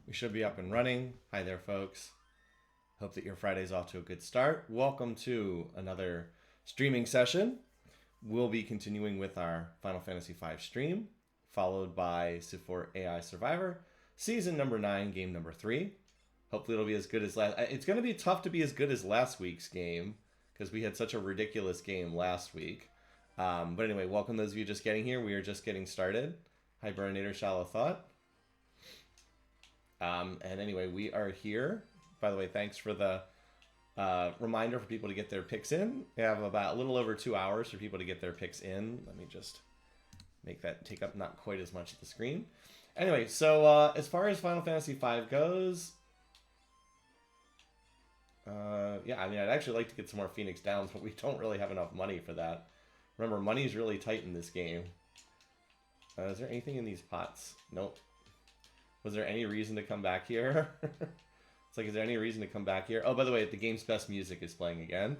We should be up and running. Hi there, folks. Hope that your Friday's off to a good start. Welcome to another streaming session. We'll be continuing with our Final Fantasy V stream, followed by Civ 4 AI Survivor, Season number 9, Game number 3. Hopefully it'll be as good as last... It's going to be tough to be as good as last week's game, because we had such a ridiculous game last week. But anyway, welcome those of you just getting here. We are just getting started. Hi, Burninator Shallow Thought. And anyway, we are here. By the way, thanks for the reminder for people to get their picks in. We have about a little over 2 hours for people to get their picks in. Let me just make that take up not quite as much of the screen. Anyway, so as far as Final Fantasy V goes, yeah, I mean, I'd actually like to get some more Phoenix Downs, but we don't really have enough money for that. Remember, money's really tight in this game. Is there anything in these pots? Nope. Was there any reason to come back here? It's like, is there any reason to come back here? Oh, by the way, the game's best music is playing again.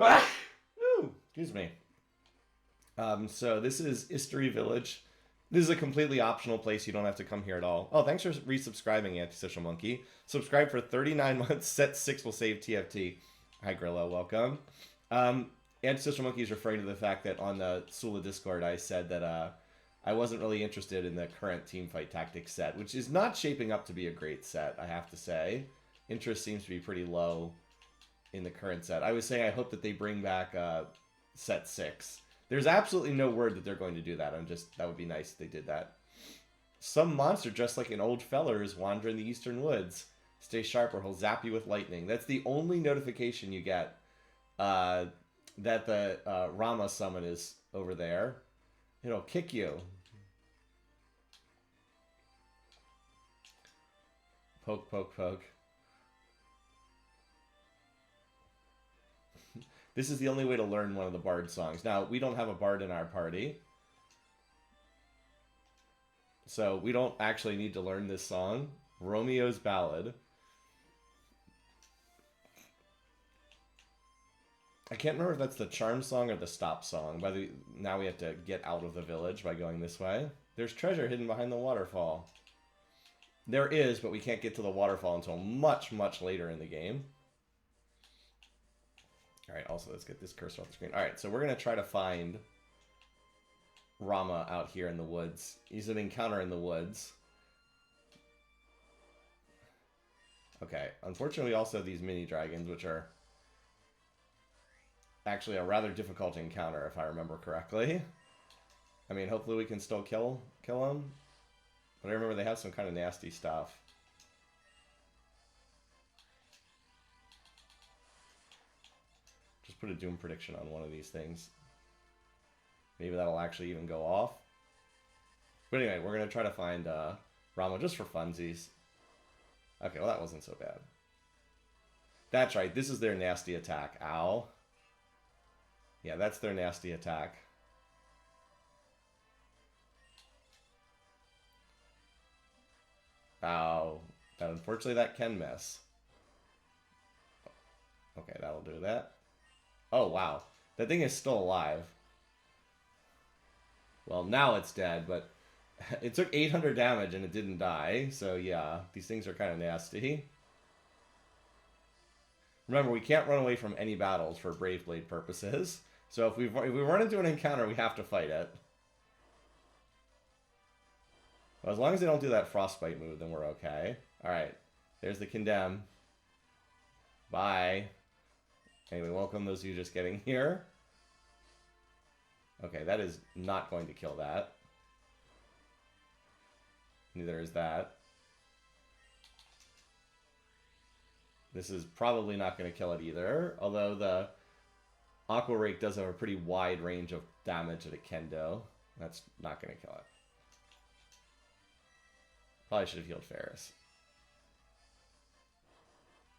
Ooh, excuse me. So this is History Village. This is a completely optional place. You don't have to come here at all. Oh, thanks for resubscribing, Antisocial Monkey. Subscribe for 39 months. Set 6 will save TFT. Hi, Grillo. Welcome. Antisocial Monkey is referring to the fact that on the Sula Discord, I said that I wasn't really interested in the current Teamfight Tactics set, which is not shaping up to be a great set, I have to say. Interest seems to be pretty low in the current set. I was saying I hope that they bring back set 6. There's absolutely no word that they're going to do that. That would be nice if they did that. Some monster dressed like an old feller is wandering the eastern woods. Stay sharp or he'll zap you with lightning. That's the only notification you get that the Rama summon is over there. It'll kick you. Poke, poke, poke. This is the only way to learn one of the Bard songs. Now, we don't have a Bard in our party. So we don't actually need to learn this song. Romeo's Ballad. I can't remember if that's the charm song or the stop song. Now we have to get out of the village by going this way. There's treasure hidden behind the waterfall. There is, but we can't get to the waterfall until much, much later in the game. Alright, also let's get this cursor off the screen. Alright, so we're going to try to find Rama out here in the woods. He's an encounter in the woods. Okay, unfortunately we also have these mini dragons, which are actually a rather difficult encounter, if I remember correctly. I mean, hopefully we can still kill them. But I remember they have some kind of nasty stuff. Just put a doom prediction on one of these things. Maybe that'll actually even go off. But anyway, we're going to try to find Rama just for funsies. Okay, well that wasn't so bad. That's right, this is their nasty attack. Ow. Yeah, that's their nasty attack. Ow. Unfortunately, that can miss. Okay, that'll do that. Oh, wow. That thing is still alive. Well, now it's dead, but it took 800 damage and it didn't die. So, yeah, these things are kind of nasty. Remember, we can't run away from any battles for Brave Blade purposes. So if we run into an encounter, we have to fight it. Well, as long as they don't do that frostbite move, then we're okay. Alright, there's the condemn. Bye. Anyway, welcome those of you just getting here. Okay, that is not going to kill that. Neither is that. This is probably not going to kill it either, although the Aqua Rake does have a pretty wide range of damage that it can do. That's not going to kill it. Probably should have healed Ferris.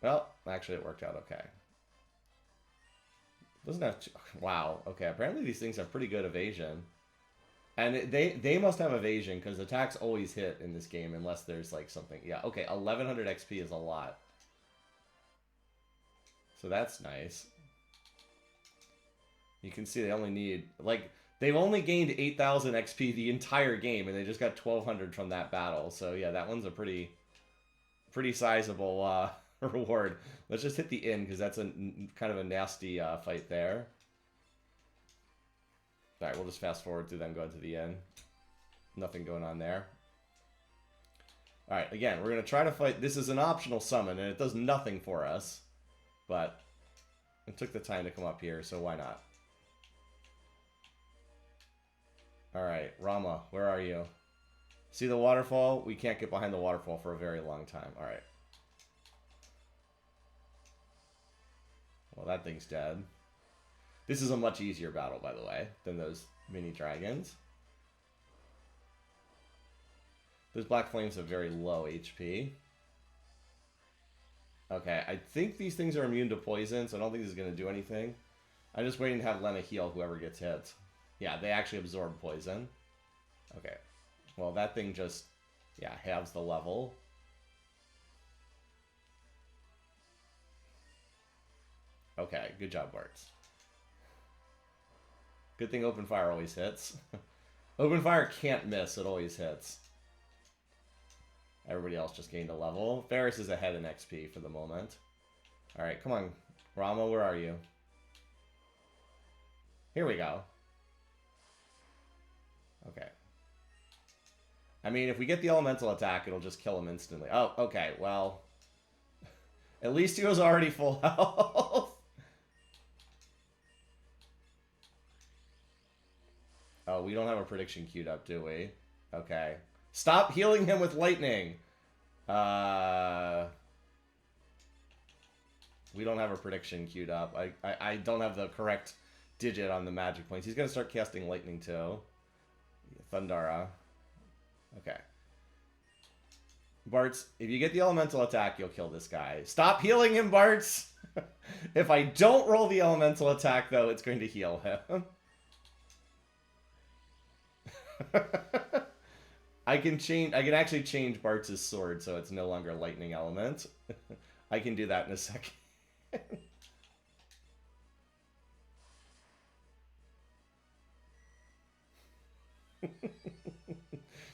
Well, actually it worked out okay. Doesn't have to, wow, okay, apparently these things have pretty good evasion. And they must have evasion, because attacks always hit in this game unless there's like something. Yeah, okay, 1100 XP is a lot. So that's nice. You can see they only need, like, They've only gained 8,000 XP the entire game, and they just got 1,200 from that battle. So yeah, that one's a pretty sizable reward. Let's just hit the inn, because that's a kind of a nasty fight there. Alright, we'll just fast forward through them going to the inn. Nothing going on there. Alright, again, we're going to try to fight. This is an optional summon, and it does nothing for us. But it took the time to come up here, so why not? Alright, Rama, where are you? See the waterfall? We can't get behind the waterfall for a very long time. Alright. Well, that thing's dead. This is a much easier battle, by the way, than those mini dragons. Those black flames have very low HP. Okay, I think these things are immune to poison, so I don't think this is going to do anything. I'm just waiting to have Lena heal whoever gets hit. Yeah, they actually absorb poison. Okay. Well, that thing just, yeah, halves the level. Okay, good job, Bart. Good thing open fire always hits. Open fire can't miss, it always hits. Everybody else just gained a level. Ferris is ahead in XP for the moment. Alright, come on. Rama, where are you? Here we go. Okay. I mean, if we get the elemental attack, it'll just kill him instantly. Oh, okay, well. At least he was already full health. Oh, we don't have a prediction queued up, do we? Okay. Stop healing him with lightning! We don't have a prediction queued up. I don't have the correct digit on the magic points. He's gonna start casting lightning too. Thundara. Okay. Bartz, if you get the elemental attack, you'll kill this guy. Stop healing him, Bartz! If I don't roll the elemental attack, though, it's going to heal him. I can actually change Bartz's sword so it's no longer lightning element. I can do that in a second.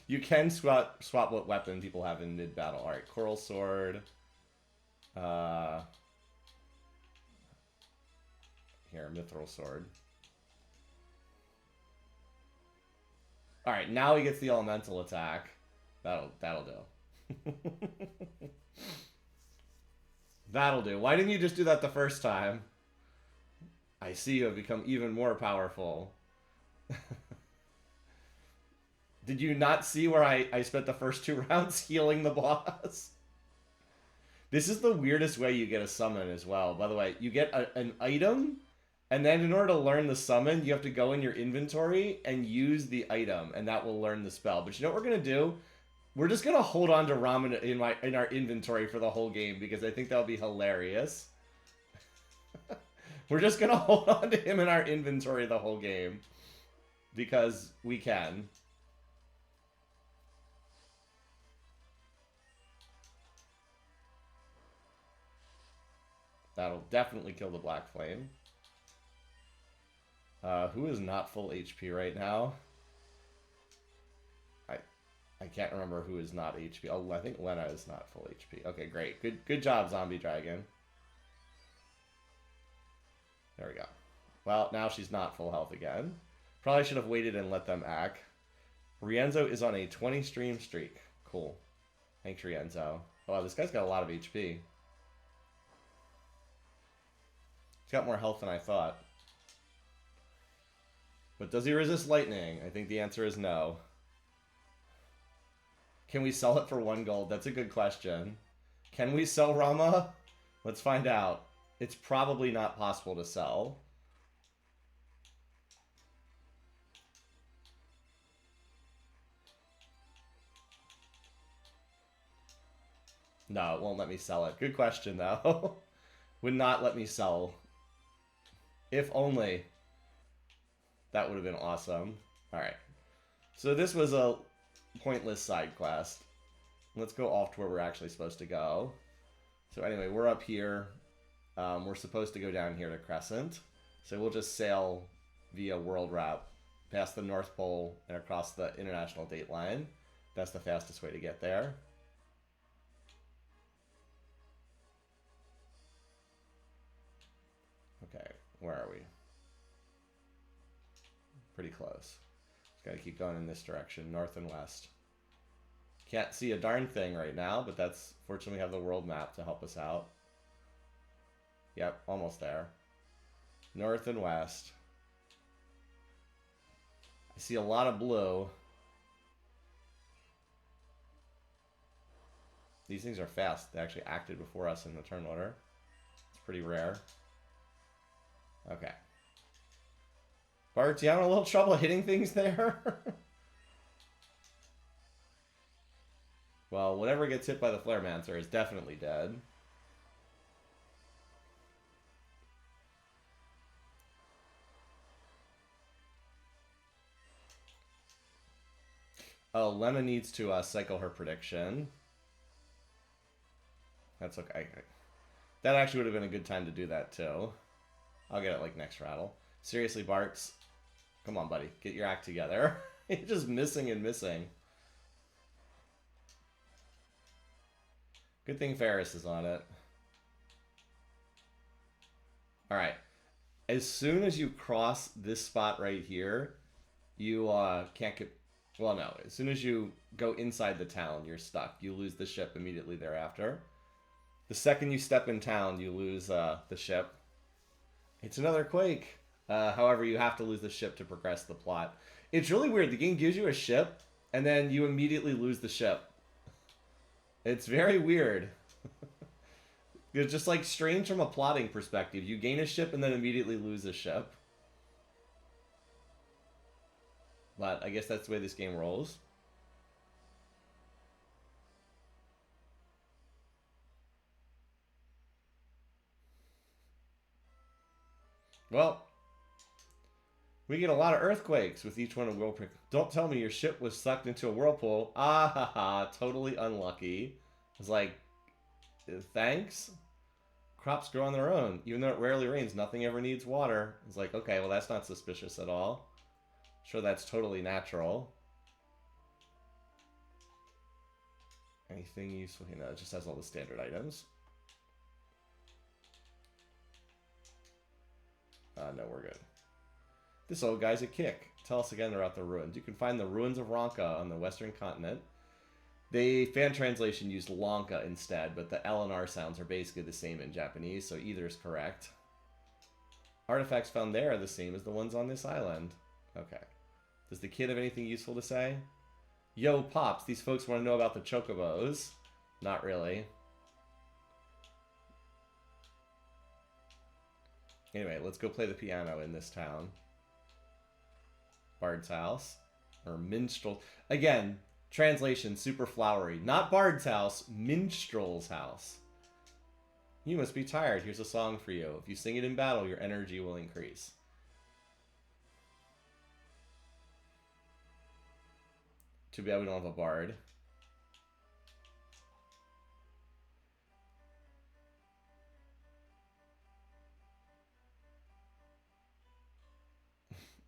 You can swap what weapon people have in mid-battle. Alright, Coral Sword. Here, Mithril Sword. Alright, now he gets the elemental attack. That'll do. That'll do. Why didn't you just do that the first time? I see you have become even more powerful. Did you not see where I spent the first 2 rounds healing the boss? This is the weirdest way you get a summon as well. By the way, you get an item, and then in order to learn the summon, you have to go in your inventory and use the item, and that will learn the spell. But you know what we're going to do? We're just going to hold on to Ramen in our inventory for the whole game, because I think that'll be hilarious. We're just going to hold on to him in our inventory the whole game, because we can. That'll definitely kill the Black Flame. Who is not full HP right now? I can't remember who is not HP. Oh, I think Lena is not full HP. Okay, great. Good job, Zombie Dragon. There we go. Well, now she's not full health again. Probably should have waited and let them act. Rienzo is on a 20 stream streak. Cool. Thanks, Rienzo. Oh, wow, this guy's got a lot of HP. He's got more health than I thought. But does he resist lightning? I think the answer is no. Can we sell it for 1 gold? That's a good question. Can we sell Rama? Let's find out. It's probably not possible to sell. No, it won't let me sell it. Good question, though. Would not let me sell. If only. That would have been awesome. Alright. So this was a pointless side quest. Let's go off to where we're actually supposed to go. So anyway, we're up here. We're supposed to go down here to Crescent. So we'll just sail via World Route past the North Pole and across the international date line. That's the fastest way to get there. Okay, where are we? Pretty close. Just gotta keep going in this direction, north and west. Can't see a darn thing right now, but that's... Fortunately, we have the world map to help us out. Yep, almost there. North and west. I see a lot of blue. These things are fast. They actually acted before us in the turn order. It's pretty rare. Okay. Bart, you having a little trouble hitting things there? Well, whatever gets hit by the Flaremancer is definitely dead. Oh, Lena needs to cycle her prediction. That's okay. That actually would have been a good time to do that, too. I'll get it, like, next rattle. Seriously, Bart's. Come on, buddy. Get your act together. You're just missing and missing. Good thing Ferris is on it. Alright. As soon as you cross this spot right here, you can't get... Well, no. As soon as you go inside the town, you're stuck. You lose the ship immediately thereafter. The second you step in town, you lose the ship. It's another Quake. However, you have to lose the ship to progress the plot. It's really weird. The game gives you a ship, and then you immediately lose the ship. It's very weird. It's just like strange from a plotting perspective. You gain a ship and then immediately lose a ship. But I guess that's the way this game rolls. Well, we get a lot of earthquakes with each one of whirlpool. Don't tell me your ship was sucked into a whirlpool. Ah ha ha, totally unlucky. I was like, thanks? Crops grow on their own. Even though it rarely rains, nothing ever needs water. It's like, okay, well that's not suspicious at all. Sure, that's totally natural. Anything useful? You know, it just has all the standard items. No, we're good. This old guy's a kick. Tell us again about the ruins. You can find the ruins of Ronka on the western continent. They, fan translation, used Lanka instead, but the L and R sounds are basically the same in Japanese, so either is correct. Artifacts found there are the same as the ones on this island. Okay. Does the kid have anything useful to say? Yo, Pops, these folks want to know about the chocobos. Not really. Anyway, let's go play the piano in this town. Bard's house. Or minstrel. Again, translation super flowery. Not Bard's house, minstrel's house. You must be tired. Here's a song for you. If you sing it in battle, your energy will increase. Too bad we don't have a bard.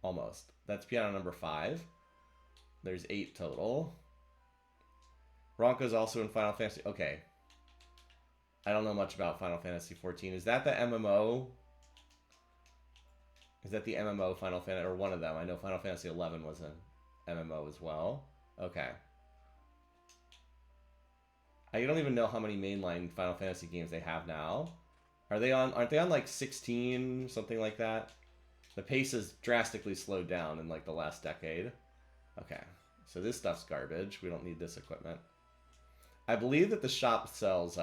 Almost. That's piano number 5. There's 8 total. Ronka's also in Final Fantasy. Okay. I don't know much about Final Fantasy 14. Is that the MMO? Is that the MMO Final Fantasy? Or one of them? I know Final Fantasy 11 was an MMO as well. Okay. I don't even know how many mainline Final Fantasy games they have now. Aren't they on like 16, something like that? The pace has drastically slowed down in like the last decade. Okay. So this stuff's garbage. We don't need this equipment. I believe that the shop sells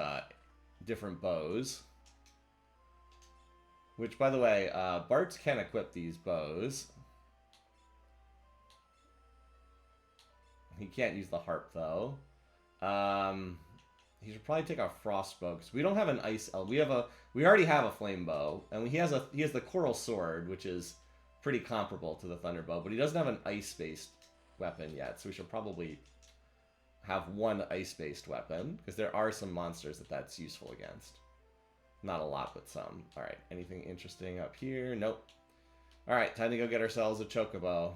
different bows. Which, by the way, Bart's can equip these bows. He can't use the harp, though. He should probably take our frost bow, because we don't have an ice... we already have a flame bow, and he has the coral sword, which is pretty comparable to the thunder bow, but he doesn't have an ice-based weapon yet, so we should probably have one ice-based weapon, because there are some monsters that's useful against. Not a lot, but some. Alright, anything interesting up here? Nope. Alright, time to go get ourselves a chocobo.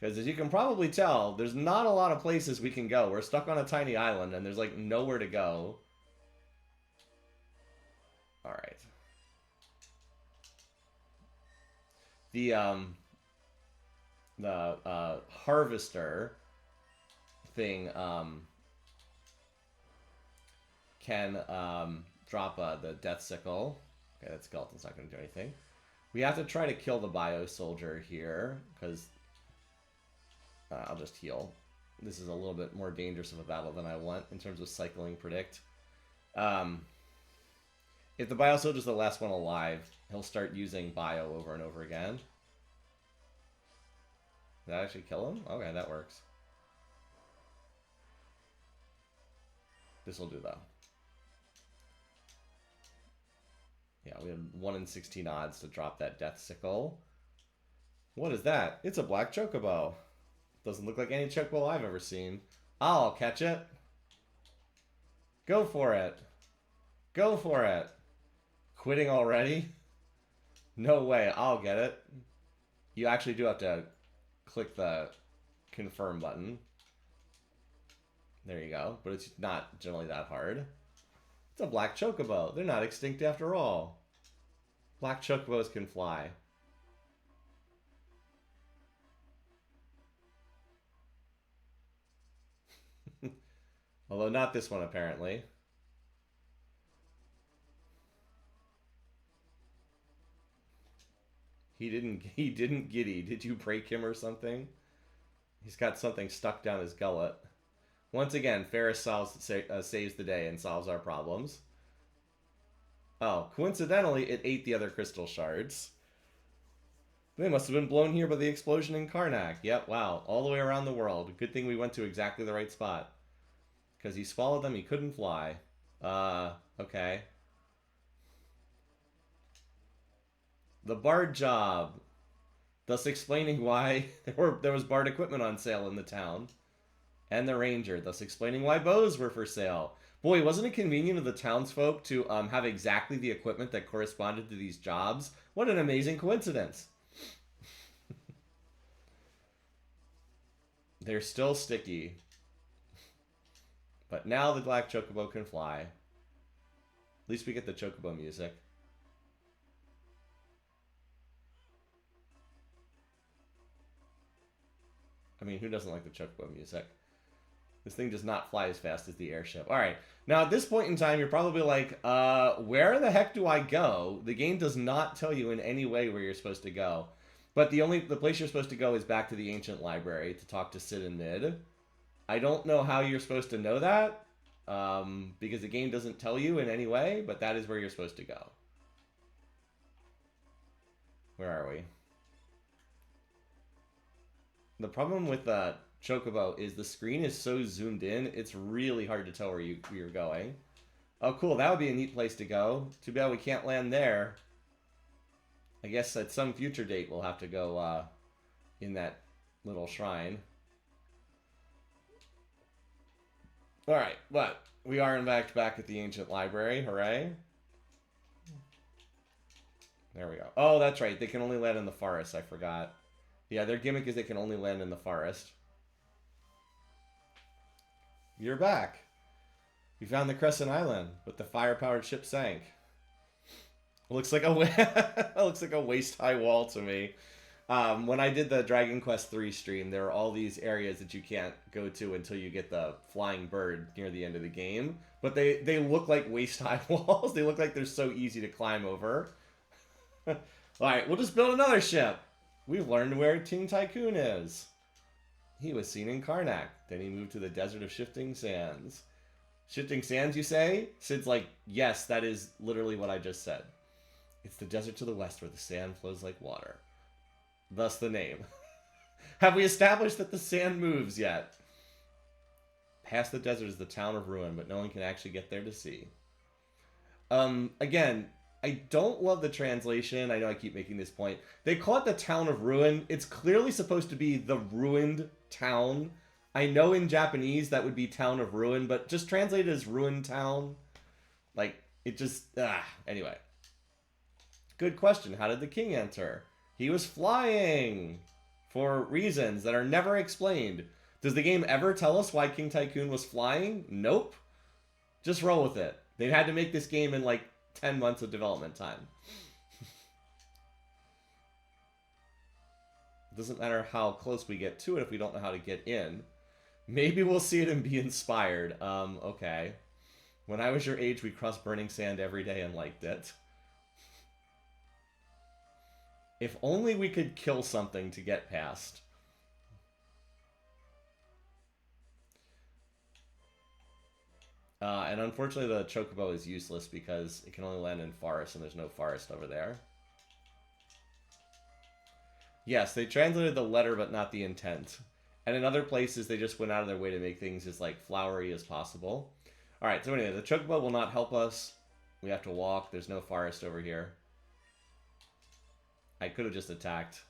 Because as you can probably tell, there's not a lot of places we can go. We're stuck on a tiny island, and there's, like, nowhere to go. Alright. The harvester thing, can, drop, the death sickle. Okay, that skeleton's not going to do anything. We have to try to kill the bio soldier here, because I'll just heal. This is a little bit more dangerous of a battle than I want in terms of cycling predict. If the bio soldier's the last one alive, he'll start using bio over and over again. Did that actually kill him? Okay, that works. This will do, though. Yeah, we have 1 in 16 odds to drop that death sickle. What is that? It's a black chocobo. Doesn't look like any chocobo I've ever seen. I'll catch it. Go for it. Go for it. Quitting already? No way. I'll get it. You actually do have to click the confirm button. There you go. But it's not generally that hard. It's a black chocobo. They're not extinct after all. Black chocobos can fly. Although not this one, apparently. He didn't giddy. Did you break him or something? He's got something stuck down his gullet. Once again, Ferris saves the day and solves our problems. Oh, coincidentally, it ate the other crystal shards. They must have been blown here by the explosion in Karnak. Yep, wow. All the way around the world. Good thing we went to exactly the right spot. Because he swallowed them, he couldn't fly. Okay. The Bard job. Thus explaining why there was Bard equipment on sale in the town. And the Ranger, thus explaining why bows were for sale. Boy, wasn't it convenient of the townsfolk to have exactly the equipment that corresponded to these jobs? What an amazing coincidence. They're still sticky. But now the black chocobo can fly. At least we get the chocobo music. I mean, who doesn't like the chocobo music? This thing does not fly as fast as the airship. All right. Now, at this point in time, you're probably like, where the heck do I go? The game does not tell you in any way where you're supposed to go. But the place you're supposed to go is back to the ancient library to talk to Sid and Mid. I don't know how you're supposed to know that, because the game doesn't tell you in any way, but that is where you're supposed to go. Where are we? The problem with Chocobo is the screen is so zoomed in, it's really hard to tell where you're going. Oh, cool. That would be a neat place to go. Too bad we can't land there. I guess at some future date we'll have to go in that little shrine. Alright, but we are in fact back at the ancient library. Hooray. There we go. Oh, that's right. They can only land in the forest. I forgot. Yeah, their gimmick is they can only land in the forest. You're back. We found the Crescent Island, but the fire-powered ship sank. It looks like a waist-high wall to me. When I did the Dragon Quest III stream, there are all these areas that you can't go to until you get the flying bird near the end of the game. But they look like waist-high walls. They look like they're so easy to climb over. Alright, we'll just build another ship. We've learned where Ting Tycoon is. He was seen in Karnak. Then he moved to the desert of Shifting Sands. Shifting Sands, you say? Sid's like, yes, that is literally what I just said. It's the desert to the west where the sand flows like water. Thus the name. Have we established that the sand moves yet? Past the desert is the town of Ruin, but no one can actually get there to see. Again, I don't love the translation. I know I keep making this point. They call it the town of Ruin. It's clearly supposed to be the ruined town. I know in Japanese that would be town of ruin, but just translate it as ruined town. Like, it just, anyway. Good question. How did the king enter? He was flying. for reasons that are never explained. Does the game ever tell us why King Tycoon was flying? Nope. Just roll with it. They've had to make this game in like 10 months of development time. It doesn't matter how close we get to it if we don't know how to get in. Maybe we'll see it and be inspired. Okay. When I was your age, we crossed burning sand every day and liked it. If only we could kill something to get past. And unfortunately, the Chocobo is useless because it can only land in forest, and there's no forest over there. Yes, they translated the letter, but not the intent. And in other places, they just went out of their way to make things as, like, flowery as possible. Alright, so anyway, the Chocobo will not help us. We have to walk. There's no forest over here. I could have just attacked.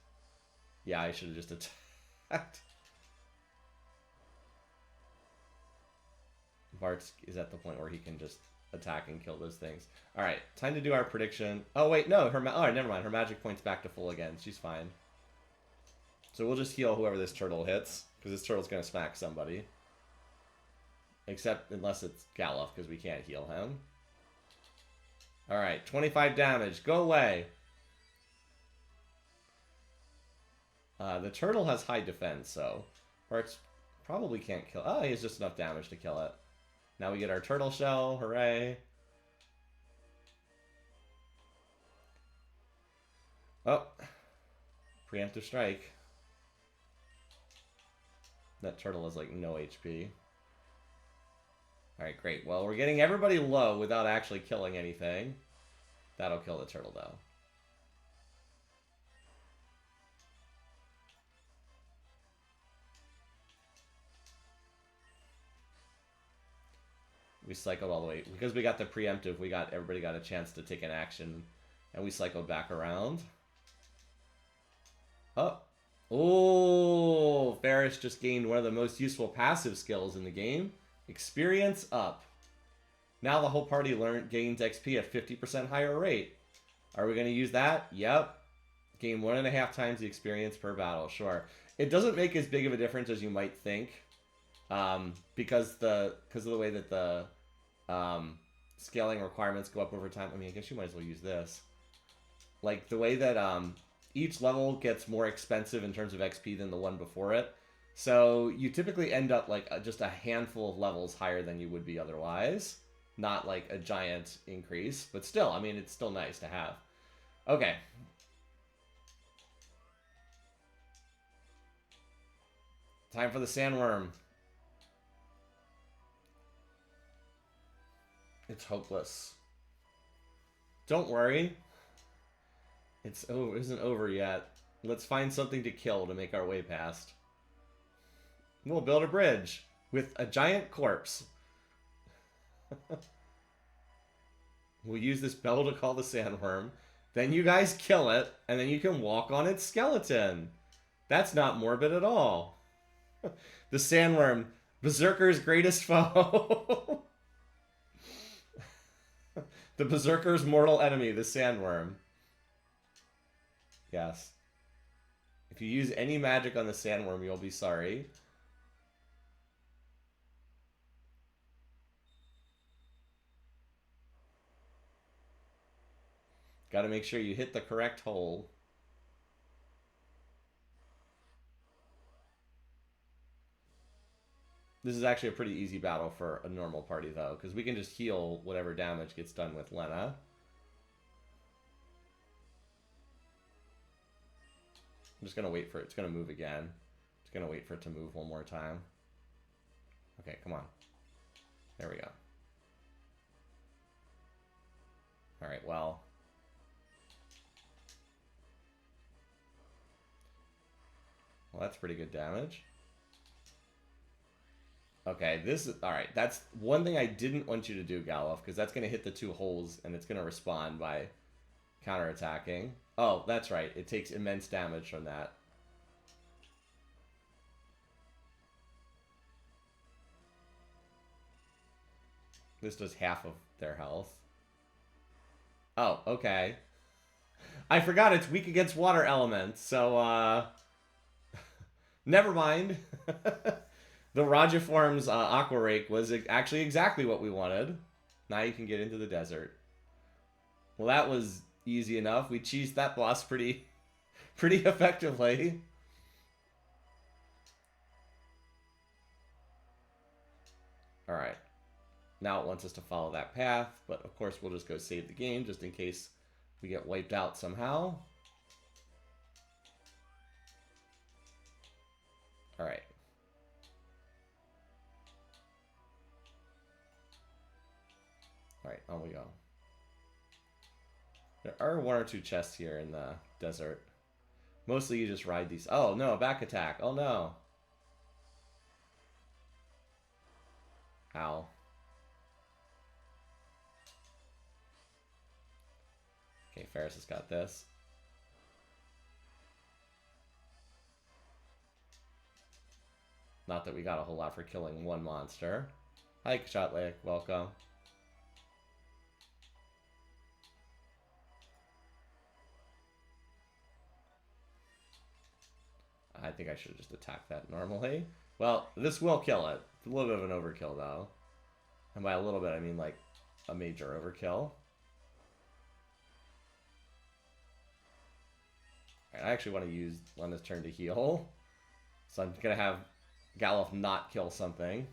Yeah, I should have just attacked. Bart is at the point where he can just attack and kill those things. Alright, time to do our prediction. Oh, wait, no. Oh, never mind. Her magic point's back to full again. She's fine. So we'll just heal whoever this turtle hits, because this turtle's going to smack somebody. Except unless it's Galuf, because we can't heal him. Alright, 25 damage. Go away. The turtle has high defense, so Bart's probably can't kill. Oh, he has just enough damage to kill it. Now we get our turtle shell. Hooray. Oh. Preemptive strike. That turtle has like no HP. Alright, great. Well, we're getting everybody low without actually killing anything. That'll kill the turtle, though. We cycled all the way. Because we got the preemptive, everybody got a chance to take an action. And we cycled back around. Oh. Oh, Ferris just gained one of the most useful passive skills in the game. Experience up. Now the whole party gains XP at 50% higher rate. Are we going to use that? Yep. Gain 1.5 times the experience per battle. Sure. It doesn't make as big of a difference as you might think. Because of the way that the scaling requirements go up over time. I mean, I guess you might as well use this. Like, the way that each level gets more expensive in terms of XP than the one before it. So you typically end up like just a handful of levels higher than you would be otherwise. Not like a giant increase, but still, I mean, it's still nice to have. Okay. Time for the sandworm. It's hopeless. Don't worry. It isn't over yet. Let's find something to kill to make our way past. We'll build a bridge with a giant corpse. We'll use this bell to call the sandworm. Then you guys kill it, and then you can walk on its skeleton. That's not morbid at all. The sandworm, Berserker's greatest foe. The Berserker's mortal enemy, the sandworm. Yes. If you use any magic on the sandworm, you'll be sorry. Got to make sure you hit the correct hole. This is actually a pretty easy battle for a normal party, though, because we can just heal whatever damage gets done with Lena. I'm just going to wait for it. It's going to move again. Just going to wait for it to move one more time. Okay, come on. There we go. Alright, well. Well, that's pretty good damage. Okay, this is... Alright, that's one thing I didn't want you to do, Galuf, because that's going to hit the two holes, and it's going to respond by counterattacking. Oh, that's right. It takes immense damage from that. This does half of their health. Oh, okay. I forgot it's weak against water elements, so, Never mind. The Rajaform's Aqua Rake was actually exactly what we wanted. Now you can get into the desert. Well, that was easy enough. We cheesed that boss pretty effectively. Alright. Now it wants us to follow that path, but of course we'll just go save the game just in case we get wiped out somehow. Alright. Alright, on we go. There are one or two chests here in the desert. Mostly you just ride these. Oh no, a back attack. Oh no. Ow. Okay, Ferris has got this. Not that we got a whole lot for killing one monster. Hi, Kashatlek. Welcome. I think I should have just attacked that normally. Well, this will kill it. It's a little bit of an overkill, though. And by a little bit, I mean, like, a major overkill. I actually want to use Lena's turn to heal. So I'm going to have Galuf not kill something.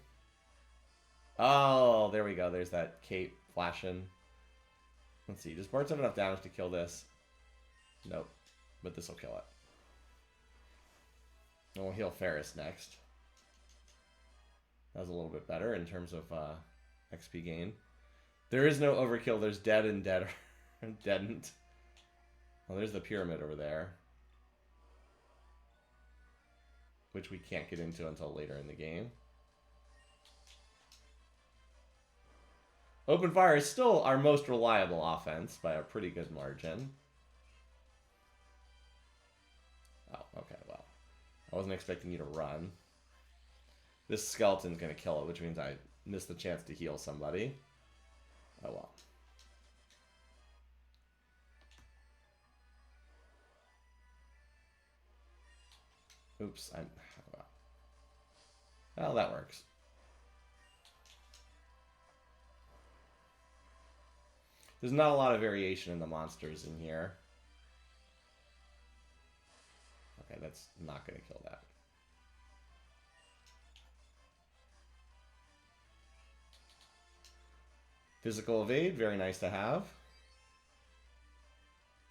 Oh, there we go. There's that cape flashing. Let's see. Does Bartz have enough damage to kill this? Nope. But this will kill it. And we'll heal Ferris next. That was a little bit better in terms of XP gain. There is no overkill. There's dead and dead. Deadn't. Well, there's the pyramid over there. Which we can't get into until later in the game. Open fire is still our most reliable offense by a pretty good margin. Oh, okay, well. I wasn't expecting you to run. This skeleton's going to kill it, which means I missed the chance to heal somebody. Oh well. Oops, well, that works. There's not a lot of variation in the monsters in here. Okay, that's not going to kill that. Physical evade, very nice to have.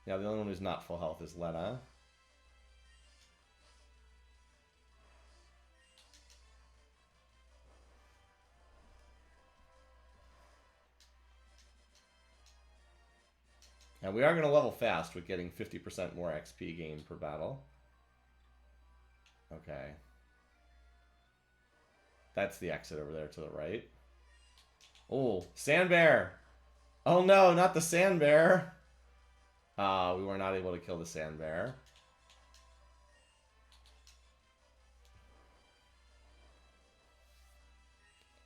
Yeah, the only one who's not full health is Lena. And we are going to level fast with getting 50% more XP gained per battle. Okay. That's the exit over there to the right. Oh, Sand Bear! Oh no, not the Sand Bear! We were not able to kill the Sand Bear.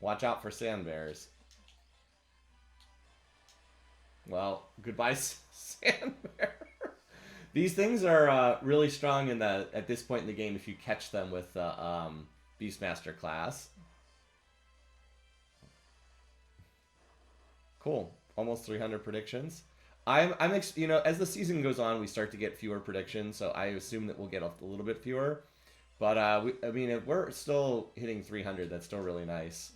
Watch out for Sand Bears. Well, goodbye, Sand Bear. These things are really strong in the at this point in the game if you catch them with the Beastmaster class. Cool. Almost 300 predictions. You know, as the season goes on, we start to get fewer predictions, so I assume that we'll get a little bit fewer. But I mean, if we're still hitting 300, that's still really nice.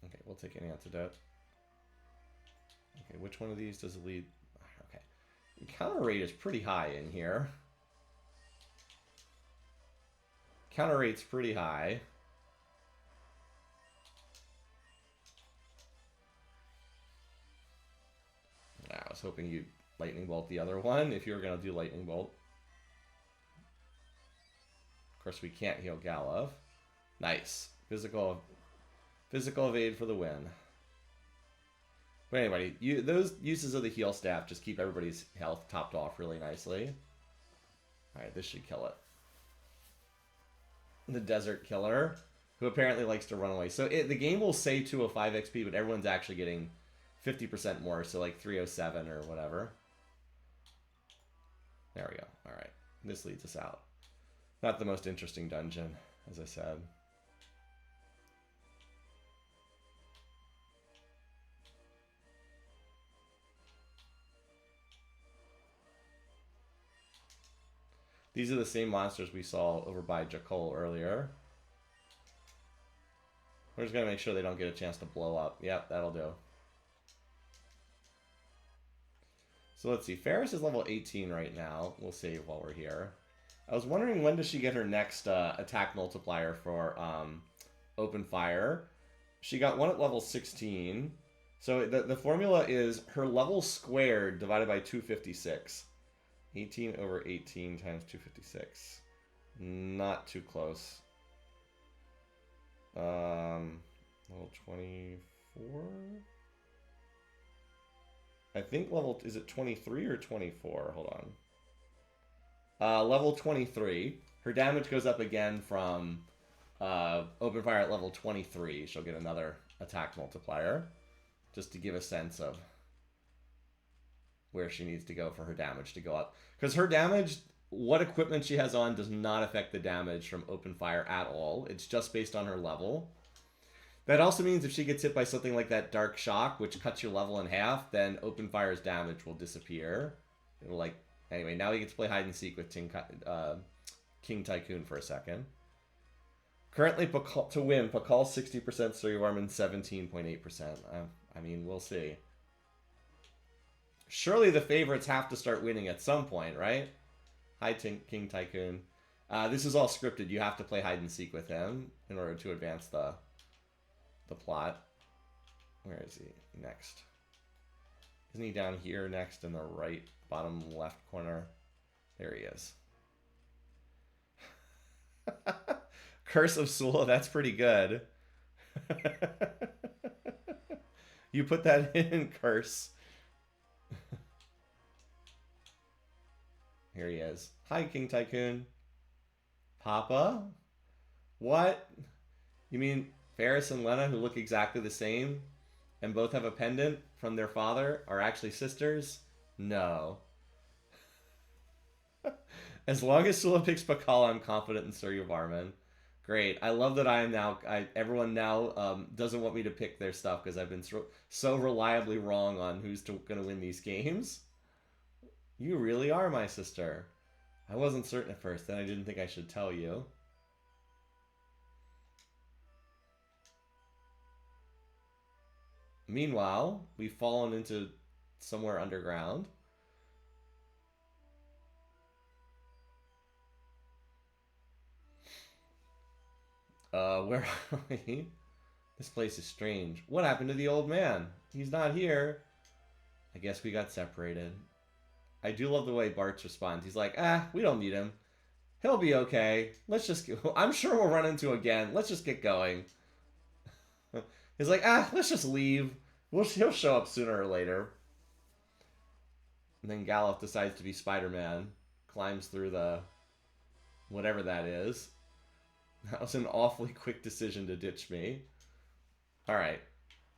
Okay, we'll take an antidote. Okay, which one of these does it lead? Okay. Counter rate is pretty high in here. Counter rate's pretty high. I was hoping you'd lightning bolt the other one if you were going to do lightning bolt. Of course, we can't heal Galuf. Nice. Physical evade for the win. But anyway, those uses of the heal staff just keep everybody's health topped off really nicely. Alright, this should kill it. The Desert Killer, who apparently likes to run away. So the game will say 205 XP, but everyone's actually getting 50% more, so like 307 or whatever. There we go. All right. This leads us out. Not the most interesting dungeon, as I said. These are the same monsters we saw over by Jakol earlier. We're just going to make sure they don't get a chance to blow up. Yep, that'll do. So let's see. Ferris is level 18 right now. We'll save while we're here. I was wondering when does she get her next attack multiplier for open fire. She got one at level 16. So the formula is her level squared divided by 256. 18 over 18 times 256. Not too close. Level 24? I think level... Is it 23 or 24? Hold on. Level 23. Her damage goes up again from open fire at level 23. She'll get another attack multiplier. Just to give a sense of where she needs to go for her damage to go up. Because her damage, what equipment she has on does not affect the damage from open fire at all. It's just based on her level. That also means if she gets hit by something like that Dark Shock, which cuts your level in half, then open fire's damage will disappear. It'll like... Anyway, now we get to play hide and seek with King Tycoon for a second. Currently, to win, Pakal's 60%, Suryavarman 17.8%. I mean, we'll see. Surely the favorites have to start winning at some point, right? Hi, King Tycoon. This is all scripted. You have to play hide and seek with him in order to advance the plot. Where is he? Next. Isn't he down here next in the right bottom left corner? There he is. Curse of Sula, that's pretty good. You put that in, Curse. Here he is. Hi, King Tycoon. Papa? What? You mean Ferris and Lena, who look exactly the same and both have a pendant from their father, are actually sisters? No. As long as Sula picks Pakal, I'm confident in Suryavarman. Great. I love that I am now... everyone now doesn't want me to pick their stuff because I've been so reliably wrong on who's going to win these games. You really are my sister. I wasn't certain at first, then I didn't think I should tell you. Meanwhile, we've fallen into somewhere underground. Where are we? This place is strange. What happened to the old man? He's not here. I guess we got separated. I do love the way Bartz responds. He's like, we don't need him. He'll be okay. Let's just go. I'm sure we'll run into again. Let's just get going. He's like, let's just leave. He'll show up sooner or later. And then Galuf decides to be Spider-Man. Climbs through the... whatever that is. That was an awfully quick decision to ditch me. Alright.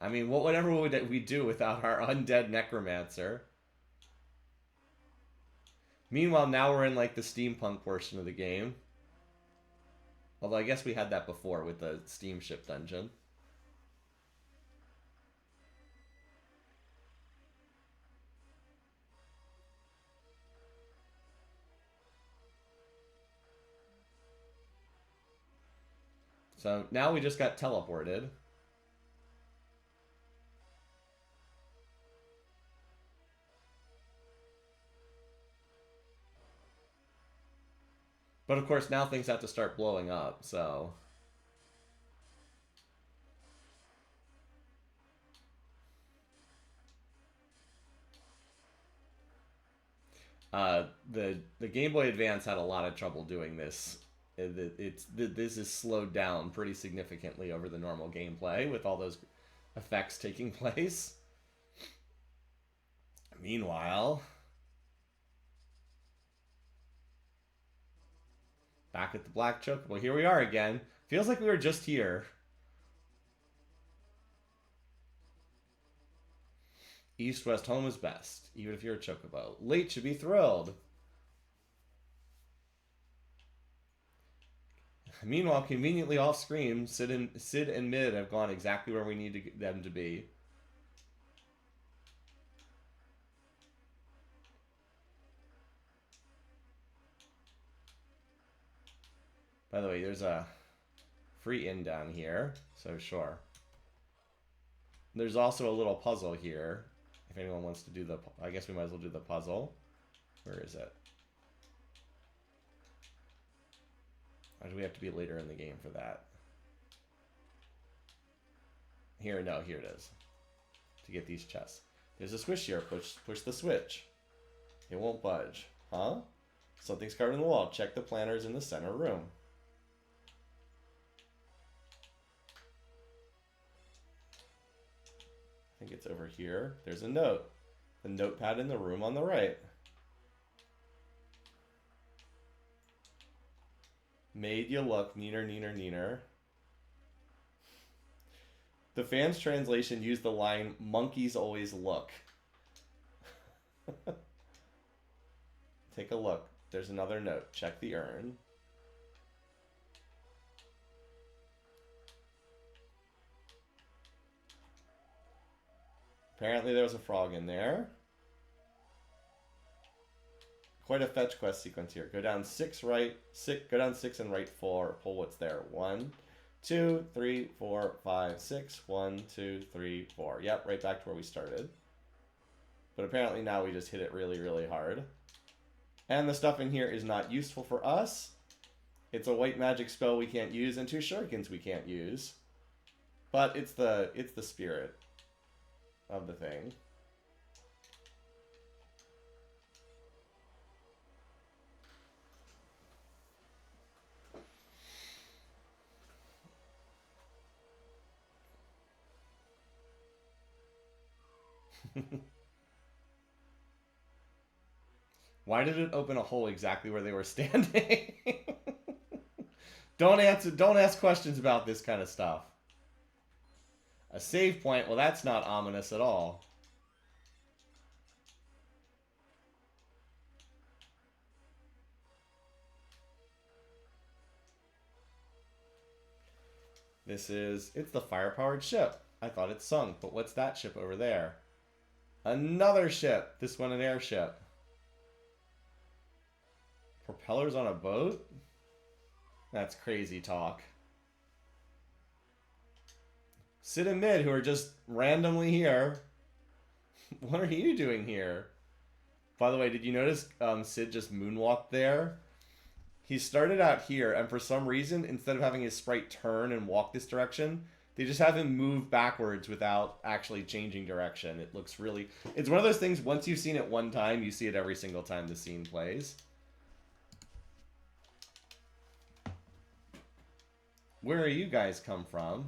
I mean, whatever would we do without our undead necromancer? Meanwhile, now we're in, like, the steampunk portion of the game. Although I guess we had that before with the steamship dungeon. So now we just got teleported. But of course now things have to start blowing up, so... The Game Boy Advance had a lot of trouble doing this. This is slowed down pretty significantly over the normal gameplay with all those effects taking place. Meanwhile, back at the Black Chocobo. Here we are again. Feels like we were just here. East-West home is best, even if you're a Chocobo. Late should be thrilled. Meanwhile, conveniently off screen, Sid and Mid have gone exactly where we need them to be. By the way, there's a free inn down here, so sure. There's also a little puzzle here. If anyone wants to do the... I guess we might as well do the puzzle. Where is it? Or do we have to be later in the game for that? Here, no, here it is. To get these chests. There's a switch here. Push the switch. It won't budge. Huh? Something's carved in the wall. Check the planners in the center room. I think it's over here. There's a note. The notepad in the room on the right. Made you look neener, neener, neener. The fan's translation used the line, monkeys always look. Take a look. There's another note. Check the urn. Apparently there was a frog in there. Quite a fetch quest sequence here. Go down 6 right, go down 6 and right 4. Pull what's there. 1, 2, 3, 4, 5, 6. 1, 2, 3, 4. Yep, right back to where we started. But apparently now we just hit it really, really hard. And the stuff in here is not useful for us. It's a white magic spell we can't use and 2 shurikens we can't use. But it's the spirit of the thing. Why did it open a hole exactly where they were standing? Don't ask questions about this kind of stuff. A save point? Well, that's not ominous at all. It's the fire-powered ship. I thought it sunk, but what's that ship over there? Another ship. This one an airship. Propellers on a boat? That's crazy talk. Sid and Mid, who are just randomly here. What are you doing here? By the way, did you notice Sid just moonwalked there? He started out here, and for some reason, instead of having his sprite turn and walk this direction, they just have him move backwards without actually changing direction. It looks really... It's one of those things, once you've seen it one time, you see it every single time the scene plays. Where are you guys come from?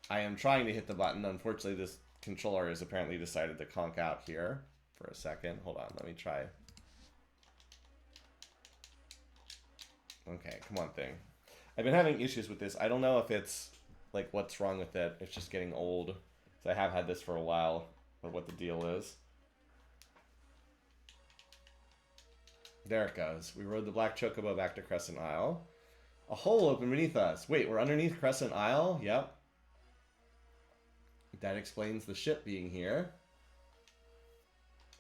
I am trying to hit the button. Unfortunately, this controller has apparently decided to conk out here for a second. Hold on, let me try. Okay, come on, thing. I've been having issues with this. I don't know if it's, like, what's wrong with it. It's just getting old. So I have had this for a while, or what the deal is. There it goes. We rode the Black Chocobo back to Crescent Isle. A hole opened beneath us. Wait, we're underneath Crescent Isle? Yep. That explains the ship being here.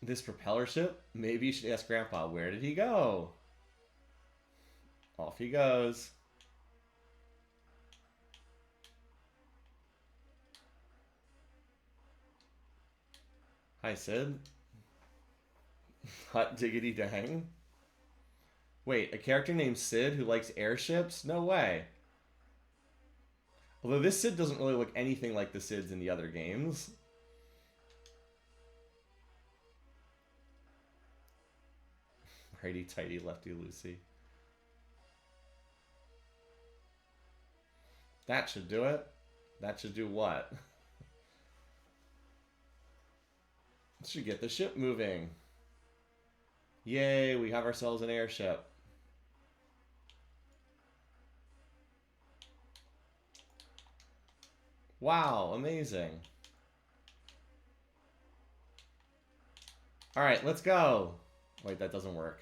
This propeller ship? Maybe you should ask Grandpa, where did he go? Off he goes. Hi, Sid. Hot diggity dang. Wait, a character named Sid who likes airships? No way. Although this Sid doesn't really look anything like the Sids in the other games. Righty tighty, lefty loosey. That should do it. That should do what? This should get the ship moving. Yay, we have ourselves an airship. Wow, amazing. Alright, let's go. Wait, that doesn't work.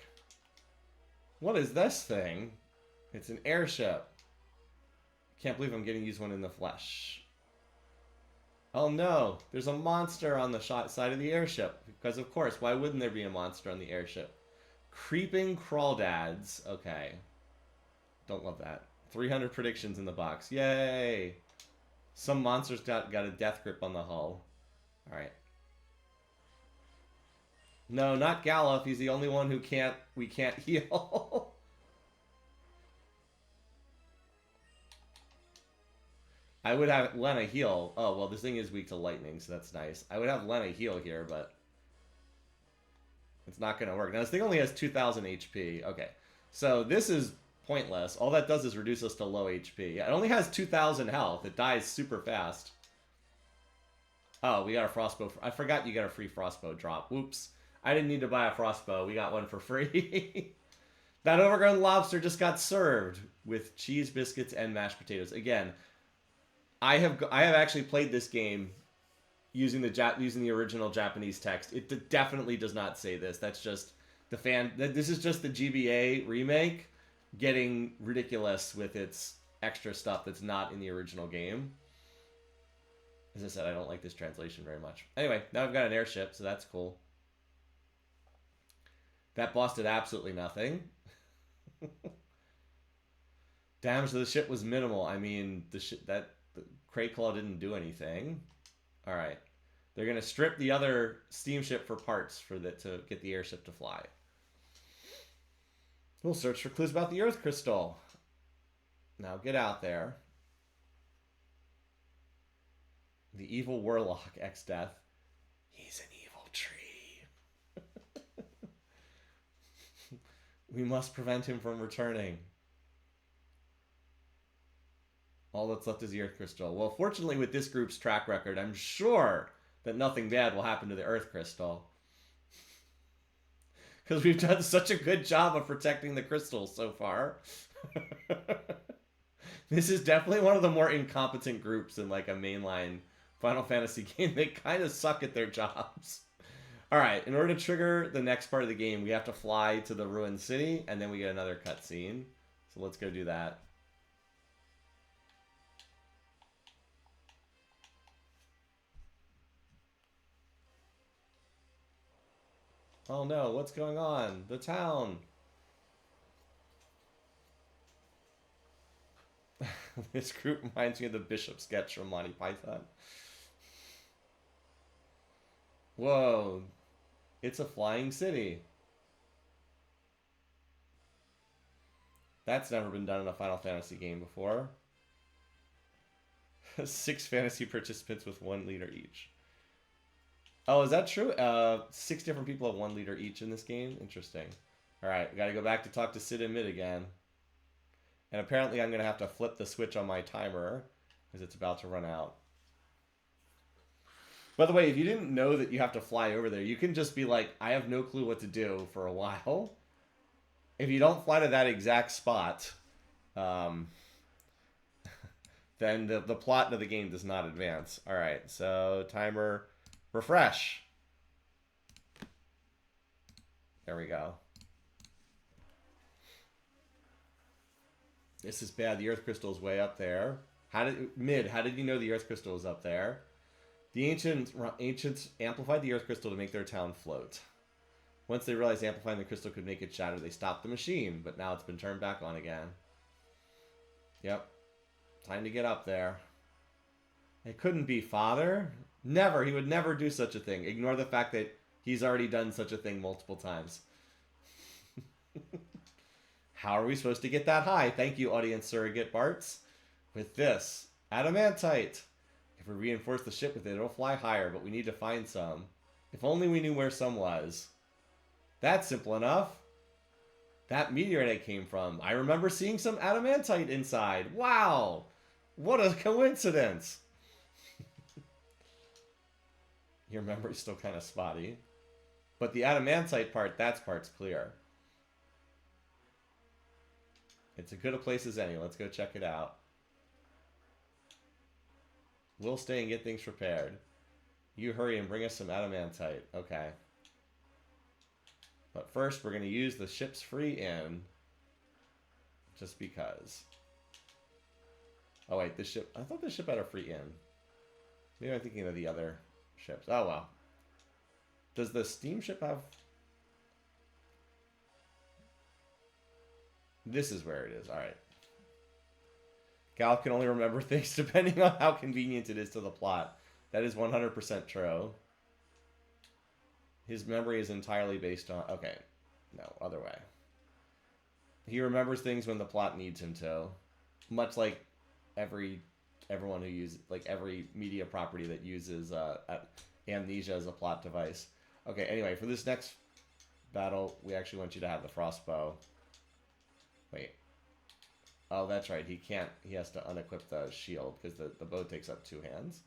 What is this thing? It's an airship. Can't believe I'm getting used one in the flesh. Oh no, there's a monster on the side of the airship. Because of course, why wouldn't there be a monster on the airship? Creeping crawdads. Okay. Don't love that. 300 predictions in the box. Yay! Some monsters got a death grip on the hull. Alright. No, not Gallop. He's the only one who we can't heal. I would have Lena heal. Oh, well, this thing is weak to lightning, so that's nice. I would have Lena heal here, but it's not going to work. Now, this thing only has 2,000 HP. Okay, so this is pointless. All that does is reduce us to low HP. It only has 2,000 health. It dies super fast. Oh, we got a frostbow. I forgot you got a free frostbow drop. Whoops. I didn't need to buy a frostbow. We got one for free. That overgrown lobster just got served with cheese, biscuits, and mashed potatoes. Again, I have actually played this game using the original Japanese text. It definitely does not say this. That's just this is just the GBA remake getting ridiculous with its extra stuff that's not in the original game. As I said, I don't like this translation very much. Anyway, now I've got an airship, so that's cool. That boss did absolutely nothing. Damage to the ship was minimal. I mean, the Crayclaw didn't do anything. All right. They're going to strip the other steamship for parts to get the airship to fly. We'll search for clues about the Earth Crystal. Now get out there. The evil warlock, X-Death. He's an evil tree. We must prevent him from returning. All that's left is the Earth Crystal. Well, fortunately, with this group's track record, I'm sure that nothing bad will happen to the Earth Crystal. Because we've done such a good job of protecting the crystals so far. This is definitely one of the more incompetent groups in like a mainline Final Fantasy game. They kind of suck at their jobs. Alright, in order to trigger the next part of the game, we have to fly to the ruined city, and then we get another cutscene. So let's go do that. Oh no, what's going on? The town! This group reminds me of the Bishop sketch from Monty Python. Whoa, it's a flying city. That's never been done in a Final Fantasy game before. 6 fantasy participants with 1 leader each. Oh, is that true? 6 different people have 1 leader each in this game? Interesting. Alright, we gotta go back to talk to Sid and Mid again. And apparently I'm gonna have to flip the switch on my timer, because it's about to run out. By the way, if you didn't know that you have to fly over there, you can just be like, I have no clue what to do for a while. If you don't fly to that exact spot, then the plot of the game does not advance. Alright, so timer... refresh. There we go. This is bad. The Earth Crystal is way up there. How did you know the Earth Crystal was up there? The ancients amplified the Earth Crystal to make their town float. Once they realized amplifying the crystal could make it shatter, they stopped the machine, but now it's been turned back on again. Yep. Time to get up there. It couldn't be Father. Never. He would never do such a thing. Ignore the fact that he's already done such a thing multiple times. How are we supposed to get that high? Thank you, audience surrogate Barts. With this. Adamantite. If we reinforce the ship with it, it'll fly higher, but we need to find some. If only we knew where some was. That's simple enough. That meteorite it came from. I remember seeing some adamantite inside. Wow! What a coincidence! Your memory's still kind of spotty. But the adamantite part, that part's clear. It's as good a place as any. Let's go check it out. We'll stay and get things prepared. You hurry and bring us some adamantite. Okay. But first, we're going to use the ship's free in. Just because. Oh, wait, this ship... I thought this ship had a free in. Maybe I'm thinking of the other ships. Oh, well. Does the steamship have... This is where it is. All right. Gal can only remember things depending on how convenient it is to the plot. That is 100% true. His memory is entirely based on... Okay. No, other way. He remembers things when the plot needs him to. Much like everyone who uses... Like every media property that uses amnesia as a plot device. Okay, anyway, for this next battle, we actually want you to have the frostbow. Wait. Oh, that's right. He can't... He has to unequip the shield because the bow takes up 2 hands.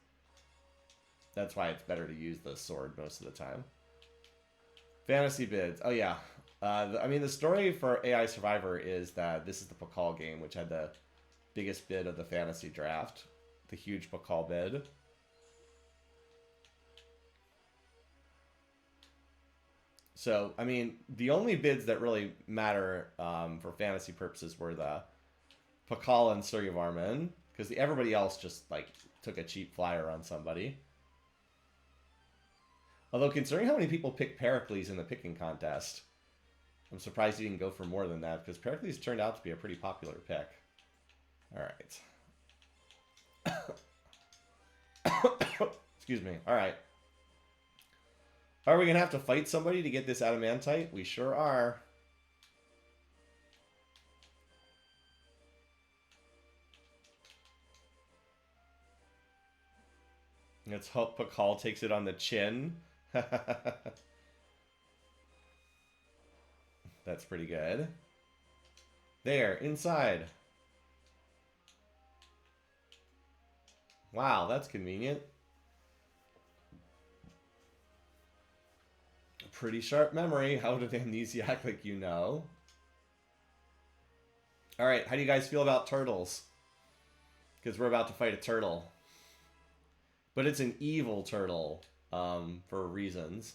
That's why it's better to use the sword most of the time. Fantasy bids. Oh, yeah. I mean, the story for AI Survivor is that this is the Pakal game, which had the biggest bid of the fantasy draft. The huge Pakal bid. So, I mean, the only bids that really matter for fantasy purposes were the Pakal and Suryavarman, because everybody else just, like, took a cheap flyer on somebody. Although, considering how many people picked Pericles in the picking contest, I'm surprised he didn't go for more than that, because Pericles turned out to be a pretty popular pick. Alright. Excuse me. Alright. Are we going to have to fight somebody to get this adamantite? We sure are. Let's hope Pakal takes it on the chin. That's pretty good. There, inside. Wow, that's convenient. Pretty sharp memory. How did amnesia act like you know? Alright, how do you guys feel about turtles? Because we're about to fight a turtle. But it's an evil turtle, for reasons.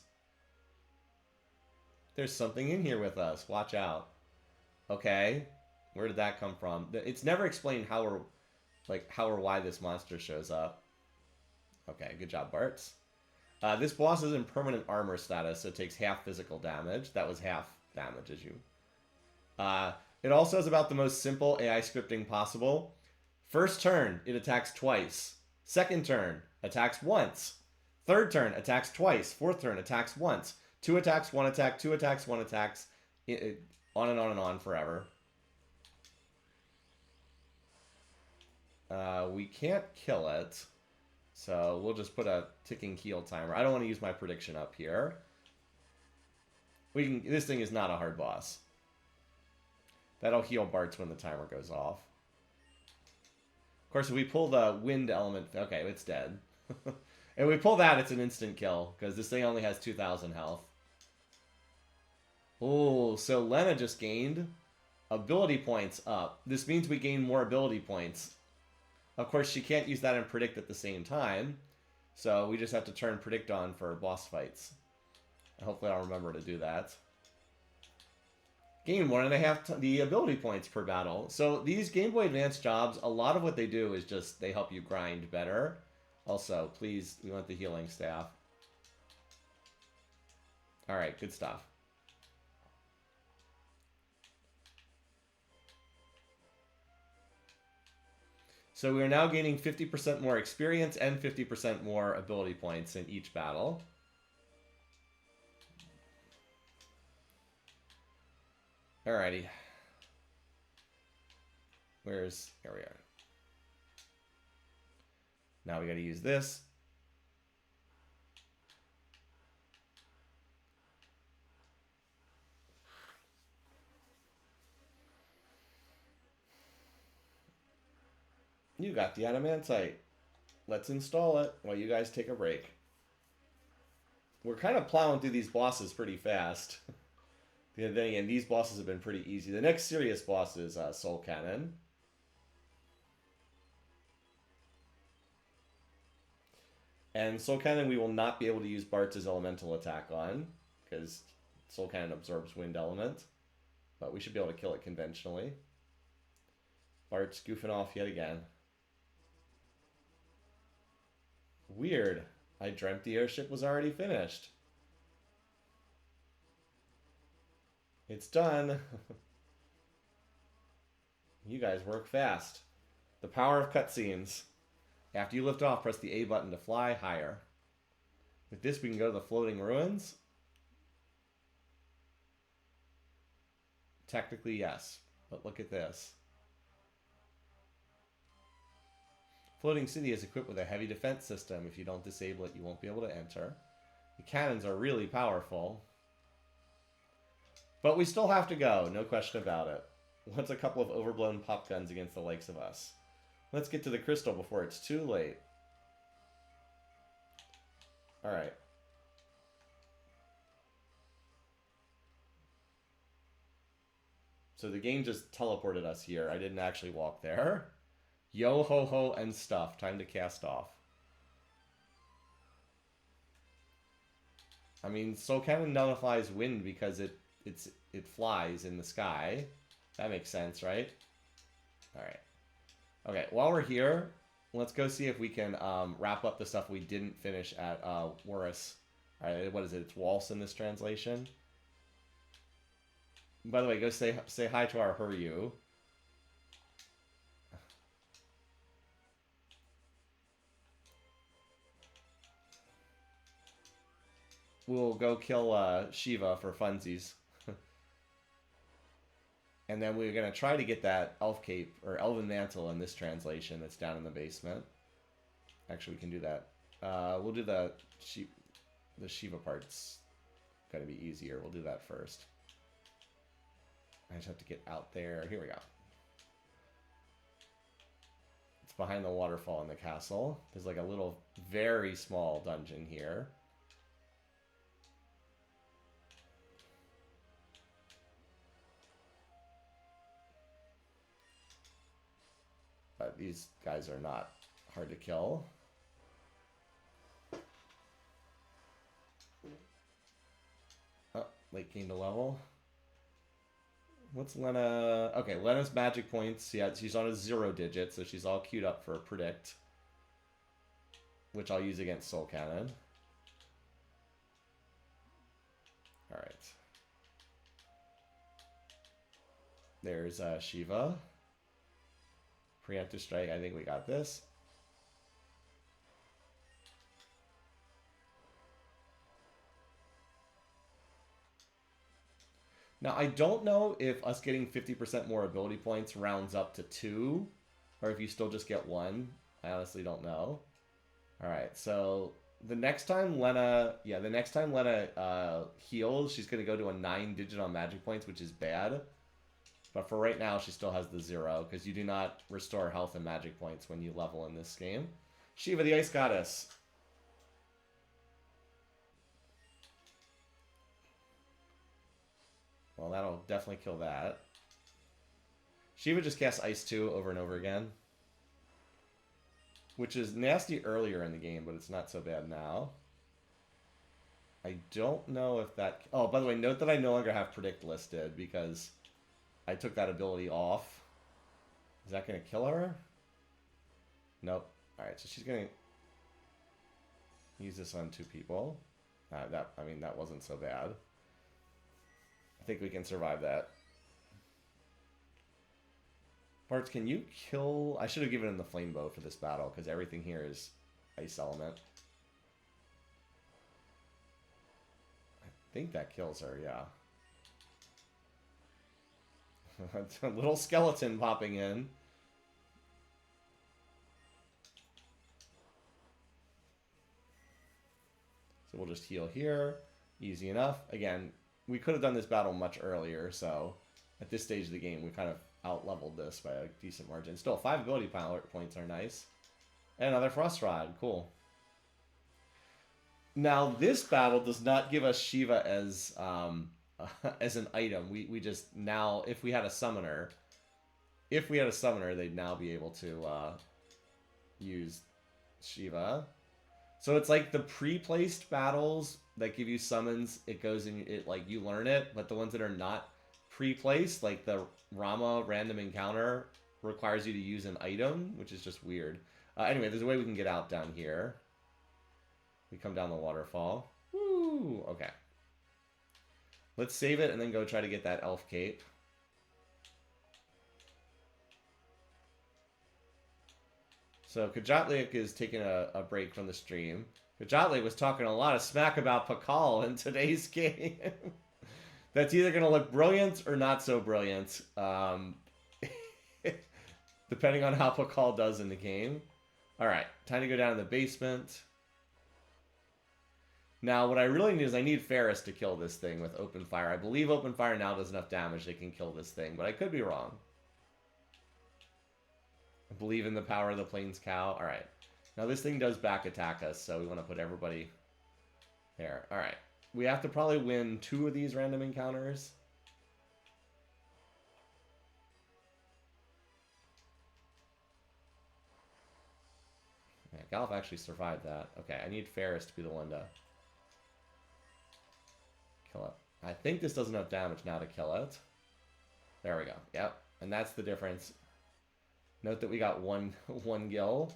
There's something in here with us. Watch out. Okay. Where did that come from? It's never explained how or why this monster shows up. Okay, good job, Bartz. This boss is in permanent armor status, so it takes half physical damage. That was half damage, as you... it also has about the most simple AI scripting possible. First turn, it attacks twice. Second turn, attacks once. Third turn, attacks twice. Fourth turn, attacks once. 2 attacks, 1 attack, 2 attacks, 1 attacks. On and on and on forever. We can't kill it. So we'll just put a ticking heal timer. I don't want to use my prediction up here. This thing is not a hard boss. That'll heal Bartz when the timer goes off. Of course, if we pull the wind element... Okay, it's dead. If we pull that, it's an instant kill, because this thing only has 2,000 health. Oh, so Lena just gained ability points up. This means we gain more ability points. Of course, she can't use that and predict at the same time, so we just have to turn predict on for boss fights. Hopefully I'll remember to do that. Gain 1.5 the ability points per battle. So these Game Boy Advance jobs, a lot of what they do is just they help you grind better. Also, please, we want the healing staff. Alright, good stuff. So we are now gaining 50% more experience and 50% more ability points in each battle. Alrighty. Here we are. Now we gotta use this. You got the adamantite. Let's install it while you guys take a break. We're kind of plowing through these bosses pretty fast. Then again, these bosses have been pretty easy. The next serious boss is Soul Cannon. And Soul Cannon we will not be able to use Bartz's elemental attack on, because Soul Cannon absorbs wind element, but we should be able to kill it conventionally. Bart's goofing off yet again. Weird. I dreamt the airship was already finished. It's done. You guys work fast. The power of cutscenes. After you lift off, press the A button to fly higher. With this, we can go to the floating ruins. Technically, yes. But look at this. Floating city is equipped with a heavy defense system. If you don't disable it, you won't be able to enter. The cannons are really powerful. But we still have to go, no question about it. What's a couple of overblown pop guns against the likes of us? Let's get to the crystal before it's too late. Alright. So the game just teleported us here. I didn't actually walk there. Yo ho ho and stuff. Time to cast off. I mean, Soul Cannon nullifies wind because it flies in the sky. That makes sense, right? Alright. Okay, while we're here, let's go see if we can wrap up the stuff we didn't finish at Warris. Alright, what is it? It's Waltz in this translation. By the way, go say hi to our Huryu. We'll go kill Shiva for funsies. And then we're going to try to get that elf cape, or elven mantle in this translation that's down in the basement. Actually, we can do that. We'll do the Shiva part's going to be easier. We'll do that first. I just have to get out there. Here we go. It's behind the waterfall in the castle. There's like a little, very small dungeon here. But these guys are not hard to kill. Oh, late game to level. What's Lena? Okay, Lena's magic points. Yeah, she's on a 0 digit, so she's all queued up for predict, which I'll use against Soul Cannon. All right. There's Shiva. Preemptive strike. I think we got this. Now, I don't know if us getting 50% more ability points rounds up to 2, or if you still just get 1. I honestly don't know. Alright, so the next time Lena heals, she's going to go to a 9-digit on magic points, which is bad. But for right now, she still has the 0, because you do not restore health and magic points when you level in this game. Shiva, the Ice Goddess. Well, that'll definitely kill that. Shiva just casts Ice 2 over and over again. Which is nasty earlier in the game, but it's not so bad now. I don't know if that... Oh, by the way, note that I no longer have Predict listed, because I took that ability off. Is that going to kill her? Nope. Alright, so she's going to use this on 2 people. That wasn't so bad. I think we can survive that. Bartz, can you kill... I should have given him the flame bow for this battle, because everything here is ice element. I think that kills her, yeah. A little skeleton popping in. So we'll just heal here. Easy enough. Again, we could have done this battle much earlier, so at this stage of the game, we kind of out-leveled this by a decent margin. Still, 5 ability points are nice. And another Frost Rod. Cool. Now, this battle does not give us Shiva as as an item. We just now, if we had a summoner, they'd now be able to use Shiva. So it's like the pre-placed battles that give you summons, it goes in, it like you learn it, but the ones that are not pre-placed, like the Rama random encounter, requires you to use an item, which is just weird. Anyway, there's a way we can get out down here. We come down the waterfall. Woo! Okay. Let's save it and then go try to get that elf cape. So Kajatlik is taking a break from the stream. Kajatlik was talking a lot of smack about Pakal in today's game. That's either going to look brilliant or not so brilliant. Depending on how Pakal does in the game. Alright, time to go down to the basement. Now, what I really need is I need Ferris to kill this thing with open fire. I believe open fire now does enough damage they can kill this thing, but I could be wrong. I believe in the power of the Plains Cow. Alright. Now this thing does back attack us, so we want to put everybody there. Alright. We have to probably win 2 of these random encounters. Yeah, Galf actually survived that. Okay, I need Ferris to be the one to kill it. I think this does enough damage now to kill it. There we go. Yep. And that's the difference. Note that we got one gil.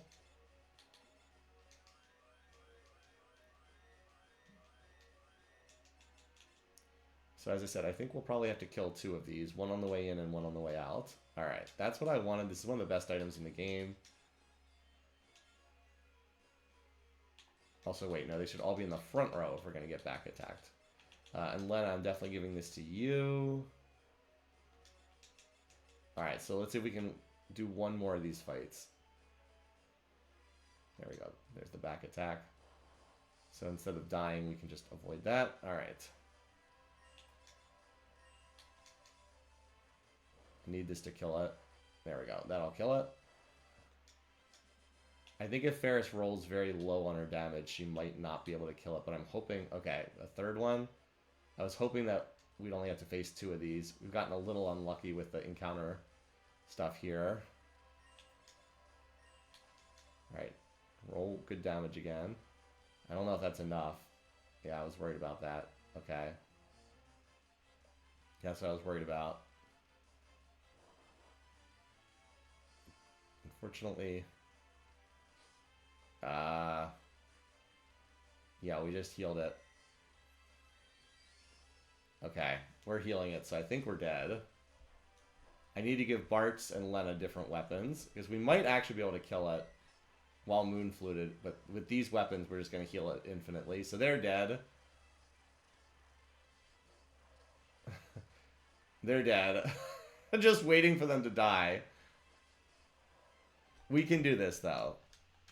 So as I said, I think we'll probably have to kill 2 of these. One on the way in and one on the way out. Alright, that's what I wanted. This is one of the best items in the game. Also, wait, no, they should all be in the front row if we're going to get back attacked. And Lena, I'm definitely giving this to you. Alright, so let's see if we can do one more of these fights. There we go. There's the back attack. So instead of dying, we can just avoid that. Alright. I need this to kill it. There we go. That'll kill it. I think if Ferris rolls very low on her damage, she might not be able to kill it, but I'm hoping... Okay, a third one. I was hoping that we'd only have to face 2 of these. We've gotten a little unlucky with the encounter stuff here. Alright. Roll good damage again. I don't know if that's enough. Yeah, I was worried about that. Okay. That's what I was worried about. Unfortunately... yeah, we just healed it. Okay, we're healing it, so I think we're dead. I need to give Bartz and Lena different weapons, because we might actually be able to kill it while moon fluted, but with these weapons, we're just going to heal it infinitely. So they're dead. They're dead. I'm just waiting for them to die. We can do this, though.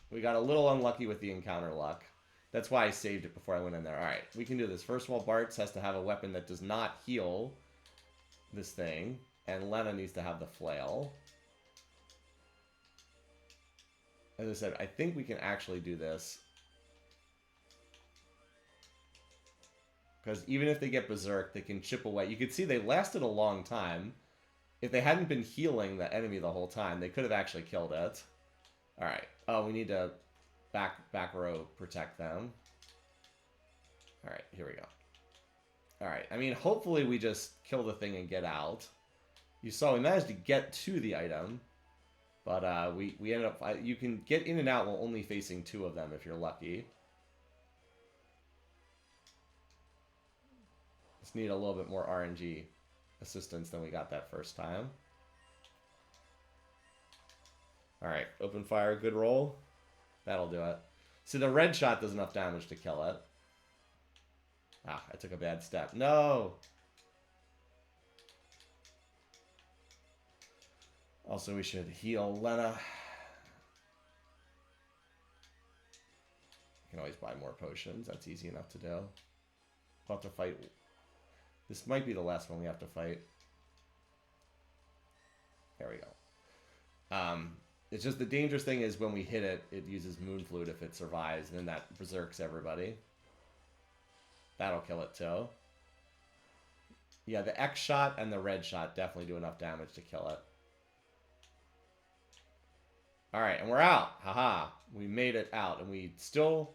We got a little unlucky with the encounter luck. That's why I saved it before I went in there. Alright, we can do this. First of all, Bartz has to have a weapon that does not heal this thing. And Lena needs to have the flail. As I said, I think we can actually do this. Because even if they get berserk, they can chip away. You can see they lasted a long time. If they hadn't been healing the enemy the whole time, they could have actually killed it. Alright. Oh, we need to back row protect them. Alright, here we go. Alright, I mean, hopefully we just kill the thing and get out. You saw we managed to get to the item. But we ended up... you can get in and out while only facing 2 of them if you're lucky. Just need a little bit more RNG assistance than we got that first time. Alright, open fire, good roll. That'll do it. See, the red shot does enough damage to kill it. Ah, I took a bad step. No! Also, we should heal Lena. You can always buy more potions. That's easy enough to do. We'll have to fight. This might be the last one we have to fight. There we go. It's just the dangerous thing is when we hit it, it uses Moonflute if it survives, and then that berserks everybody. That'll kill it too. Yeah, the X shot and the red shot definitely do enough damage to kill it. Alright, and we're out. Haha. We made it out, and we still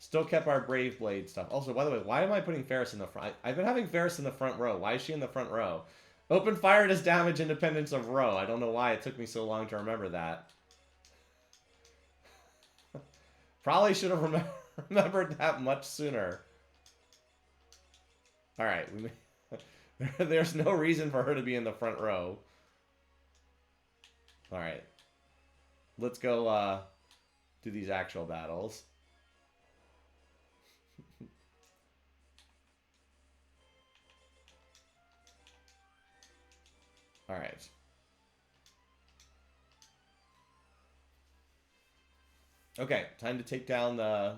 Still kept our Brave Blade stuff. Also, by the way, why am I putting Ferris in the front? I've been having Ferris in the front row. Why is she in the front row? Open fire does damage independence of row. I don't know why it took me so long to remember that. Probably should have remembered that much sooner. Alright, there's no reason for her to be in the front row. Alright. Let's go do these actual battles. Alright. Okay, time to take down the...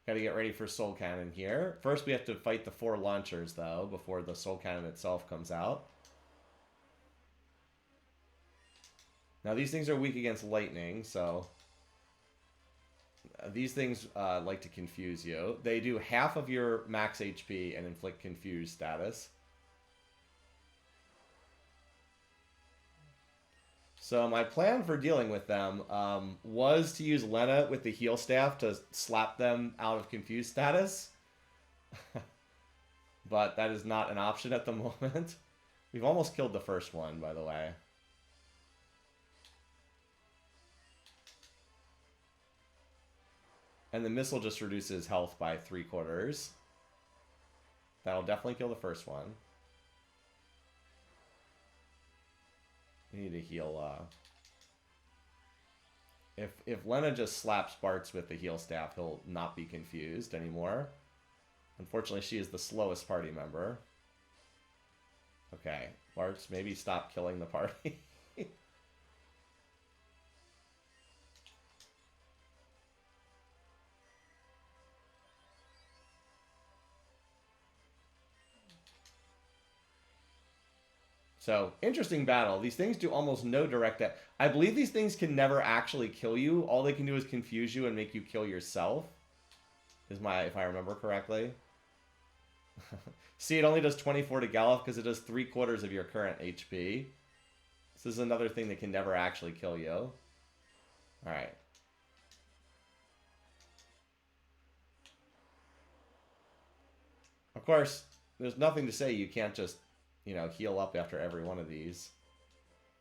Gotta get ready for Soul Cannon here. First we have to fight the 4 launchers, though, before the Soul Cannon itself comes out. Now these things are weak against lightning, so... These things like to confuse you. They do half of your max HP and inflict confuse status. So my plan for dealing with them was to use Lena with the heal staff to slap them out of confused status. But that is not an option at the moment. We've almost killed the first one, by the way. And the missile just reduces health by 3/4. That'll definitely kill the first one. We need to heal, If Lena just slaps Bartz with the heal staff, he'll not be confused anymore. Unfortunately, she is the slowest party member. Okay, Bartz, maybe stop killing the party. So, interesting battle. These things do almost no direct... I believe these things can never actually kill you. All they can do is confuse you and make you kill yourself. If I remember correctly. See, it only does 24 to Galuf because it does 3/4 of your current HP. This is another thing that can never actually kill you. Alright. Of course, there's nothing to say you can't just... heal up after every one of these.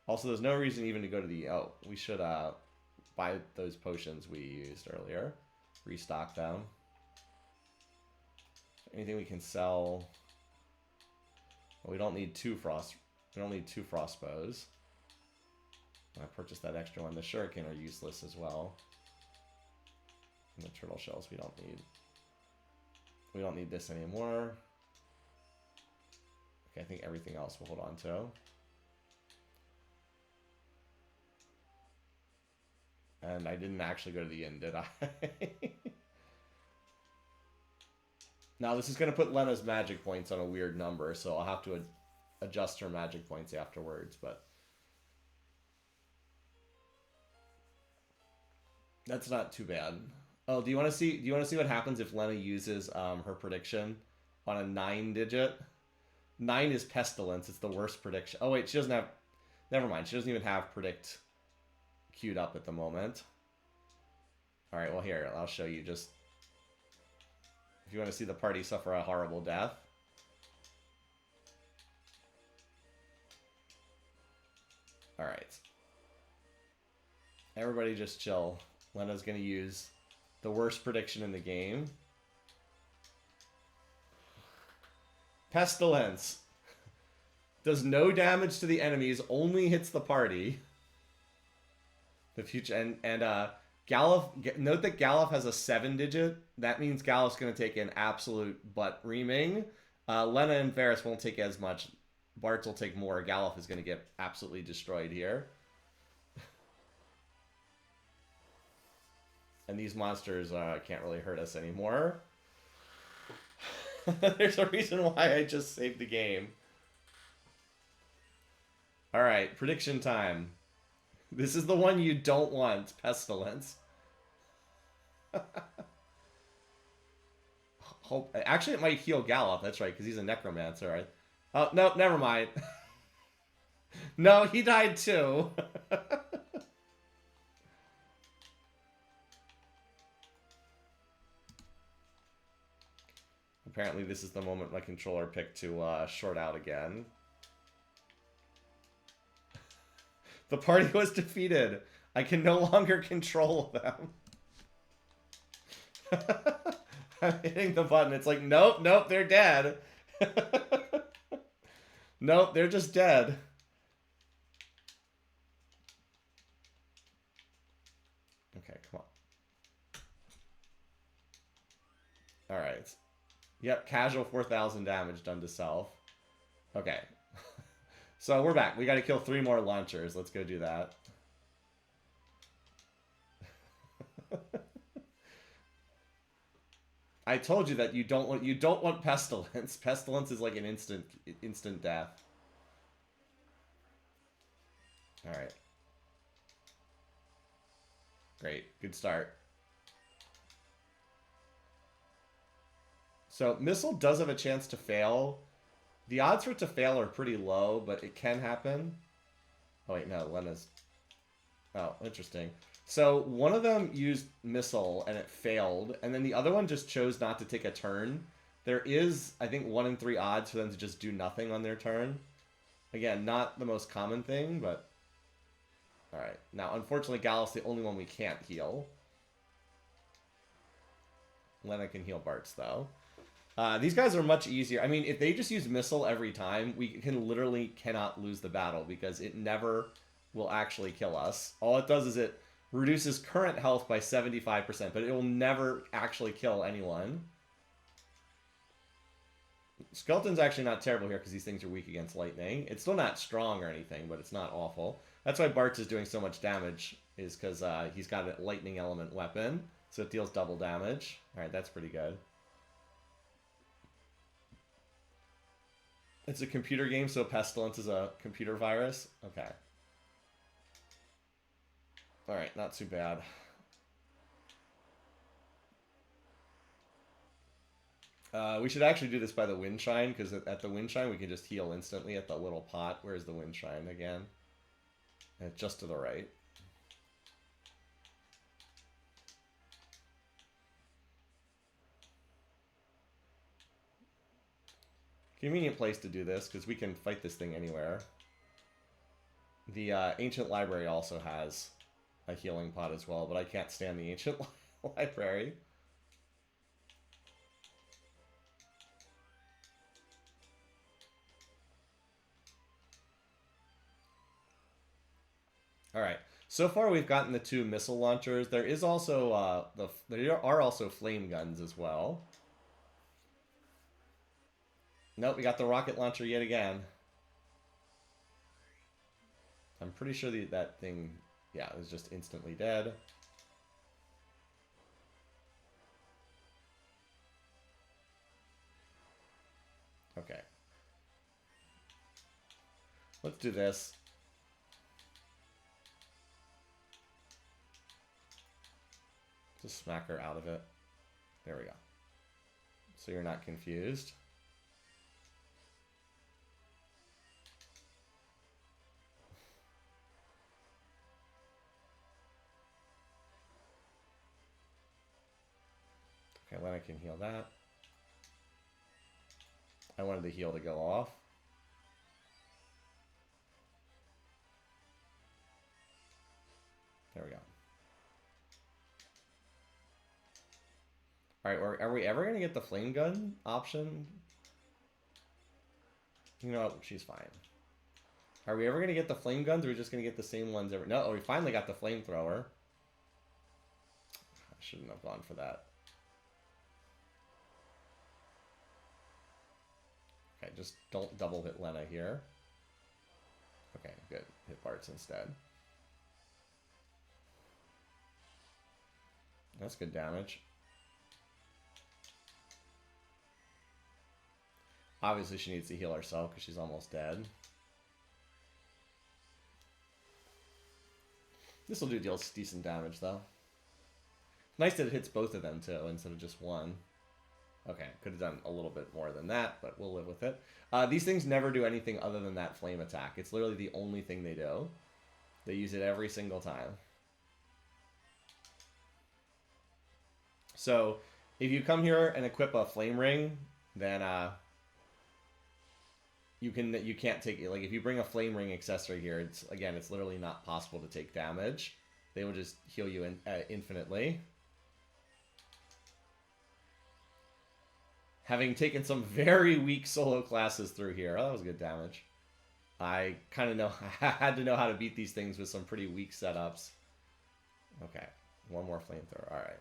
Also, there's no reason even to go to the... Oh, we should buy those potions we used earlier. Restock them. Anything we can sell... Well, we don't need 2 frost... We don't need 2 frost bows. I purchased that extra one. The shuriken are useless as well. And the turtle shells we don't need. We don't need this anymore. I think everything else we'll hold on to. And I didn't actually go to the inn, did I? Now, this is going to put Lena's magic points on a weird number, so I'll have to adjust her magic points afterwards, but... That's not too bad. Oh, do you want to see what happens if Lena uses her prediction on a 9-digit? 9 is Pestilence. It's the worst prediction. Oh, wait, she doesn't have... Never mind. She doesn't even have Predict queued up at the moment. Alright, well, here. I'll show you just... If you want to see the party suffer a horrible death. Alright. Everybody just chill. Lena's going to use the worst prediction in the game. Pestilence. Does no damage to the enemies, only hits the party. The future and Galuf, note that Galuf has a 7-digit. That means Galuf's going to take an absolute butt reaming. Lena and Ferris won't take as much. Bartz will take more. Galuf is going to get absolutely destroyed here. And these monsters can't really hurt us anymore. There's a reason why I just saved the game. Alright, prediction time. This is the one you don't want, Pestilence. Actually, it might heal Galuf, that's right, because he's a necromancer. Right? Oh, no, never mind. No, he died too. Apparently this is the moment my controller picked to short out again. The party was defeated. I can no longer control them. I'm hitting the button. It's like, nope, nope, they're dead. Nope, they're just dead. Okay, come on. Alright. Yep, casual 4,000 damage done to self. Okay. So we're back. We gotta kill 3 more launchers. Let's go do that. I told you that you don't want pestilence. Pestilence is like an instant death. All right. Great. Good start. So missile does have a chance to fail. The odds for it to fail are pretty low, but it can happen. Oh wait, no, Lena's. Oh, interesting. So one of them used missile and it failed, and then the other one just chose not to take a turn. There is, I think, 1 in 3 odds for them to just do nothing on their turn. Again, not the most common thing, but... Alright. Now, unfortunately, Gallus the only one we can't heal. Lena can heal Bart's, though. These guys are much easier. I mean, if they just use missile every time, we cannot lose the battle, because it never will actually kill us. All it does is it reduces current health by 75%, but it will never actually kill anyone. Skeleton's actually not terrible here because these things are weak against lightning. It's still not strong or anything, but it's not awful. That's why Bart's is doing so much damage, is because he's got a lightning element weapon, so it deals double damage. Alright, that's pretty good. It's a computer game, so Pestilence is a computer virus? Okay. Alright, not too bad. We should actually do this by the wind shrine, because at the wind shrine we can just heal instantly at the little pot. Where's the wind shrine again? And it's just to the right. Convenient place to do this, because we can fight this thing anywhere. The Ancient Library also has a healing pot as well, but I can't stand the Ancient Library. Alright, so far we've gotten the 2 missile launchers. There is also, there are also flame guns as well. Nope, we got the rocket launcher yet again. I'm pretty sure that thing, yeah, is just instantly dead. Okay. Let's do this. Just smack her out of it. There we go. So you're not confused. Okay, then I can heal that. I wanted the heal to go off. There we go. Alright, are we ever going to get the flame gun option? You know what? She's fine. Are we ever going to get the flame guns, or are we just going to get the same ones every... No, we finally got the flamethrower. I shouldn't have gone for that. Okay, just don't double hit Lena here. Okay, good. Hit Bart's instead. That's good damage. Obviously, she needs to heal herself because she's almost dead. This will do deals decent damage, though. Nice that it hits both of them, too, instead of just one. Okay, could have done a little bit more than that, but we'll live with it. These things never do anything other than that flame attack. It's literally the only thing they do. They use it every single time. So, if you come here and equip a flame ring, then you can't take it. Like if you bring a flame ring accessory here, it's literally not possible to take damage. They will just heal you infinitely. Having taken some very weak solo classes through here, oh, that was good damage. I kind of know I had to know how to beat these things with some pretty weak setups. Okay, one more flamethrower. All right.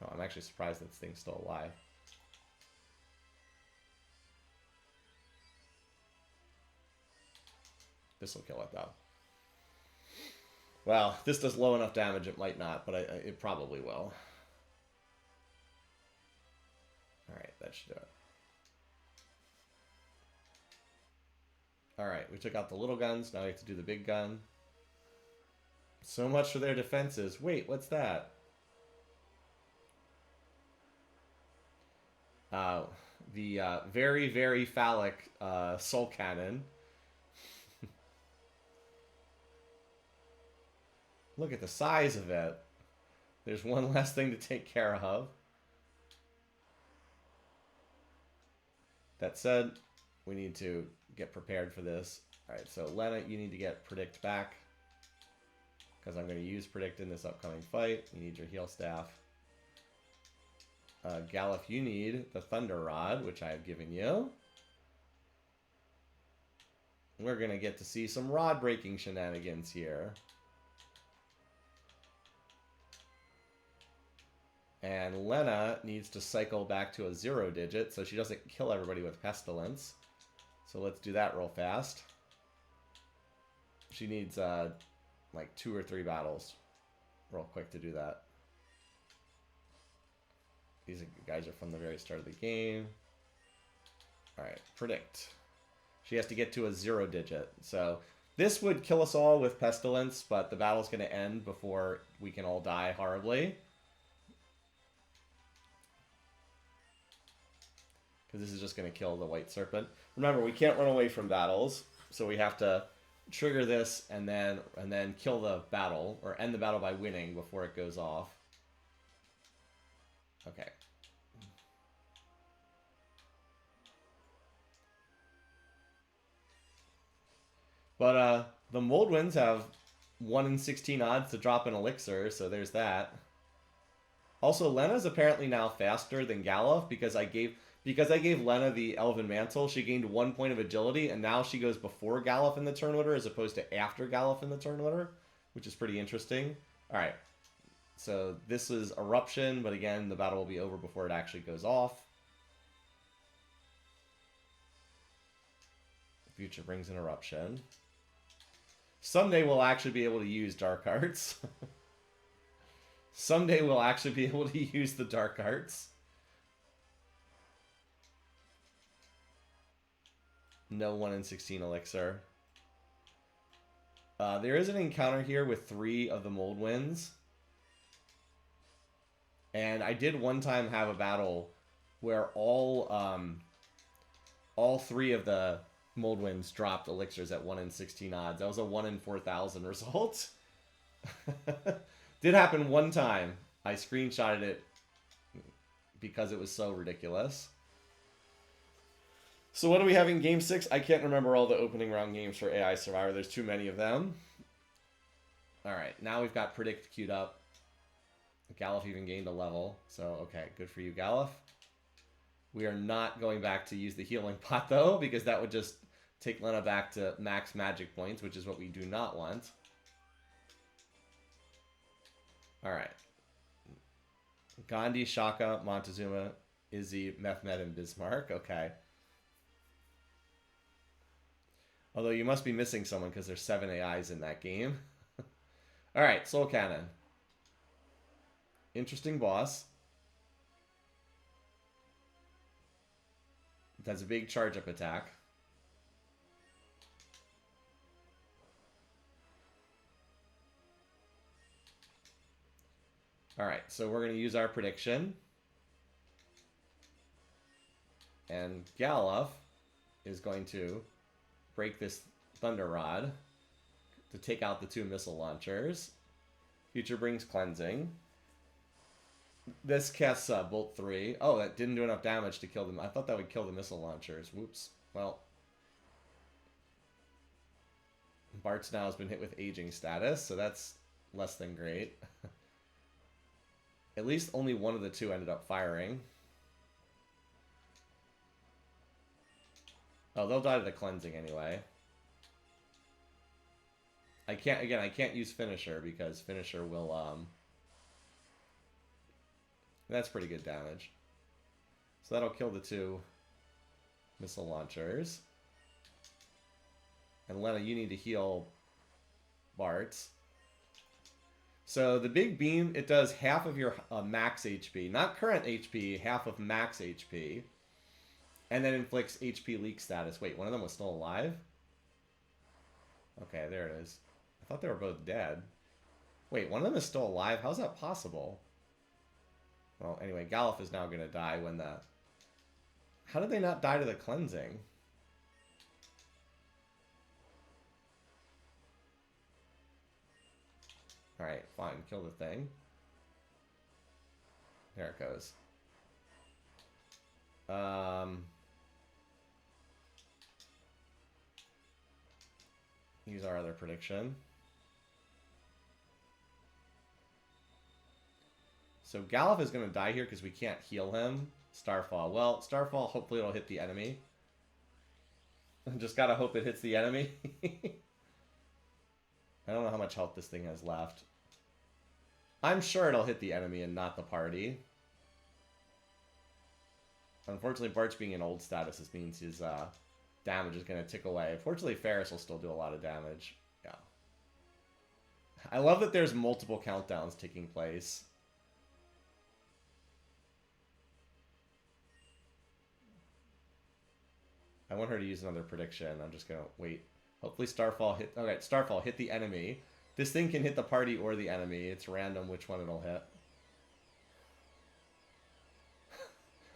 Oh, I'm actually surprised that this thing's still alive. This will kill it, though. Well, this does low enough damage, it might not, but it probably will. Alright, that should do it. Alright, we took out the little guns, now we have to do the big gun. So much for their defenses. Wait, what's that? The very, very phallic soul cannon. Look at the size of it. There's one less thing to take care of. That said, we need to get prepared for this. Alright, so Lena, you need to get Predict back. Because I'm going to use Predict in this upcoming fight. You need your heal staff. Galif, you need the Thunder Rod, which I have given you. We're going to get to see some rod breaking shenanigans here. And Lena needs to cycle back to a 0 digit so she doesn't kill everybody with Pestilence. So let's do that real fast. She needs like 2 or 3 battles real quick to do that. These guys are from the very start of the game. Alright, Predict. She has to get to a 0 digit. So this would kill us all with Pestilence, but the battle's going to end before we can all die horribly. Because this is just going to kill the White Serpent. Remember, we can't run away from battles, so we have to trigger this and then kill the battle, or end the battle by winning before it goes off. Okay. But the Moldwinds have 1 in 16 odds to drop an elixir, so there's that. Also, Lena's apparently now faster than Galif because I gave Lena the Elven Mantle. She gained 1 point of agility, and now she goes before Galif in the turn order as opposed to after Galif in the turn order, which is pretty interesting. All right, so this is Eruption, but again, the battle will be over before it actually goes off. Future brings an Eruption. Someday we'll actually be able to use Dark Arts. Someday we'll actually be able to use the Dark Arts. No 1 in 16 elixir. There is an encounter here with 3 of the Moldwinds. And I did one time have a battle where all 3 of the Moldwinds dropped elixirs at 1 in 16 odds. That was a 1 in 4,000 result. Did happen one time. I screenshotted it because it was so ridiculous. So what do we have in Game 6? I can't remember all the opening round games for AI Survivor. There's too many of them. Alright, now we've got Predict queued up. Galif even gained a level. So, okay, good for you, Galif. We are not going back to use the healing pot, though, because that would just take Lena back to max magic points, which is what we do not want. Alright. Gandhi, Shaka, Montezuma, Izzy, Mehmet, and Bismarck. Okay. Although you must be missing someone because there's 7 AIs in that game. Alright, Soul Cannon. Interesting boss. It has a big charge-up attack. Alright, so we're going to use our prediction. And Galuf is going to break this Thunder Rod to take out the 2 missile launchers. Future brings cleansing. This casts Bolt 3. Oh, that didn't do enough damage to kill them. I thought that would kill the missile launchers. Whoops. Well. Bart's now has been hit with aging status, so that's less than great. At least only one of the two ended up firing. Oh, they'll die to the cleansing anyway. I can't use Finisher because Finisher will, that's pretty good damage. So that'll kill the two missile launchers. And Lena, you need to heal Bart. So the big beam, it does half of your max HP. Not current HP, half of max HP. And then inflicts HP leak status. Wait, one of them was still alive? Okay, there it is. I thought they were both dead. Wait, one of them is still alive? How's that possible? Well, anyway, Galuf is now going to die when the... How did they not die to the cleansing? Alright, fine. Kill the thing. There it goes. Use our other prediction. So Galuf is going to die here because we can't heal him. Starfall. Well, Starfall, hopefully it'll hit the enemy. Just gotta hope it hits the enemy. I don't know how much health this thing has left. I'm sure it'll hit the enemy and not the party. Unfortunately, Bart's being in old status. This means his damage is going to tick away. Fortunately, Ferris will still do a lot of damage. Yeah. I love that there's multiple countdowns taking place. I want her to use another prediction. I'm just going to wait. Hopefully Starfall hit... Okay, Starfall hit the enemy. This thing can hit the party or the enemy. It's random which one it'll hit.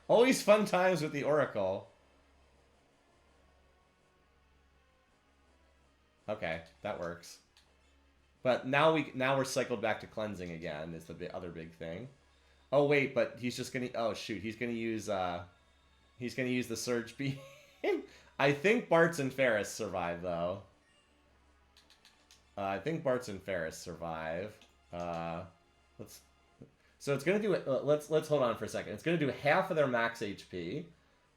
Always fun times with the Oracle. Okay, that works. But now we're cycled back to cleansing again is the other big thing. Oh wait, but he's just gonna... Oh shoot, he's gonna use the Surge Beam. I think Bartz and Ferris survive though. I think Bartz and Ferris survive. So it's gonna do it. Let's hold on for a second. It's gonna do half of their max HP.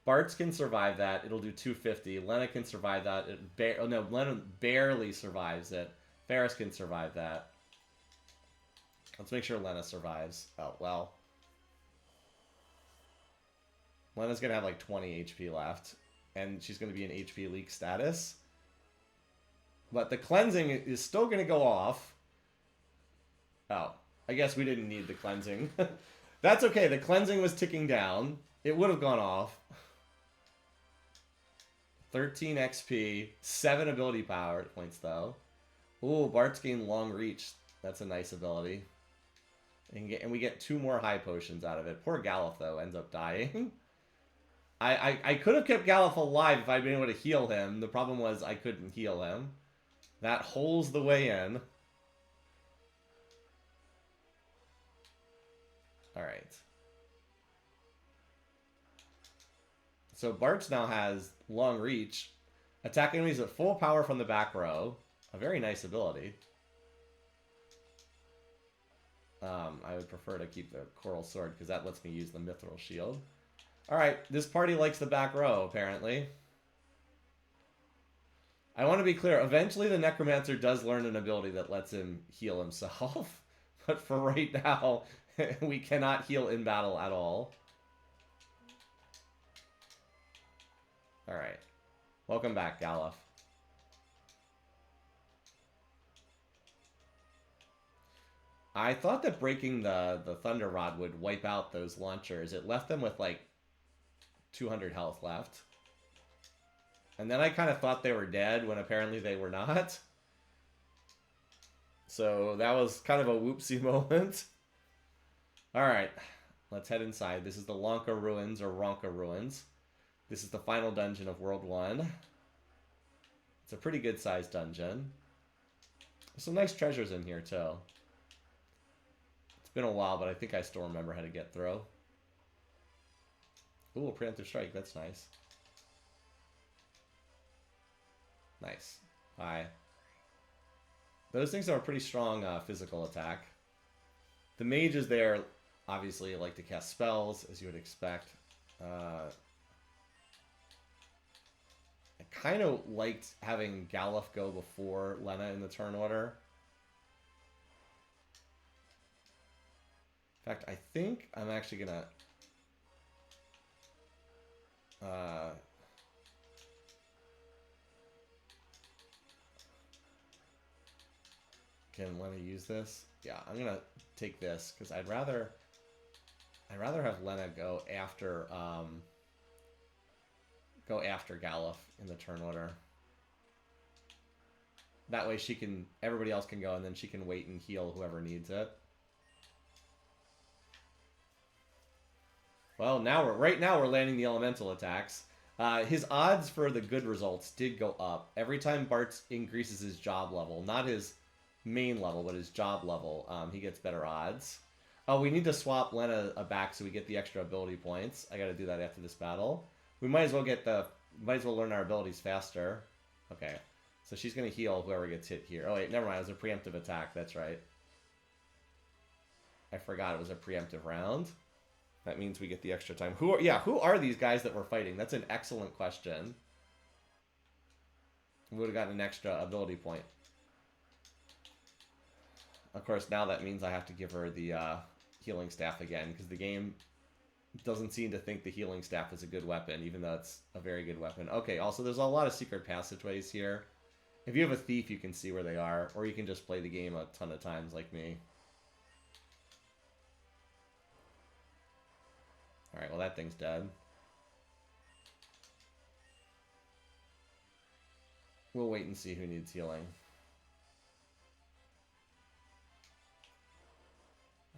Bartz can survive that. It'll do 250. Lena can survive that. Lena barely survives it. Ferris can survive that. Let's make sure Lena survives. Oh well. Lena's gonna have like 20 HP left, and she's gonna be in HP leak status. But the cleansing is still gonna go off. Oh. I guess we didn't need the cleansing. That's okay. The cleansing was ticking down. It would have gone off. 13 XP. 7 ability power points, though. Ooh, Bart's gained long reach. That's a nice ability. And we get 2 more high potions out of it. Poor Galuf, though, ends up dying. I could have kept Galuf alive if I'd been able to heal him. The problem was I couldn't heal him. That holes the way in. Alright. So Bartz now has long reach. Attack enemies at full power from the back row. A very nice ability. I would prefer to keep the Coral Sword because that lets me use the Mithril Shield. Alright, this party likes the back row, apparently. I want to be clear, eventually the Necromancer does learn an ability that lets him heal himself. But for right now... we cannot heal in battle at all. Alright. Welcome back, Galuf. I thought that breaking the Thunder Rod would wipe out those launchers. It left them with like 200 health left. And then I kind of thought they were dead when apparently they were not. So that was kind of a whoopsie moment. Alright, let's head inside. This is the Lanka Ruins, or Ronka Ruins. This is the final dungeon of World 1. It's a pretty good-sized dungeon. There's some nice treasures in here, too. been a while, but I think I still remember how to get through. Ooh, a preemptive strike. That's nice. Nice. Hi. Those things are a pretty strong physical attack. The mages there obviously like to cast spells, as you would expect. I kind of liked having Galuf go before Lena in the turn order. In fact, I think I'm actually going to... Can Lena use this? Yeah, I'm going to take this, because I'd rather have Lena go after Galuf in the turn order. That way everybody else can go, and then she can wait and heal whoever needs it. Well, right now we're landing the elemental attacks. His odds for the good results did go up. Every time Bart increases his job level, not his main level, but his job level, he gets better odds. Oh, we need to swap Lena back so we get the extra ability points. I gotta do that after this battle. We might as well learn our abilities faster. Okay, so she's gonna heal whoever gets hit here. Oh wait, never mind, it was a preemptive attack, that's right. I forgot it was a preemptive round. That means we get the extra time. Who are these guys that we're fighting? That's an excellent question. We would have gotten an extra ability point. Of course, now that means I have to give her the healing staff again, because the game doesn't seem to think the healing staff is a good weapon, even though it's a very good weapon. Okay, also there's a lot of secret passageways here. If you have a thief, you can see where they are, or you can just play the game a ton of times like me. Alright, well that thing's dead. We'll wait and see who needs healing.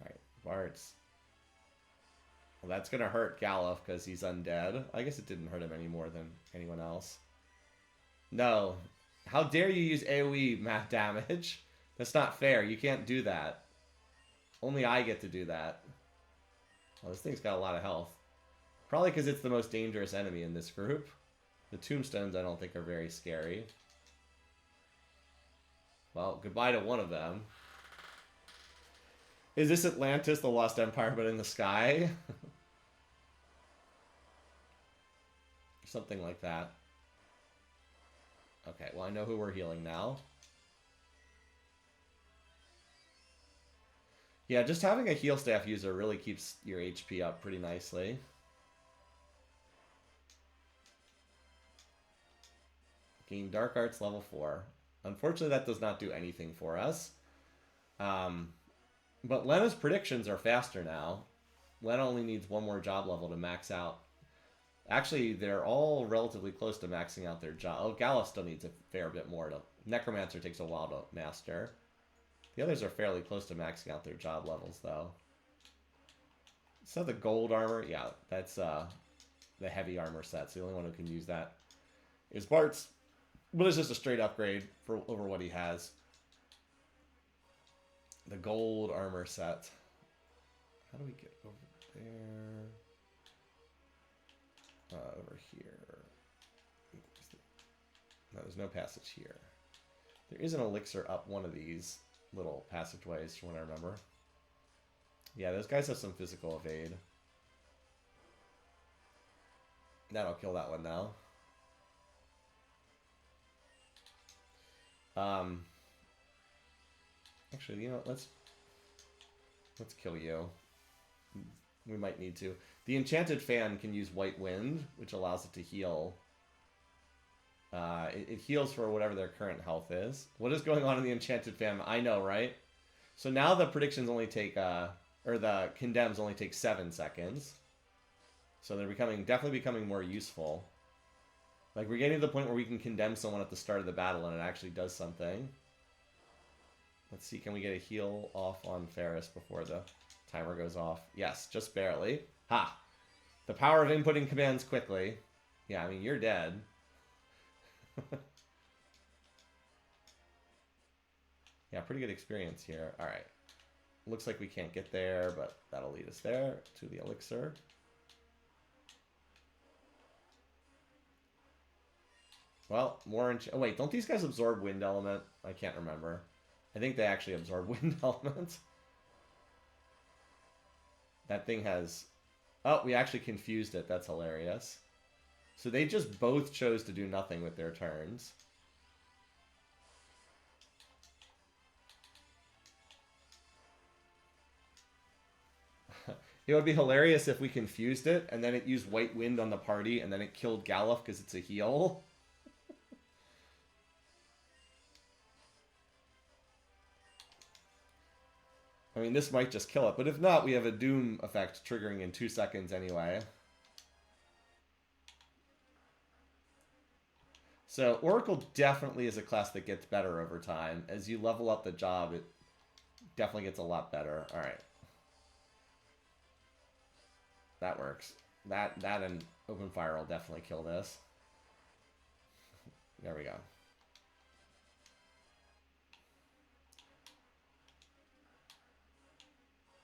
Alright, Bart's. Well, that's gonna hurt Galuf because he's undead. I guess it didn't hurt him any more than anyone else. No. How dare you use AoE math damage? That's not fair. You can't do that. Only I get to do that. Well, this thing's got a lot of health. Probably because it's the most dangerous enemy in this group. The tombstones I don't think are very scary. Well, goodbye to one of them. Is this Atlantis, the Lost Empire, but in the sky? Something like that. Okay, well I know who we're healing now. Yeah, just having a heal staff user really keeps your HP up pretty nicely. Gain Dark Arts level 4. Unfortunately, that does not do anything for us. But Lena's predictions are faster now. Lena only needs one more job level to max out. Actually, they're all relatively close to maxing out their job. Oh, Galuf still needs a fair bit more. Necromancer takes a while to master. The others are fairly close to maxing out their job levels, though. So the gold armor, yeah, that's the heavy armor set. So the only one who can use that is Bart's. But it's just a straight upgrade over what he has. The gold armor set. How do we get over there? Over here. No, there's no passage here. There is an elixir up one of these little passageways, from what I remember. Yeah, those guys have some physical evade. That'll kill that one now. Actually, you know, let's kill you. We might need to. The enchanted fan can use white wind, which allows it to heal. It heals for whatever their current health is. What is going on in the enchanted fan? I know, right? So now the predictions only take, or the condemns only take 7 seconds. So they're definitely becoming more useful. Like, we're getting to the point where we can condemn someone at the start of the battle and it actually does something. Let's see, can we get a heal off on Ferris before the timer goes off? Yes, just barely. Ha! The power of inputting commands quickly. Yeah, I mean, you're dead. Yeah, pretty good experience here. Alright. Looks like we can't get there, but that'll lead us there to the elixir. Well, more oh wait, don't these guys absorb wind element? I can't remember. I think they actually absorb wind element. That thing has... Oh, we actually confused it. That's hilarious. So they just both chose to do nothing with their turns. It would be hilarious if we confused it, and then it used White Wind on the party, and then it killed Galuf because it's a heal. I mean, this might just kill it, but if not, we have a Doom effect triggering in 2 seconds anyway. So Oracle definitely is a class that gets better over time. As you level up the job, it definitely gets a lot better. All right. That works. That and Open Fire will definitely kill this. There we go.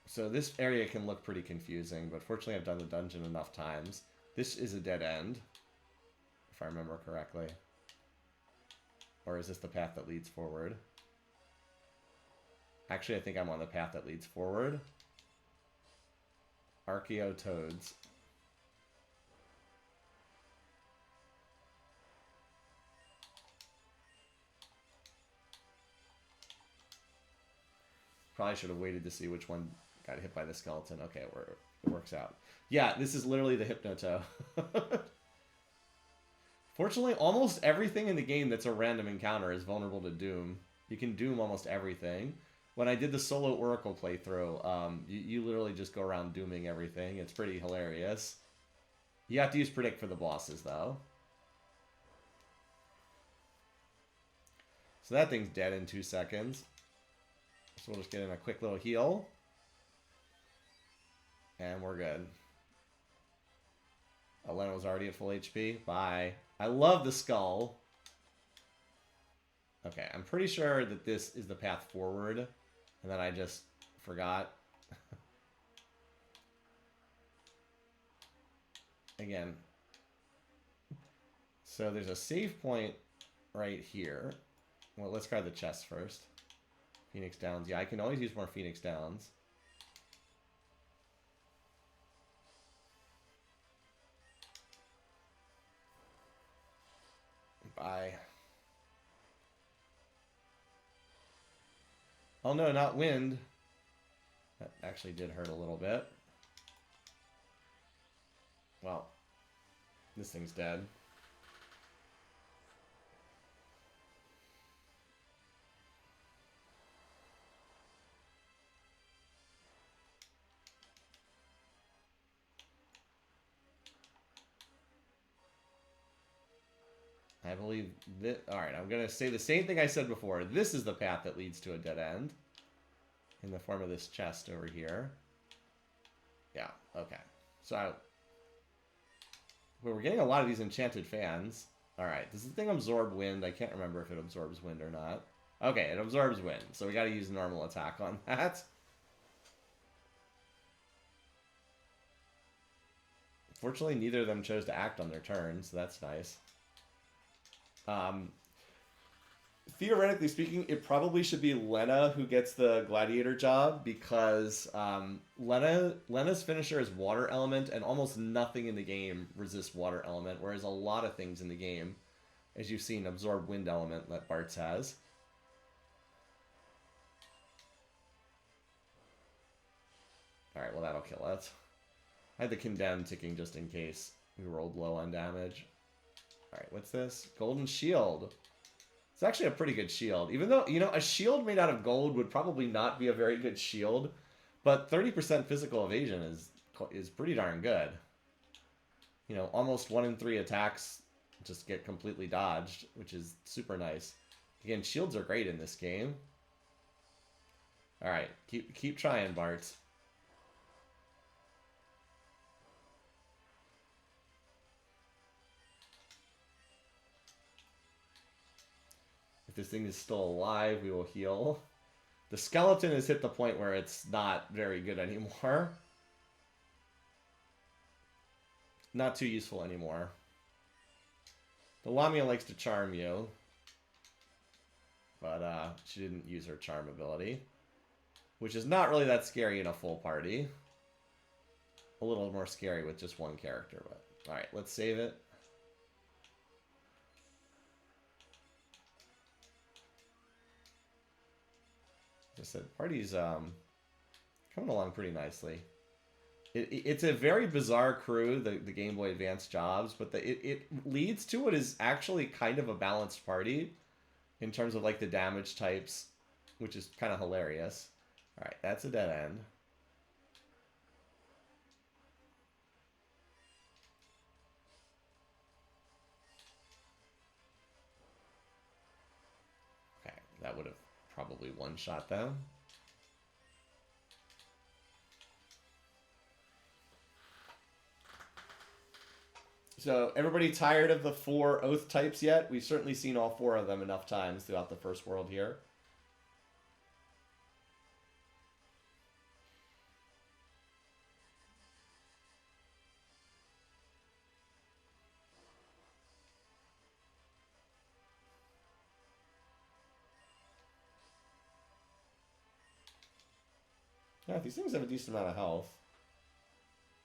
So this area can look pretty confusing, but fortunately I've done the dungeon enough times. This is a dead end, if I remember correctly. Or is this the path that leads forward? Actually, I think I'm on the path that leads forward. Archaeotoads. Probably should have waited to see which one got hit by the skeleton. Okay, it works out. Yeah, this is literally the Hypnotoad. Fortunately, almost everything in the game that's a random encounter is vulnerable to Doom. You can Doom almost everything. When I did the solo Oracle playthrough, you literally just go around dooming everything. It's pretty hilarious. You have to use Predict for the bosses, though. So that thing's dead in 2 seconds. So we'll just get in a quick little heal. And we're good. Elena was already at full HP. Bye. I love the skull. Okay, I'm pretty sure that this is the path forward. And then I just forgot. Again. So there's a save point right here. Well, let's grab the chest first. Phoenix Downs. Yeah, I can always use more Phoenix Downs. Bye. Oh no, not wind. That actually did hurt a little bit. Well, this thing's dead. I believe that... Alright, I'm going to say the same thing I said before. This is the path that leads to a dead end. In the form of this chest over here. Yeah, okay. So, well, we're getting a lot of these enchanted fans. Alright, does the thing absorb wind? I can't remember if it absorbs wind or not. Okay, it absorbs wind, so we gotta use normal attack on that. Fortunately, neither of them chose to act on their turn, so that's nice. Theoretically speaking, it probably should be Lena who gets the gladiator job because Lena's finisher is water element, and almost nothing in the game resists water element, whereas a lot of things in the game, as you've seen, absorb wind element that Bartz has. Alright, well that'll kill it. I had the condemn ticking just in case we rolled low on damage. Alright, what's this? Golden shield. It's actually a pretty good shield. Even though, you know, a shield made out of gold would probably not be a very good shield. But 30% physical evasion is pretty darn good. You know, almost 1 in 3 attacks just get completely dodged, which is super nice. Again, shields are great in this game. Alright, keep trying, Bart. If this thing is still alive, we will heal. The skeleton has hit the point where it's not very good anymore. Not too useful anymore. The Lamia likes to charm you. But she didn't use her charm ability. Which is not really that scary in a full party. A little more scary with just one character. But alright, let's save it. As I said, party's coming along pretty nicely. It's a very bizarre crew, the Game Boy Advance jobs, but it leads to what is actually kind of a balanced party in terms of like the damage types, which is kind of hilarious. All right, that's a dead end. Okay, that would have probably one-shot them. So, everybody tired of the 4 oath types yet? We've certainly seen all 4 of them enough times throughout the first world here. Yeah, these things have a decent amount of health.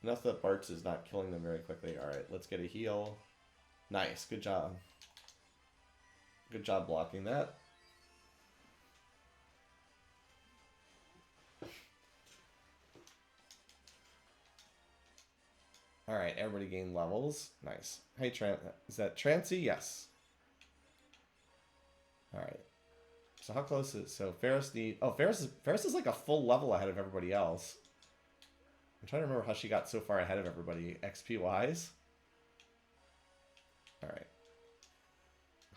Enough that Bartz is not killing them very quickly. Alright, let's get a heal. Nice, good job. Good job blocking that. Alright, everybody gained levels. Nice. Hey, is that Trancy? Yes. Alright. So how close is... So Ferris need... Oh, Ferris is like a full level ahead of everybody else. I'm trying to remember how she got so far ahead of everybody XP-wise. Alright.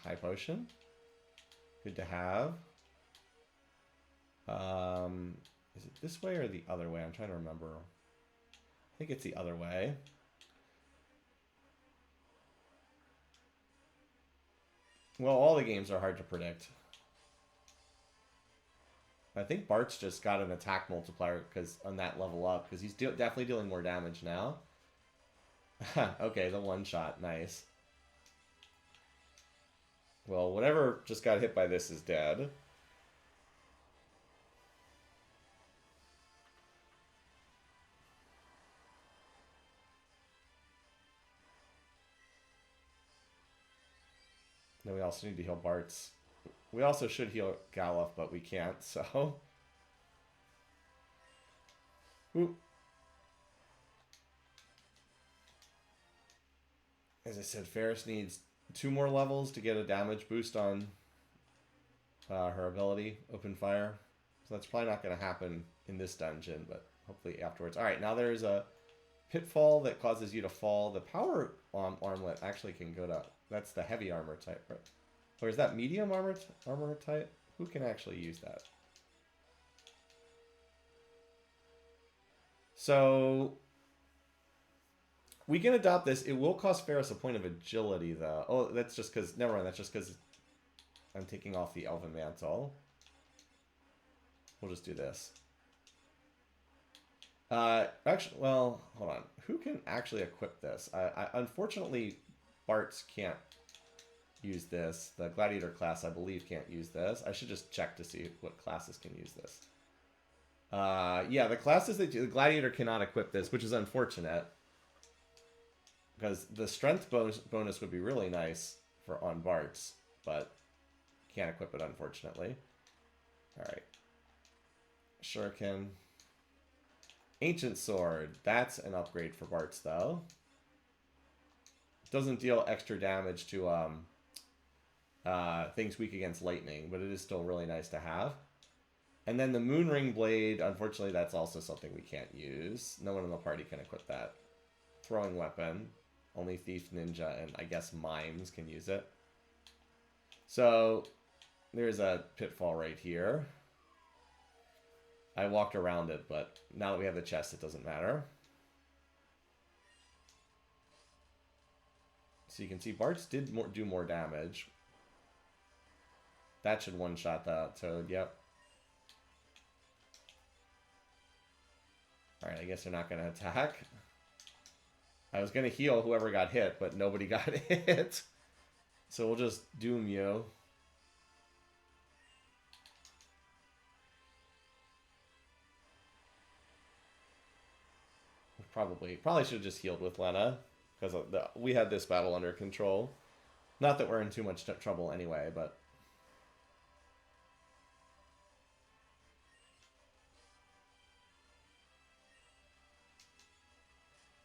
High potion. Good to have. Is it this way or the other way? I'm trying to remember. I think it's the other way. Well, all the games are hard to predict. I think Bart's just got an attack multiplier because on that level up, because he's definitely dealing more damage now. Okay, the one shot, nice. Well, whatever just got hit by this is dead. Then we also need to heal Bart's. We also should heal Galuf, but we can't, so... Ooh. As I said, Ferris needs 2 more levels to get a damage boost on her ability, Open Fire. So that's probably not going to happen in this dungeon, but hopefully afterwards. Alright, now there's a pitfall that causes you to fall. The power armlet actually can go to... That's the heavy armor type, right? Or is that medium armor type? Who can actually use that? So we can adopt this. It will cost Ferris a point of agility, though. Oh, that's just because... Never mind, that's just because I'm taking off the Elven Mantle. We'll just do this. Actually, well, hold on. Who can actually equip this? Unfortunately, Bartz can't use this. The Gladiator class, I believe, can't use this. I should just check to see what classes can use this. Yeah, the classes that the Gladiator cannot equip this, which is unfortunate. Because the strength bonus would be really nice for on Bartz, but can't equip it, unfortunately. Alright. Shuriken. Ancient Sword. That's an upgrade for Bartz, though. Doesn't deal extra damage to things weak against lightning, but it is still really nice to have. And then the Moonring Blade, unfortunately, that's also something we can't use. No one in the party can equip that. Throwing Weapon. Only Thief, Ninja, and I guess Mimes can use it. So, there's a pitfall right here. I walked around it, but now that we have the chest, it doesn't matter. So you can see Bartz did do more damage. That should one-shot that toad, yep. Alright, I guess they're not going to attack. I was going to heal whoever got hit, but nobody got hit. So we'll just doom you. Probably should have just healed with Lena, because we had this battle under control. Not that we're in too much trouble anyway, but...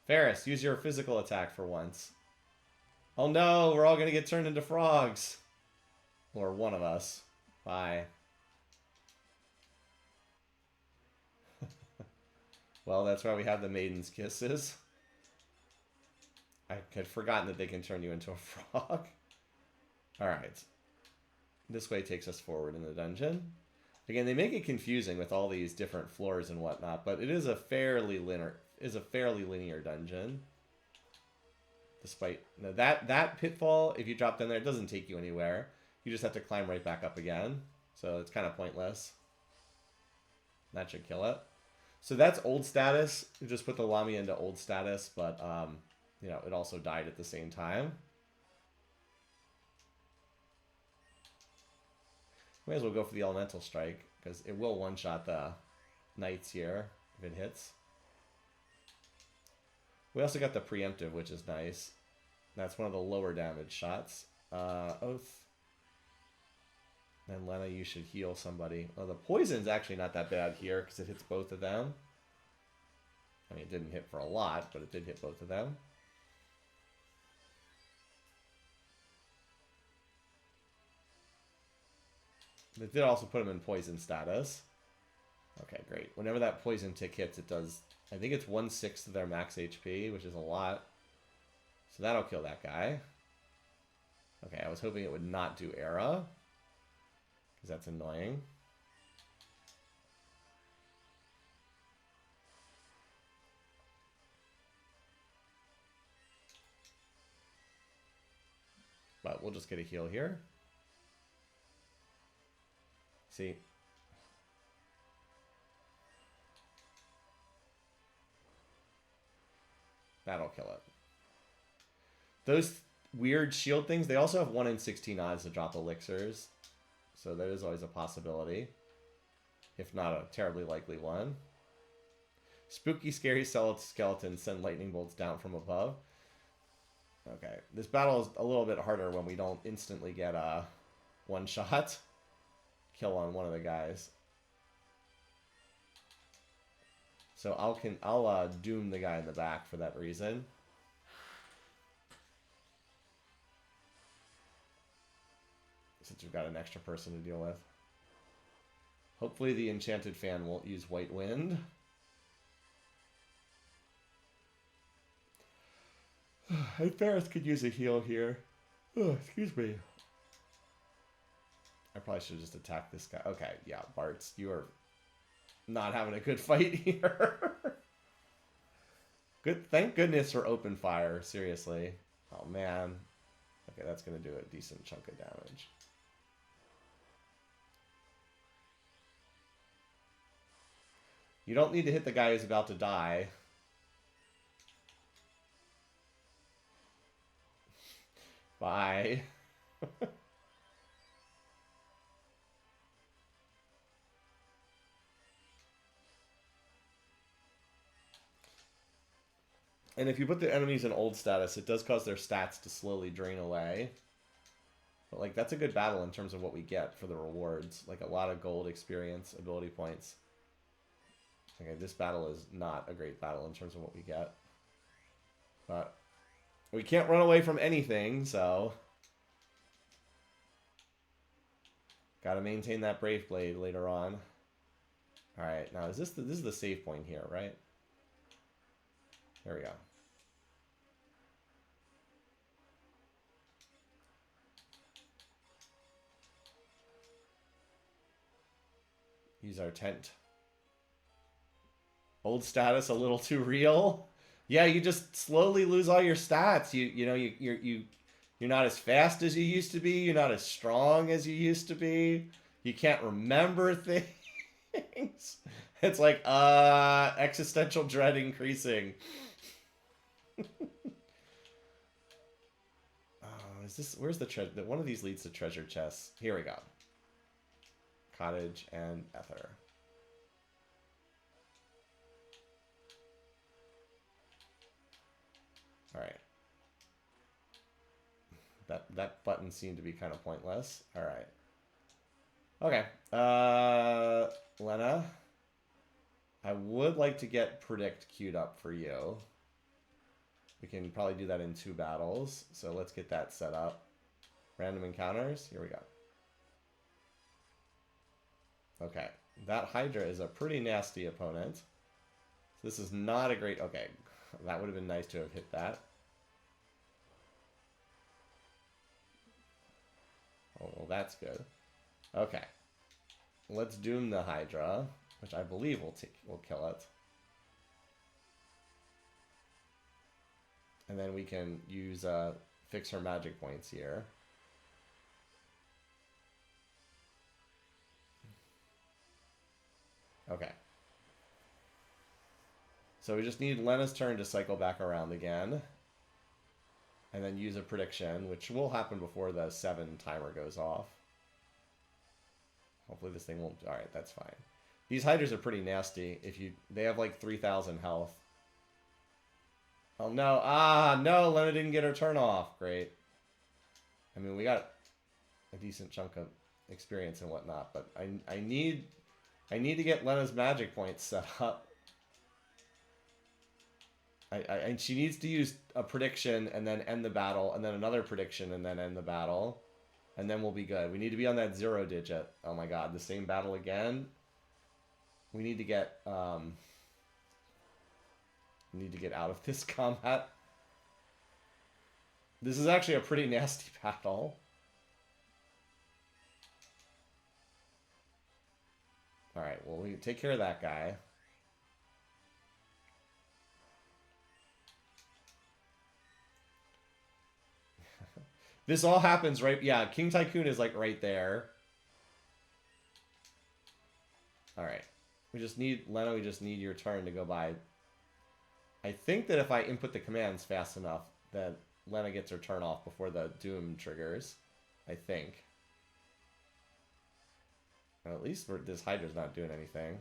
Ferris, use your physical attack for once. Oh no, we're all gonna get turned into frogs. Or one of us. Bye. Well, that's why we have the Maiden's Kisses. I had forgotten that they can turn you into a frog. Alright. This way takes us forward in the dungeon. Again, they make it confusing with all these different floors and whatnot, but it is a fairly linear dungeon. Despite that pitfall, if you drop down there, it doesn't take you anywhere. You just have to climb right back up again. So it's kind of pointless. That should kill it. So that's old status. You just put the Lamia into old status, but you know, it also died at the same time. May as well go for the elemental strike, because it will one-shot the knights here if it hits. We also got the preemptive, which is nice. That's one of the lower damage shots. Oath. Then Lena, you should heal somebody. Oh, the poison's actually not that bad here, because it hits both of them. I mean, it didn't hit for a lot, but it did hit both of them. It did also put him in poison status. Okay, great. Whenever that poison tick hits, it does... I think it's 1/6 of their max HP, which is a lot. So that'll kill that guy. Okay, I was hoping it would not do Era, because that's annoying. But we'll just get a heal here. See? That'll kill it. Those weird shield things, they also have 1 in 16 odds to drop elixirs. So that is always a possibility. If not a terribly likely one. Spooky, scary skeletons send lightning bolts down from above. Okay, this battle is a little bit harder when we don't instantly get a one-shot kill on one of the guys. So I'll doom the guy in the back for that reason. Since we've got an extra person to deal with. Hopefully the enchanted fan won't use White Wind. And Ferris could use a heal here. Oh, excuse me. I probably should have just attacked this guy. Okay, yeah, Bartz, you are not having a good fight here. Good, thank goodness for open fire, seriously. Oh man. Okay, that's gonna do a decent chunk of damage. You don't need to hit the guy who's about to die. Bye. And if you put the enemies in old status, it does cause their stats to slowly drain away. But like, that's a good battle in terms of what we get for the rewards. Like a lot of gold, experience, ability points. Okay, this battle is not a great battle in terms of what we get. But we can't run away from anything, so... Gotta maintain that Brave Blade later on. Alright, now is this is the save point here, right? There we go. Use our tent. Old status a little too real. Yeah, you just slowly lose all your stats. You're not as fast as you used to be. You're not as strong as you used to be. You can't remember things. It's like, existential dread increasing. Is this, where's the treasure? One of these leads to treasure chests. Here we go. Cottage and Ether. All right. That button seemed to be kind of pointless. All right. Okay. Lena, I would like to get Predict queued up for you. We can probably do that in 2 battles. So let's get that set up. Random encounters. Here we go. Okay. That Hydra is a pretty nasty opponent. So this is not a great... Okay. That would have been nice to have hit that. Oh, well, that's good. Okay. Let's doom the Hydra, which I believe will kill it. And then we can use fix her magic points here. Okay. So we just need Lena's turn to cycle back around again. And then use a prediction, which will happen before the 7 timer goes off. Hopefully this thing won't... Alright, that's fine. These Hydras are pretty nasty. They have like 3,000 health. Oh no. Ah, no, Lena didn't get her turn off. Great. I mean, we got a decent chunk of experience and whatnot, but I need to get Lena's magic points set up. And she needs to use a prediction and then end the battle, and then another prediction and then end the battle, and then we'll be good. We need to be on that 0 digit. Oh my god, the same battle again. We need to get out of this combat. This is actually a pretty nasty battle. Alright, well, we take care of that guy. This all happens right... Yeah, King Tycoon is like right there. Alright. We just need... Lena, we just need your turn to go by. I think that if I input the commands fast enough, that Lena gets her turn off before the Doom triggers. I think. Or at least this Hydra's not doing anything.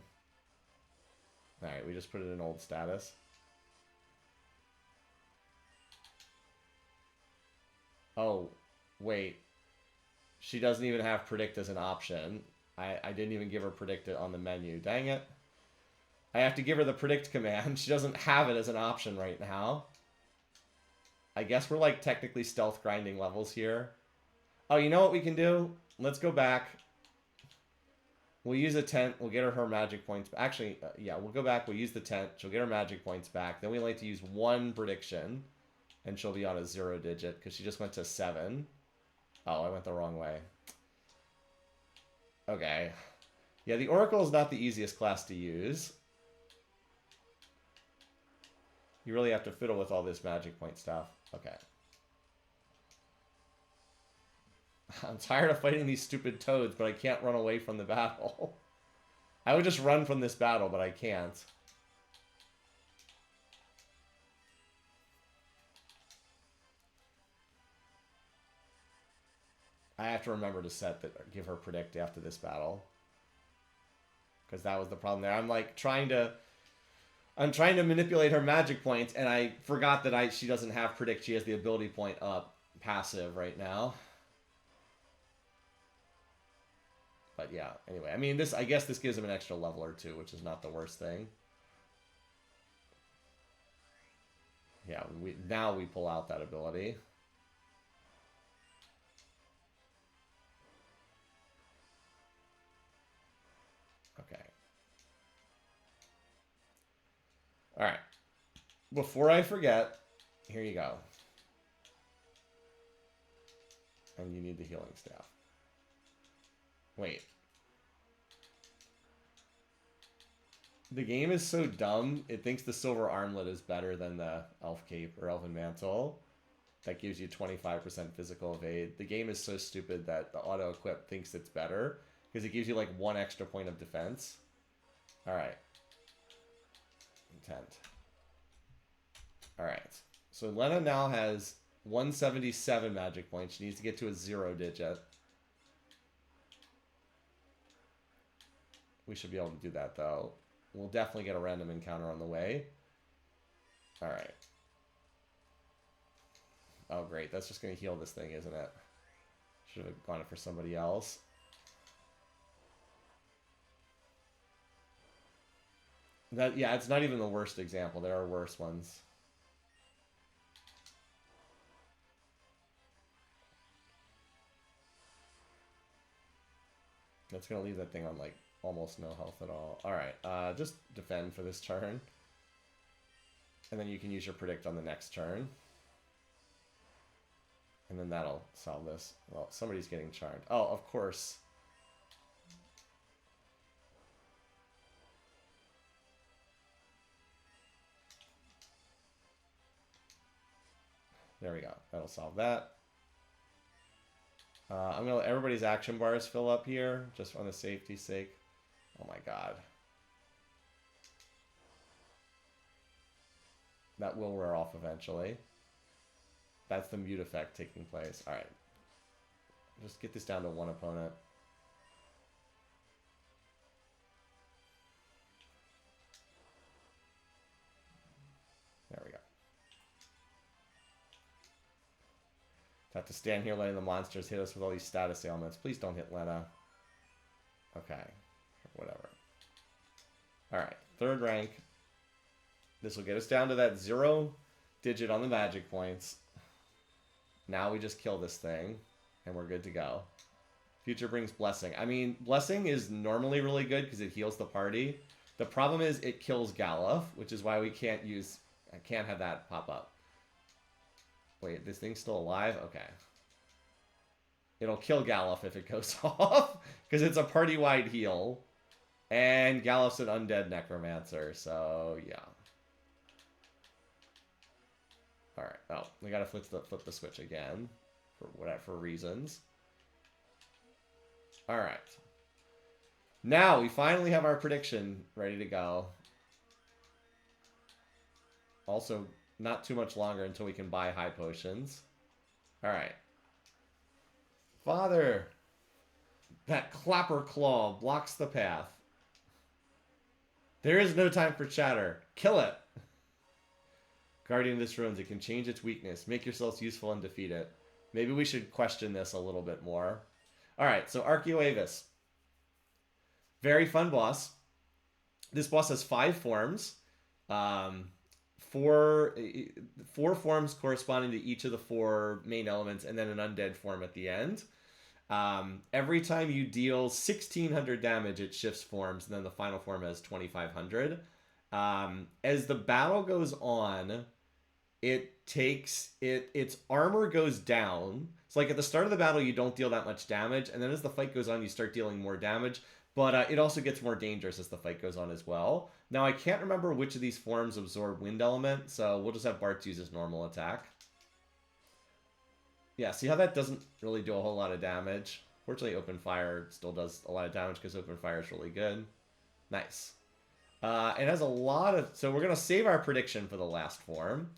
Alright, we just put it in old status. Oh, wait. She doesn't even have Predict as an option. I didn't even give her Predict it on the menu. Dang it. I have to give her the Predict command. She doesn't have it as an option right now. I guess we're like technically stealth grinding levels here. Oh, you know what we can do? Let's go back. We'll use a tent. We'll get her magic points. Actually, yeah, we'll go back. We'll use the tent. She'll get her magic points back. Then we like to use 1 prediction. And she'll be on a 0 digit because she just went to 7. Oh, I went the wrong way. Okay. Yeah, the Oracle is not the easiest class to use. You really have to fiddle with all this magic point stuff. Okay. I'm tired of fighting these stupid toads, but I can't run away from the battle. I would just run from this battle, but I can't. I have to remember to give her Predict after this battle. Because that was the problem there. I'm trying to manipulate her magic points, and I forgot that she doesn't have Predict. She has the ability point up passive right now. But yeah, anyway. I mean, I guess this gives him an extra level or 2, which is not the worst thing. Yeah, now we pull out that ability. Okay. Alright. Before I forget, here you go. And you need the healing staff. Wait. The game is so dumb, it thinks the silver armlet is better than the elf cape or elven mantle. That gives you 25% physical evade. The game is so stupid that the auto-equip thinks it's better because it gives you like 1 extra point of defense. Alright. content. All right. So Lena now has 177 magic points. She needs to get to a 0 digit. We should be able to do that, though. We'll definitely get a random encounter on the way. All right. Oh, great. That's just going to heal this thing, isn't it? Should have gone it for somebody else. Yeah, it's not even the worst example. There are worse ones. That's going to leave that thing on, like, almost no health at all. Alright, just defend for this turn. And then you can use your predict on the next turn. And then that'll solve this. Well, somebody's getting charmed. Oh, of course. There we go. That'll solve that. I'm going to let everybody's action bars fill up here, just for the safety's sake. Oh my god. That will wear off eventually. That's the mute effect taking place. Alright. Just get this down to one opponent. There we go. Have to stand here letting the monsters hit us with all these status ailments. Please don't hit Lena. Okay. Whatever. Alright. 3rd rank. This will get us down to that 0 digit on the magic points. Now we just kill this thing. And we're good to go. Future brings Blessing. I mean, Blessing is normally really good because it heals the party. The problem is it kills Galuf, which is why we can't use... I can't have that pop up. Wait, this thing's still alive? Okay. It'll kill Galuf if it goes off, because it's a party-wide heal. And Galuf's an undead necromancer, so yeah. Alright, oh, we gotta flip the switch again, for whatever reasons. Alright. Now, we finally have our prediction ready to go. Also, not too much longer until we can buy high potions. Alright. Father! That clapper claw blocks the path. There is no time for chatter. Kill it! Guardian of this ruins, it can change its weakness. Make yourselves useful and defeat it. Maybe we should question this a little bit more. Alright, so Archaeoavis. Very fun boss. This boss has 5 forms. Four forms corresponding to each of the 4 main elements, and then an undead form at the end. Every time you deal 1,600 damage, it shifts forms, and then the final form has 2,500. As the battle goes on, its armor goes down. So like at the start of the battle, you don't deal that much damage, and then as the fight goes on, you start dealing more damage. But it also gets more dangerous as the fight goes on as well. Now, I can't remember which of these forms absorb Wind Element, so we'll just have Bartz use his normal attack. Yeah, see how that doesn't really do a whole lot of damage? Fortunately, Open Fire still does a lot of damage because Open Fire is really good. Nice. It has a lot of... So we're going to save our prediction for the last form.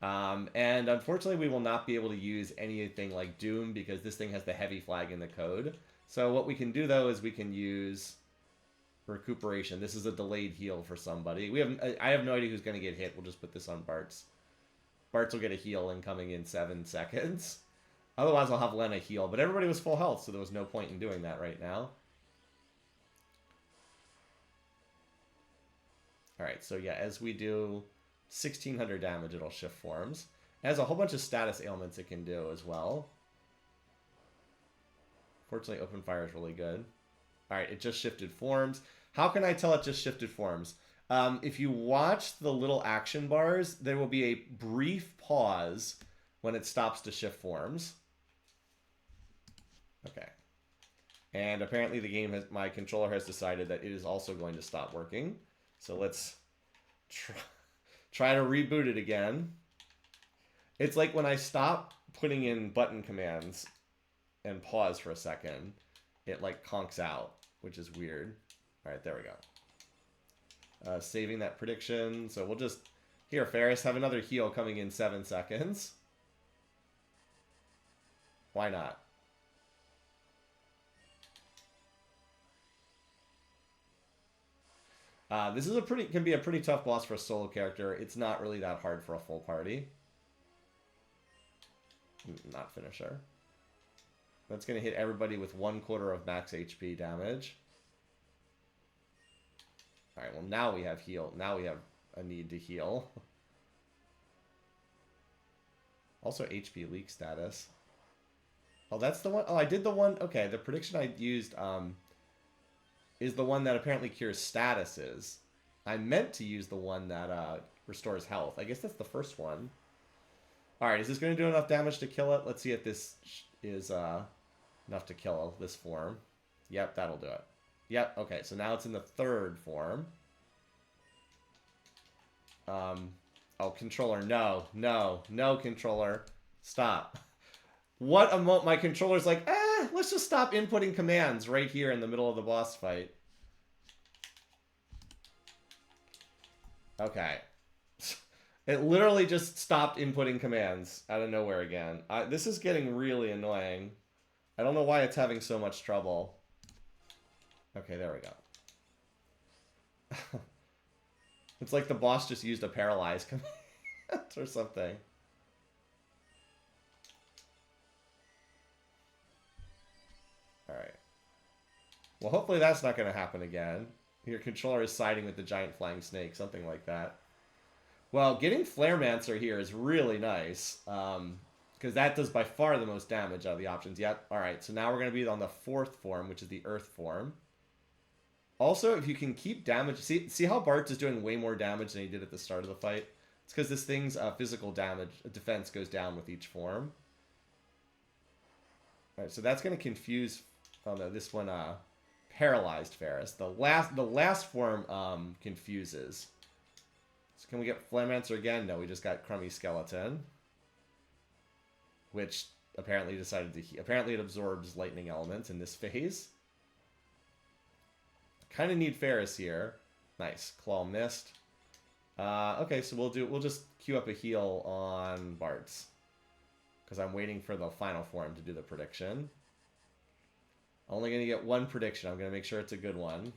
And unfortunately, we will not be able to use anything like Doom because this thing has the heavy flag in the code. So what we can do, though, is we can use Recuperation. This is a delayed heal for somebody. I have no idea who's going to get hit. We'll just put this on Bartz. Bartz will get a heal incoming in 7 seconds. Otherwise, I'll have Lena heal. But everybody was full health, so there was no point in doing that right now. Alright, so yeah, as we do 1,600 damage, it'll shift forms. It has a whole bunch of status ailments it can do as well. Fortunately, Open Fire is really good. Alright, it just shifted forms. How can I tell it just shifted forms? If you watch the little action bars, there will be a brief pause when it stops to shift forms. Okay. And apparently the game has, my controller has decided that it is also going to stop working. So let's try to reboot it again. It's like when I stop putting in button commands and pause for a second, it like conks out, which is weird. All right, there we go. saving that prediction. So we'll just... Here, Ferris, have another heal coming in 7 seconds. Why not? This is can be a pretty tough boss for a solo character. It's not really that hard for a full party. Not finisher. That's going to hit everybody with 1/4 of max HP damage. Alright, well now we have heal. Now we have a need to heal. Also HP leak status. Oh, that's the one. Oh, I did the one. Okay, the prediction I used is the one that apparently cures statuses. I meant to use the one that restores health. I guess that's the first one. Alright, is this going to do enough damage to kill it? Let's see if this is enough to kill this form. Yep, that'll do it. Yep, okay, so now it's in the 3rd form. Oh, controller, no, controller. Stop. What a my controller's like, let's just stop inputting commands right here in the middle of the boss fight. Okay. It literally just stopped inputting commands out of nowhere again. This is getting really annoying. I don't know why it's having so much trouble. Okay, there we go. It's like the boss just used a paralyze command or something. Alright. Well, hopefully that's not going to happen again. Your controller is siding with the giant flying snake, something like that. Well, getting Flaremancer here is really nice, because that does by far the most damage out of the options. Yep, alright, so now we're going to be on the 4th form, which is the Earth form. Also, if you can keep damage... See how Bart is doing way more damage than he did at the start of the fight? It's because this thing's physical damage, defense goes down with each form. Alright, so that's going to confuse... Oh no, this one, paralyzed Ferris. The last form confuses. So can we get Flaremancer again? No, we just got Crummy Skeleton. Which apparently decided to... Apparently it absorbs lightning elements in this phase. Kind of need Ferris here. Nice. Claw missed. Okay, so we'll just queue up a heal on Bart's. Because I'm waiting for the final form to do the prediction. Only going to get one prediction. I'm going to make sure it's a good one.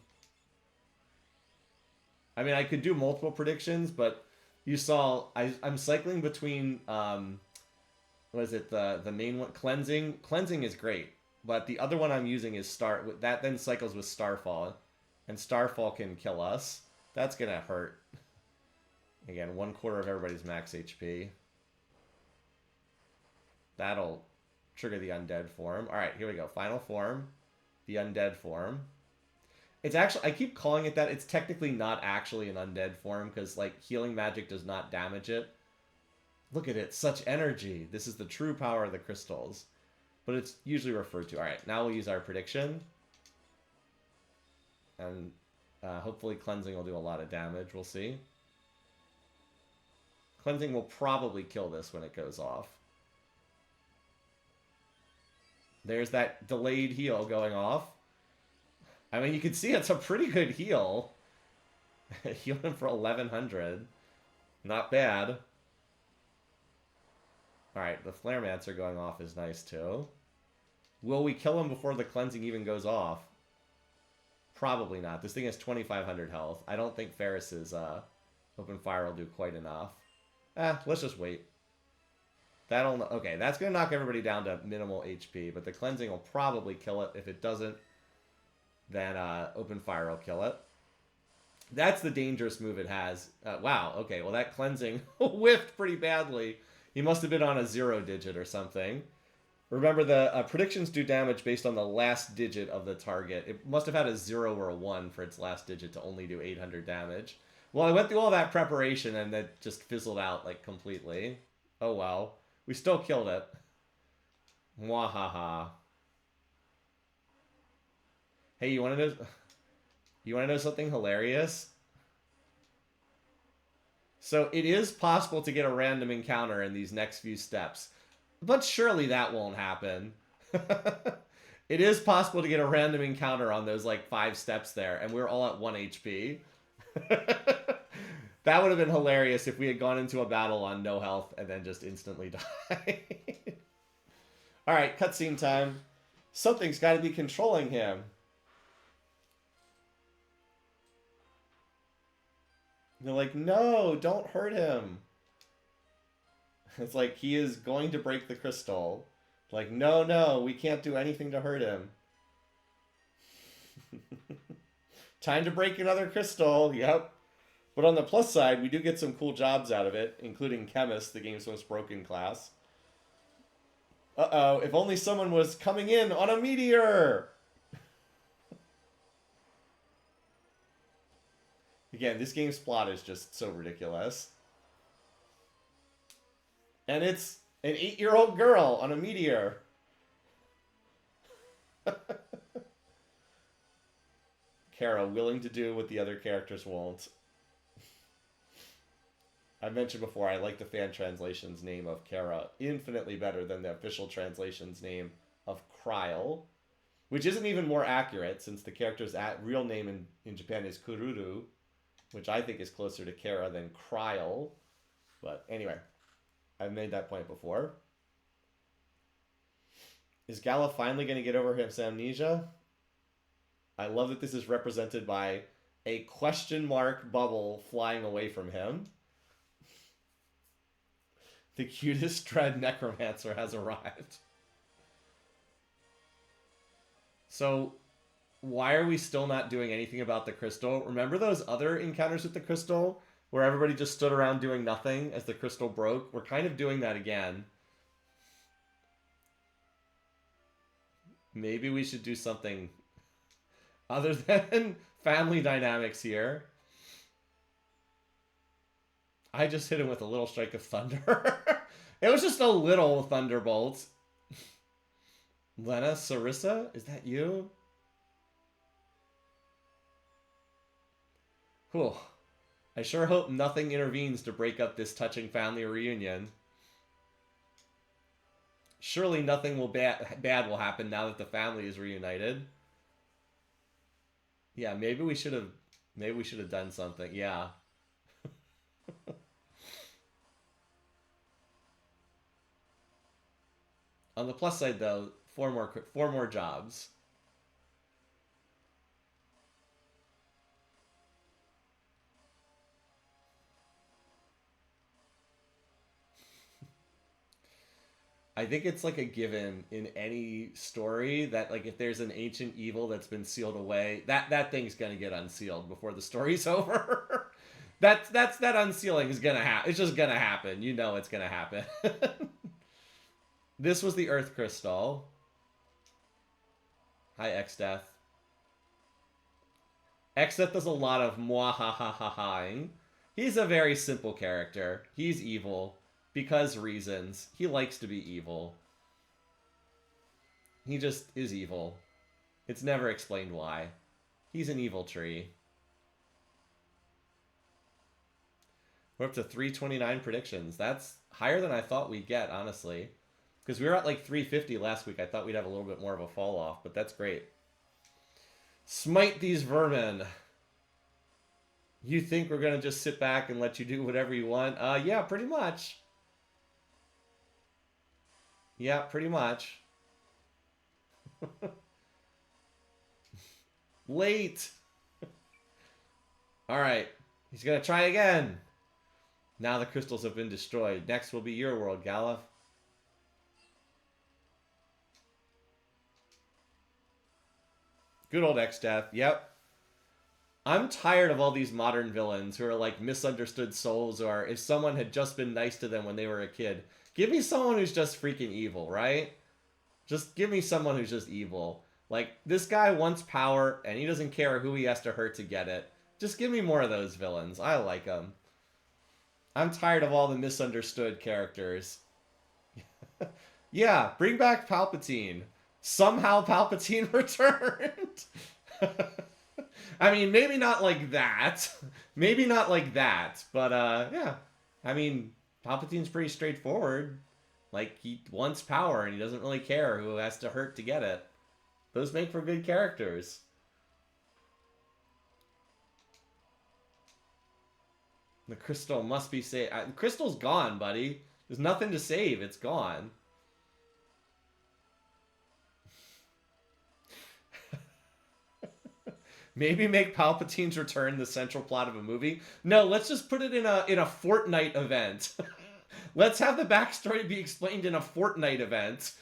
I mean, I could do multiple predictions, but you saw I'm cycling between what is it, the main one, cleansing. Cleansing is great, but the other one I'm using is that then cycles with Starfall, and Starfall can kill us. That's gonna hurt. Again, 1/4 of everybody's max HP. That'll trigger the undead form. All right, here we go. Final form, the undead form. It's actually, I keep calling it that. It's technically not actually an undead form because, like, healing magic does not damage it. Look at it, such energy. This is the true power of the crystals. But it's usually referred to. All right, now we'll use our prediction. And hopefully cleansing will do a lot of damage. We'll see. Cleansing will probably kill this when it goes off. There's that delayed heal going off. I mean, you can see it's a pretty good heal. Heal him for 1100. Not bad. Alright, the Flaremancer going off is nice too. Will we kill him before the cleansing even goes off? Probably not. This thing has 2500 health. I don't think Ferris's open fire will do quite enough. Let's just wait. Okay, that's going to knock everybody down to minimal HP, but the cleansing will probably kill it. If it doesn't, then open fire will kill it. That's the dangerous move it has. Wow, okay, well that cleansing whiffed pretty badly. He must have been on a 0 digit or something. Remember, the predictions do damage based on the last digit of the target. It must have had a 0 or a 1 for its last digit to only do 800 damage. Well, I went through all that preparation and that just fizzled out, like, completely. Oh well. We still killed it. Mwahaha. Hey, you want to know something hilarious? So it is possible to get a random encounter in these next few steps, but surely that won't happen. It is possible to get a random encounter on those like 5 steps there, and we're all at 1 HP. That would have been hilarious if we had gone into a battle on no health and then just instantly died. Alright, cutscene time. Something's got to be controlling him. They're like, no, don't hurt him. It's like, he is going to break the crystal. Like, no, no, we can't do anything to hurt him. Time to break another crystal. Yep. But on the plus side, we do get some cool jobs out of it, including Chemist, the game's most broken class. Uh-oh, if only someone was coming in on a meteor! Again, this game's plot is just so ridiculous. And it's an 8-year-old girl on a meteor. Kara, willing to do what the other characters won't. I mentioned before, I like the fan translation's name of Kara infinitely better than the official translation's name of Kryle, which isn't even more accurate since the character's real name in Japan is Kururu, which I think is closer to Kara than Kryle. But anyway, I've made that point before. Is Gala finally going to get over his amnesia? I love that this is represented by a question mark bubble flying away from him. The cutest dread necromancer has arrived. So, why are we still not doing anything about the crystal? Remember those other encounters with the crystal? Where everybody just stood around doing nothing as the crystal broke? We're kind of doing that again. Maybe we should do something other than family dynamics here. I just hit him with a little strike of thunder. It was just a little thunderbolt. Lena Sarissa? Is that you? Whew. I sure hope nothing intervenes to break up this touching family reunion. Surely nothing bad will happen now that the family is reunited. Yeah, maybe we should have done something. Yeah. On the plus side, though, four more jobs. I think it's like a given in any story that like if there's an ancient evil that's been sealed away, that thing's gonna get unsealed before the story's over. that unsealing is gonna happen. It's just gonna happen. You know it's gonna happen. This was the Earth Crystal. Hi, X-Death. X-Death does a lot of mwahahahaing. He's a very simple character. He's evil. Because reasons. He likes to be evil. He just is evil. It's never explained why. He's an evil tree. We're up to 329 predictions. That's higher than I thought we'd get, honestly. Because we were at like 350 last week. I thought we'd have a little bit more of a fall off, but that's great. Smite these vermin. You think we're going to just sit back and let you do whatever you want? Yeah, pretty much. Yeah, pretty much. Late. Alright. He's going to try again. Now the crystals have been destroyed. Next will be your world, Galuf. Good old X-Death. Yep. I'm tired of all these modern villains who are like misunderstood souls, or if someone had just been nice to them when they were a kid. Give me someone who's just freaking evil, right? Just give me someone who's just evil. Like, this guy wants power, and he doesn't care who he has to hurt to get it. Just give me more of those villains. I like them. I'm tired of all the misunderstood characters. Yeah, bring back Palpatine. Somehow Palpatine returned. I mean, maybe not like that. Maybe not like that. But, yeah. I mean, Palpatine's pretty straightforward. Like, he wants power, and he doesn't really care who has to hurt to get it. Those make for good characters. The crystal must be saved. The crystal's gone, buddy. There's nothing to save. It's gone. Maybe make Palpatine's return the central plot of a movie. No, let's just put it in a Fortnite event. Let's have the backstory be explained in a Fortnite event.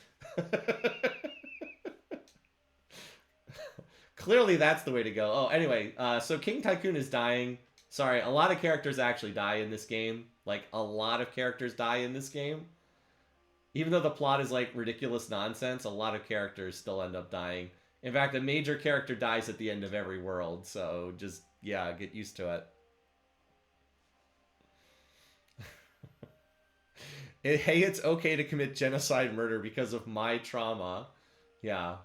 Clearly, that's the way to go. Oh, anyway, so King Tycoon is dying. Sorry, a lot of characters actually die in this game. Like, a lot of characters die in this game. Even though the plot is, like, ridiculous nonsense, a lot of characters still end up dying. In fact, a major character dies at the end of every world, so just, yeah, get used to it. Hey, it's okay to commit genocide murder because of my trauma. Yeah.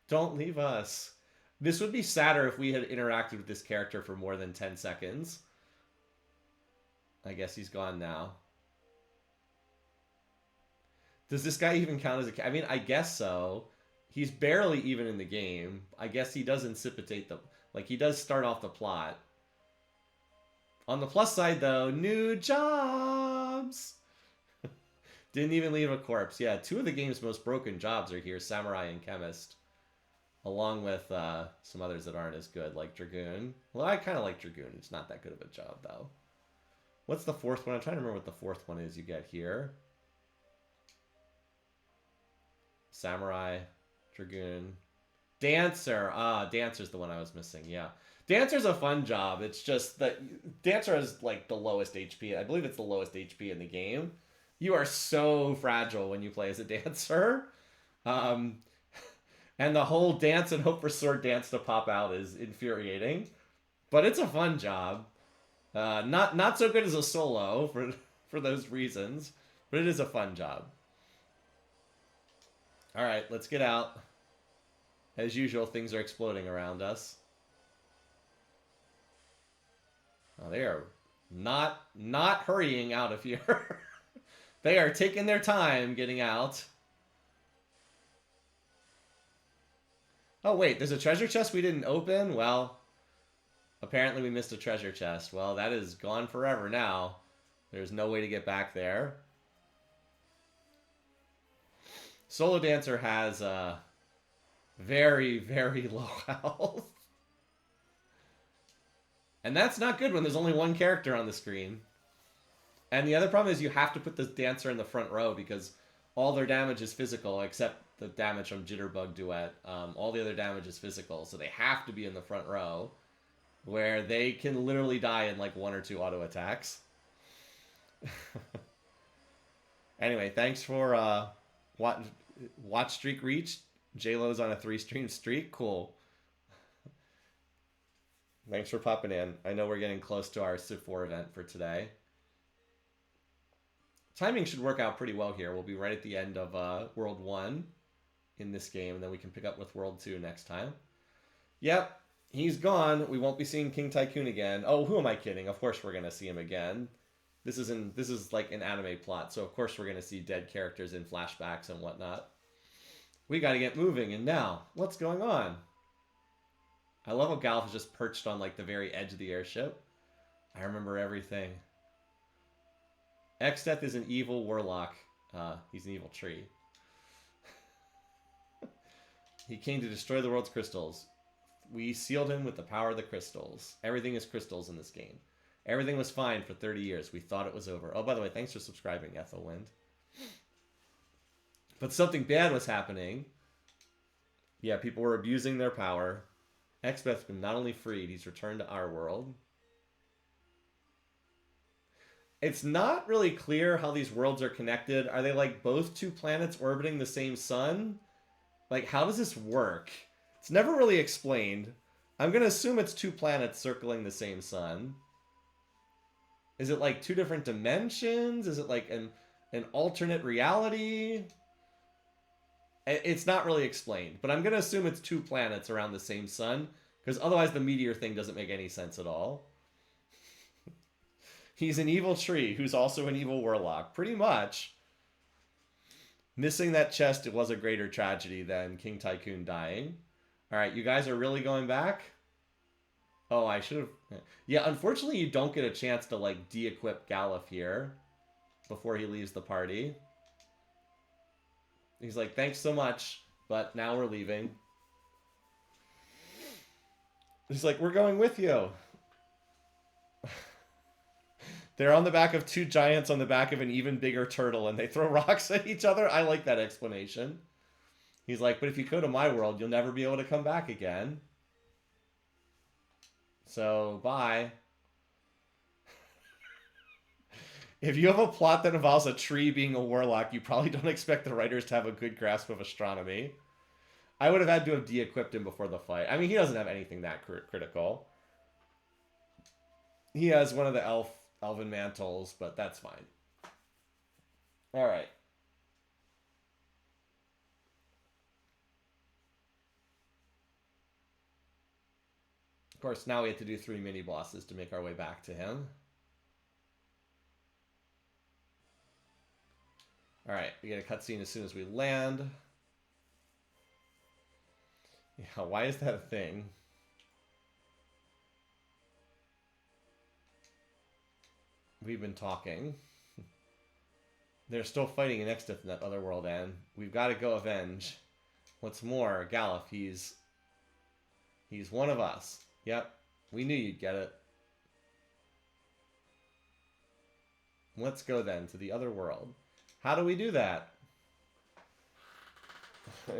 Don't leave us. This would be sadder if we had interacted with this character for more than 10 seconds. I guess he's gone now. Does this guy even count as a... I mean, I guess so. He's barely even in the game. I guess he does incipitate the... Like, he does start off the plot. On the plus side, though, new jobs! Didn't even leave a corpse. Yeah, two of the game's most broken jobs are here, Samurai and Chemist. Along with some others that aren't as good, like Dragoon. Well, I kind of like Dragoon. It's not that good of a job, though. What's the fourth one? I'm trying to remember what the fourth one is you get here. Samurai, Dragoon. Dancer. Dancer's the one I was missing, yeah. Dancer's a fun job. It's just that Dancer is like the lowest HP. I believe it's the lowest HP in the game. You are so fragile when you play as a Dancer. And the whole dance and hope for sword dance to pop out is infuriating. But it's a fun job. Not so good as a solo for those reasons. But it is a fun job. Alright, let's get out. As usual, things are exploding around us. Oh, they are not hurrying out of here. They are taking their time getting out. Oh, wait, there's a treasure chest we didn't open? Well, apparently we missed a treasure chest. Well, that is gone forever now. There's no way to get back there. Solo Dancer has very, very low health. And that's not good when there's only one character on the screen. And the other problem is you have to put the Dancer in the front row because all their damage is physical except the damage from Jitterbug Duet. All the other damage is physical, so they have to be in the front row where they can literally die in like 1 or 2 auto attacks. Anyway, thanks for watch streak reached. J-Lo's on a 3-stream streak. Cool. Thanks for popping in. I know we're getting close to our Civ 4 event for today. Timing should work out pretty well here. We'll be right at the end of World 1 in this game, and then we can pick up with World 2 next time. Yep, he's gone. We won't be seeing King Tycoon again. Oh, who am I kidding? Of course we're going to see him again. This is like an anime plot, so of course we're going to see dead characters in flashbacks and whatnot. We got to get moving, and now, what's going on? I love how Galf is just perched on like the very edge of the airship. I remember everything. Exdeath is an evil warlock. He's an evil tree. He came to destroy the world's crystals. We sealed him with the power of the crystals. Everything is crystals in this game. Everything was fine for 30 years. We thought it was over. Oh, by the way, thanks for subscribing, Ethelwind. But something bad was happening. Yeah, people were abusing their power. Exdeath's been not only freed, he's returned to our world. It's not really clear how these worlds are connected. Are they like both two planets orbiting the same sun? Like, how does this work? It's never really explained. I'm going to assume it's two planets circling the same sun. Is it like 2 different dimensions? Is it like an alternate reality? It's not really explained, but I'm going to assume it's 2 planets around the same sun, because otherwise the meteor thing doesn't make any sense at all. He's an evil tree who's also an evil warlock. Pretty much. Missing that chest, it was a greater tragedy than King Tycoon dying. Alright, you guys are really going back? Oh, I should have. Yeah, unfortunately, you don't get a chance to like de-equip Galuf here before he leaves the party. He's like, thanks so much, but now we're leaving. He's like, we're going with you. They're on the back of two giants on the back of an even bigger turtle, and they throw rocks at each other. I like that explanation. He's like, but if you go to my world, you'll never be able to come back again. So, bye. If you have a plot that involves a tree being a warlock, you probably don't expect the writers to have a good grasp of astronomy. I would have had to have de-equipped him before the fight. I mean, he doesn't have anything that critical. He has one of the elven mantles, but that's fine. All right. Of course, now we have to do 3 mini bosses to make our way back to him. All right, we get a cutscene as soon as we land. Yeah, why is that a thing? We've been talking. They're still fighting in Extith in that other world, and we've got to go avenge. What's more, Galuf, he's one of us. Yep, we knew you'd get it. Let's go then to the other world. How do we do that?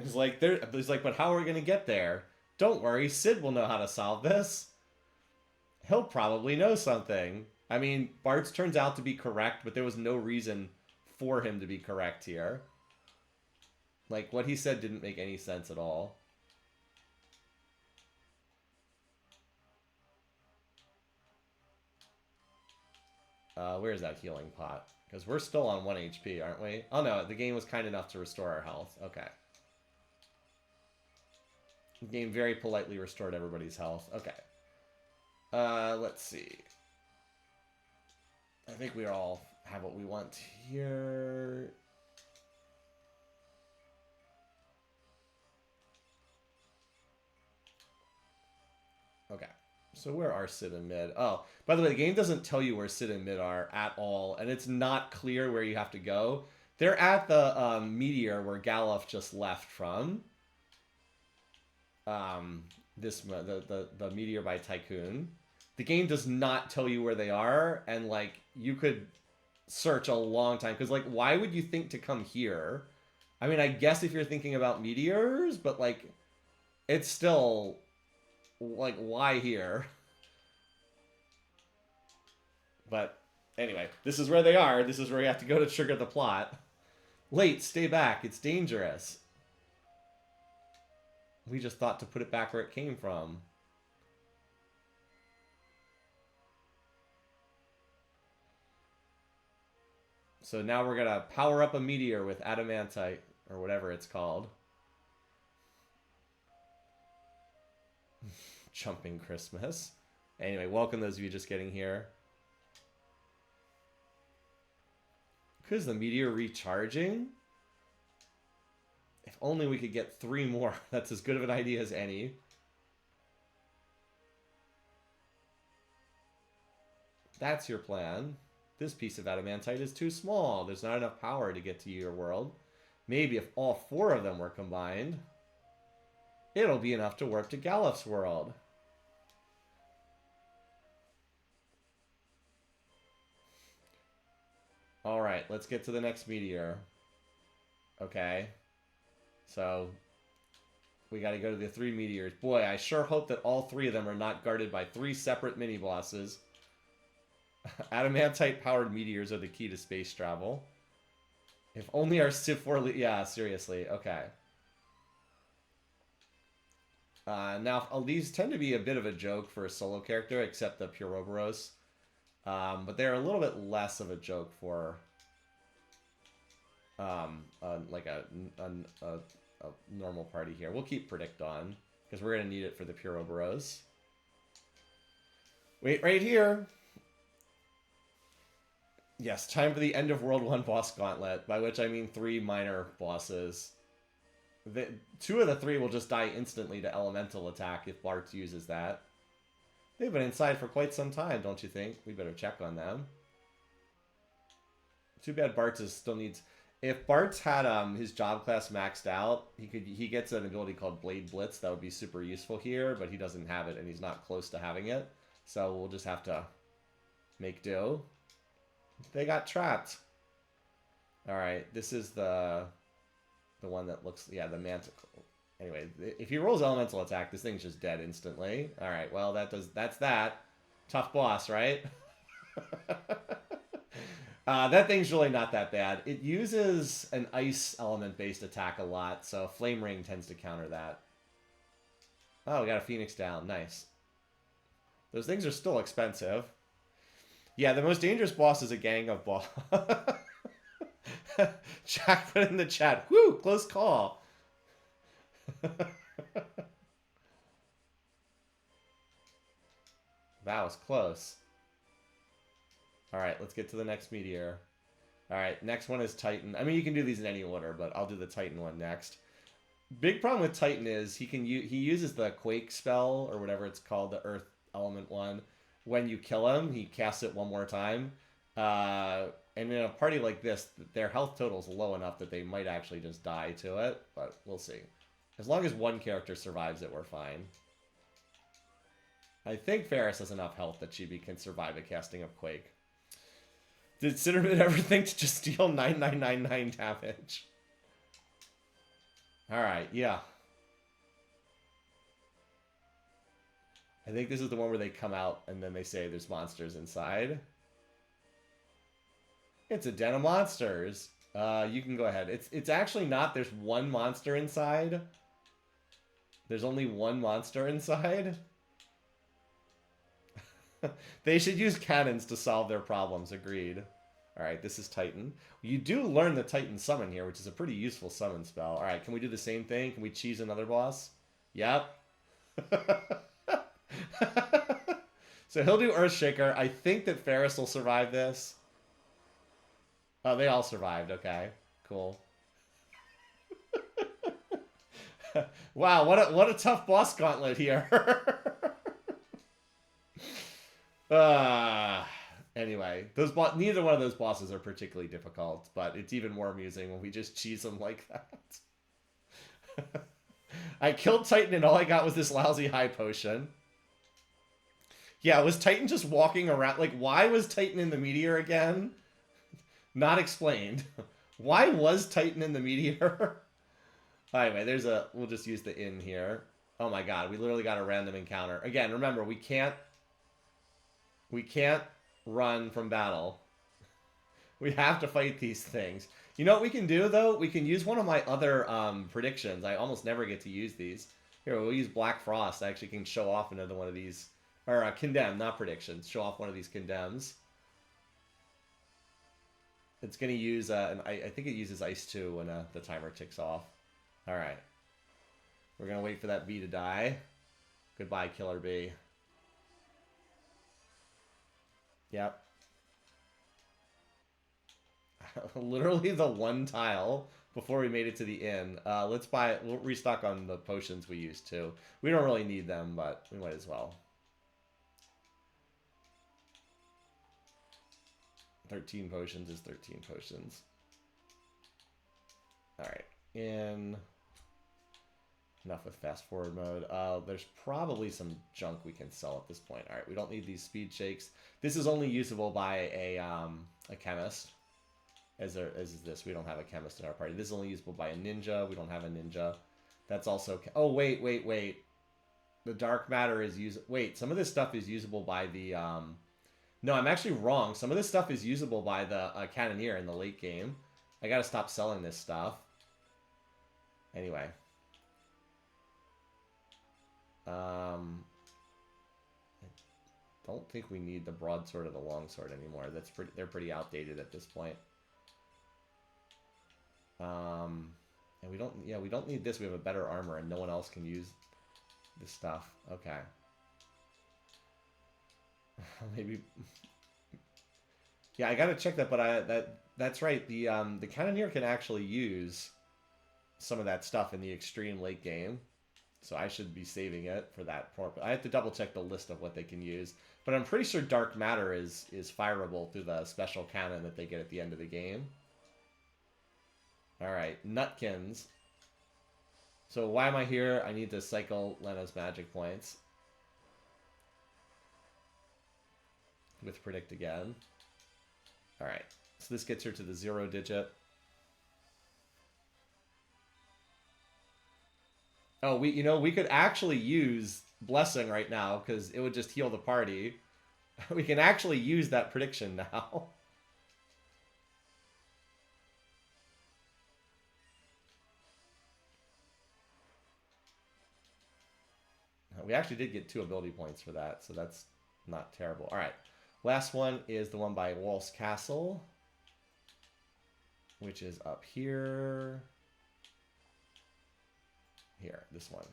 He's like, but how are we going to get there? Don't worry, Sid will know how to solve this. He'll probably know something. I mean, Bart's turns out to be correct, but there was no reason for him to be correct here. Like, what he said didn't make any sense at all. Where's that healing pot? Because we're still on 1 HP, aren't we? Oh no, the game was kind enough to restore our health. Okay. The game very politely restored everybody's health. Okay. Let's see. I think we all have what we want here. Okay. So where are Sid and Mid? Oh, by the way, the game doesn't tell you where Sid and Mid are at all, and it's not clear where you have to go. They're at the meteor where Galuf just left from. The meteor by Tycoon. The game does not tell you where they are, and like you could search a long time because like why would you think to come here? I mean, I guess if you're thinking about meteors, but like it's still like why here? But anyway, this is where they are. This is where you have to go to trigger the plot. Late, stay back. It's dangerous. We just thought to put it back where it came from. So now we're going to power up a meteor with adamantite, or whatever it's called. Jumping Christmas. Anyway, welcome those of you just getting here. Because the meteor recharging? If only we could get 3 more. That's as good of an idea as any. That's your plan. This piece of adamantite is too small. There's not enough power to get to your world. Maybe if all 4 of them were combined, it'll be enough to warp to Galuf's world. Alright, let's get to the next meteor. Okay. So, we gotta go to the 3 meteors. Boy, I sure hope that all 3 of them are not guarded by 3 separate mini-bosses. Adamantite-powered meteors are the key to space travel. If only our Civ 4... Yeah, seriously. Okay. Now, these tend to be a bit of a joke for a solo character, except the Puroboros. But they're a little bit less of a joke for... like a normal party here. We'll keep Predict on, because we're going to need it for the Puroboros. Wait right here! Yes, time for the end of World 1 boss gauntlet, by which I mean 3 minor bosses. 2 of the 3 will just die instantly to elemental attack if Bart uses that. They've been inside for quite some time, don't you think? We better check on them. Too bad Bart's still needs... If Bart's had his job class maxed out, he gets an ability called Blade Blitz. That would be super useful here, but he doesn't have it, and he's not close to having it. So we'll just have to make do. They got trapped. Alright, this is the one that looks... Yeah, the Manticore. Anyway, if he rolls Elemental Attack, this thing's just dead instantly. Alright, well, that's that. Tough boss, right? That thing's really not that bad. It uses an ice element-based attack a lot, so Flame Ring tends to counter that. Oh, we got a Phoenix down. Nice. Those things are still expensive. Yeah, the most dangerous boss is a gang of boss. Jack put in the chat. Woo! Close call. That was close. Alright, let's get to the next meteor. Alright, next one is Titan. I mean, you can do these in any order, but I'll do the Titan one next. Big problem with Titan is he uses the Quake spell, or whatever it's called, the Earth Element one. When you kill him, he casts it one more time. And in a party like this, their health total is low enough that they might actually just die to it, but we'll see. As long as one character survives it, we're fine. I think Ferris has enough health that she can survive a casting of Quake. Did Cinnamon ever think to just deal 9999 damage? Alright, yeah. I think this is the one where they come out and then they say there's monsters inside. It's a den of monsters. You can go ahead. It's actually not. There's one monster inside. There's only one monster inside. They should use cannons to solve their problems. Agreed. Alright, this is Titan. You do learn the Titan summon here, which is a pretty useful summon spell. Alright, can we do the same thing? Can we cheese another boss? Yep. So he'll do Earthshaker. I think that Ferris will survive this. Oh, they all survived. Okay, cool. Wow, what a tough boss gauntlet here. Anyway, neither one of those bosses are particularly difficult, but it's even more amusing when we just cheese them like that. I killed Titan and all I got was this lousy high potion. Yeah, was Titan just walking around? Like, why was Titan in the meteor again? Not explained. Why was Titan in the meteor? Anyway, we'll just use the in here. Oh my god, we literally got a random encounter. Again, remember, we can't run from battle. We have to fight these things. You know what we can do, though? We can use one of my other predictions. I almost never get to use these. Here, we'll use Black Frost. I actually can show off another one of these. Or condemn, not predictions. Show off one of these condemns. It's going to use, I think it uses Ice 2 when the timer ticks off. Alright. We're going to wait for that bee to die. Goodbye, Killer Bee. Yep. Literally the one tile before we made it to the inn. We'll restock on the potions we used too. We don't really need them, but we might as well. 13 potions is 13 potions. Alright, enough with fast forward mode. There's probably some junk we can sell at this point. Alright, we don't need these speed shakes. This is only usable by a chemist. As is this. We don't have a chemist in our party. This is only usable by a ninja. We don't have a ninja. That's also... Oh, wait. The dark matter is Wait, some of this stuff is usable by the... No, I'm actually wrong. Some of this stuff is usable by the Cannoneer in the late game. I gotta stop selling this stuff. Anyway. I don't think we need the broadsword or the longsword anymore. They're pretty outdated at this point. And we don't need this. We have a better armor and no one else can use this stuff. Okay. Maybe. Yeah, I gotta check that, but that's right. The Cannoneer can actually use some of that stuff in the extreme late game. So I should be saving it for that purpose. I have to double check the list of what they can use. But I'm pretty sure Dark Matter is fireable through the special cannon that they get at the end of the game. Alright, Nutkins. So why am I here? I need to cycle Lena's magic points. With Predict again. Alright, so this gets her to the 0 digit. Oh, we could actually use Blessing right now because it would just heal the party. We can actually use that prediction now. We actually did get 2 ability points for that, so that's not terrible. All right, last one is the one by Walt's Castle, which is up here. Here, this one.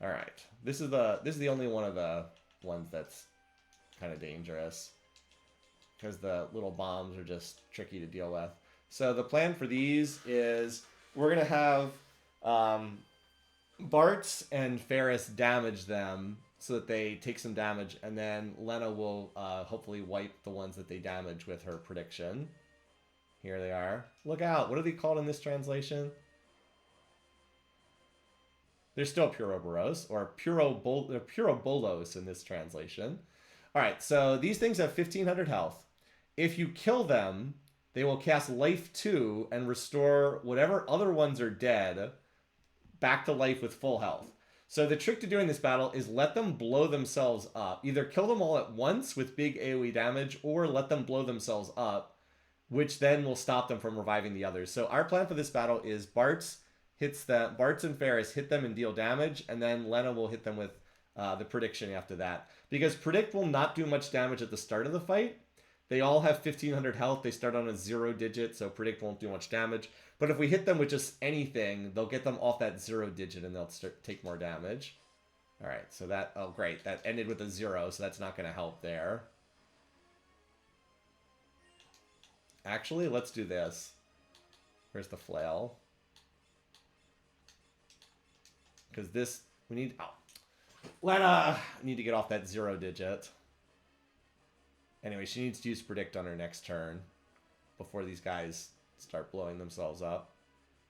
All right, this is the only one of the ones that's kind of dangerous because the little bombs are just tricky to deal with. So the plan for these is we're gonna have Bartz and Ferris damage them so that they take some damage, and then Lena will hopefully wipe the ones that they damage with her prediction. Here they are. Look out! What are they called in this translation? They're still Puroboros, or Purobolos in this translation. Alright, so these things have 1500 health. If you kill them, they will cast Life 2 and restore whatever other ones are dead back to life with full health. So the trick to doing this battle is let them blow themselves up. Either kill them all at once with big AoE damage, or let them blow themselves up, which then will stop them from reviving the others. So our plan for this battle is Bartz and Ferris hit them and deal damage, and then Lena will hit them with the prediction after that. Because Predict will not do much damage at the start of the fight. They all have 1500 health. They start on a 0 digit, so Predict won't do much damage. But if we hit them with just anything, they'll get them off that 0 digit and they'll take more damage. Alright, so that... Oh, great. That ended with a 0, so that's not going to help there. Actually, let's do this. Where's the flail? Because this... We need... Oh. Lena! Need to get off that 0 digit. Anyway, she needs to use Predict on her next turn before these guys start blowing themselves up.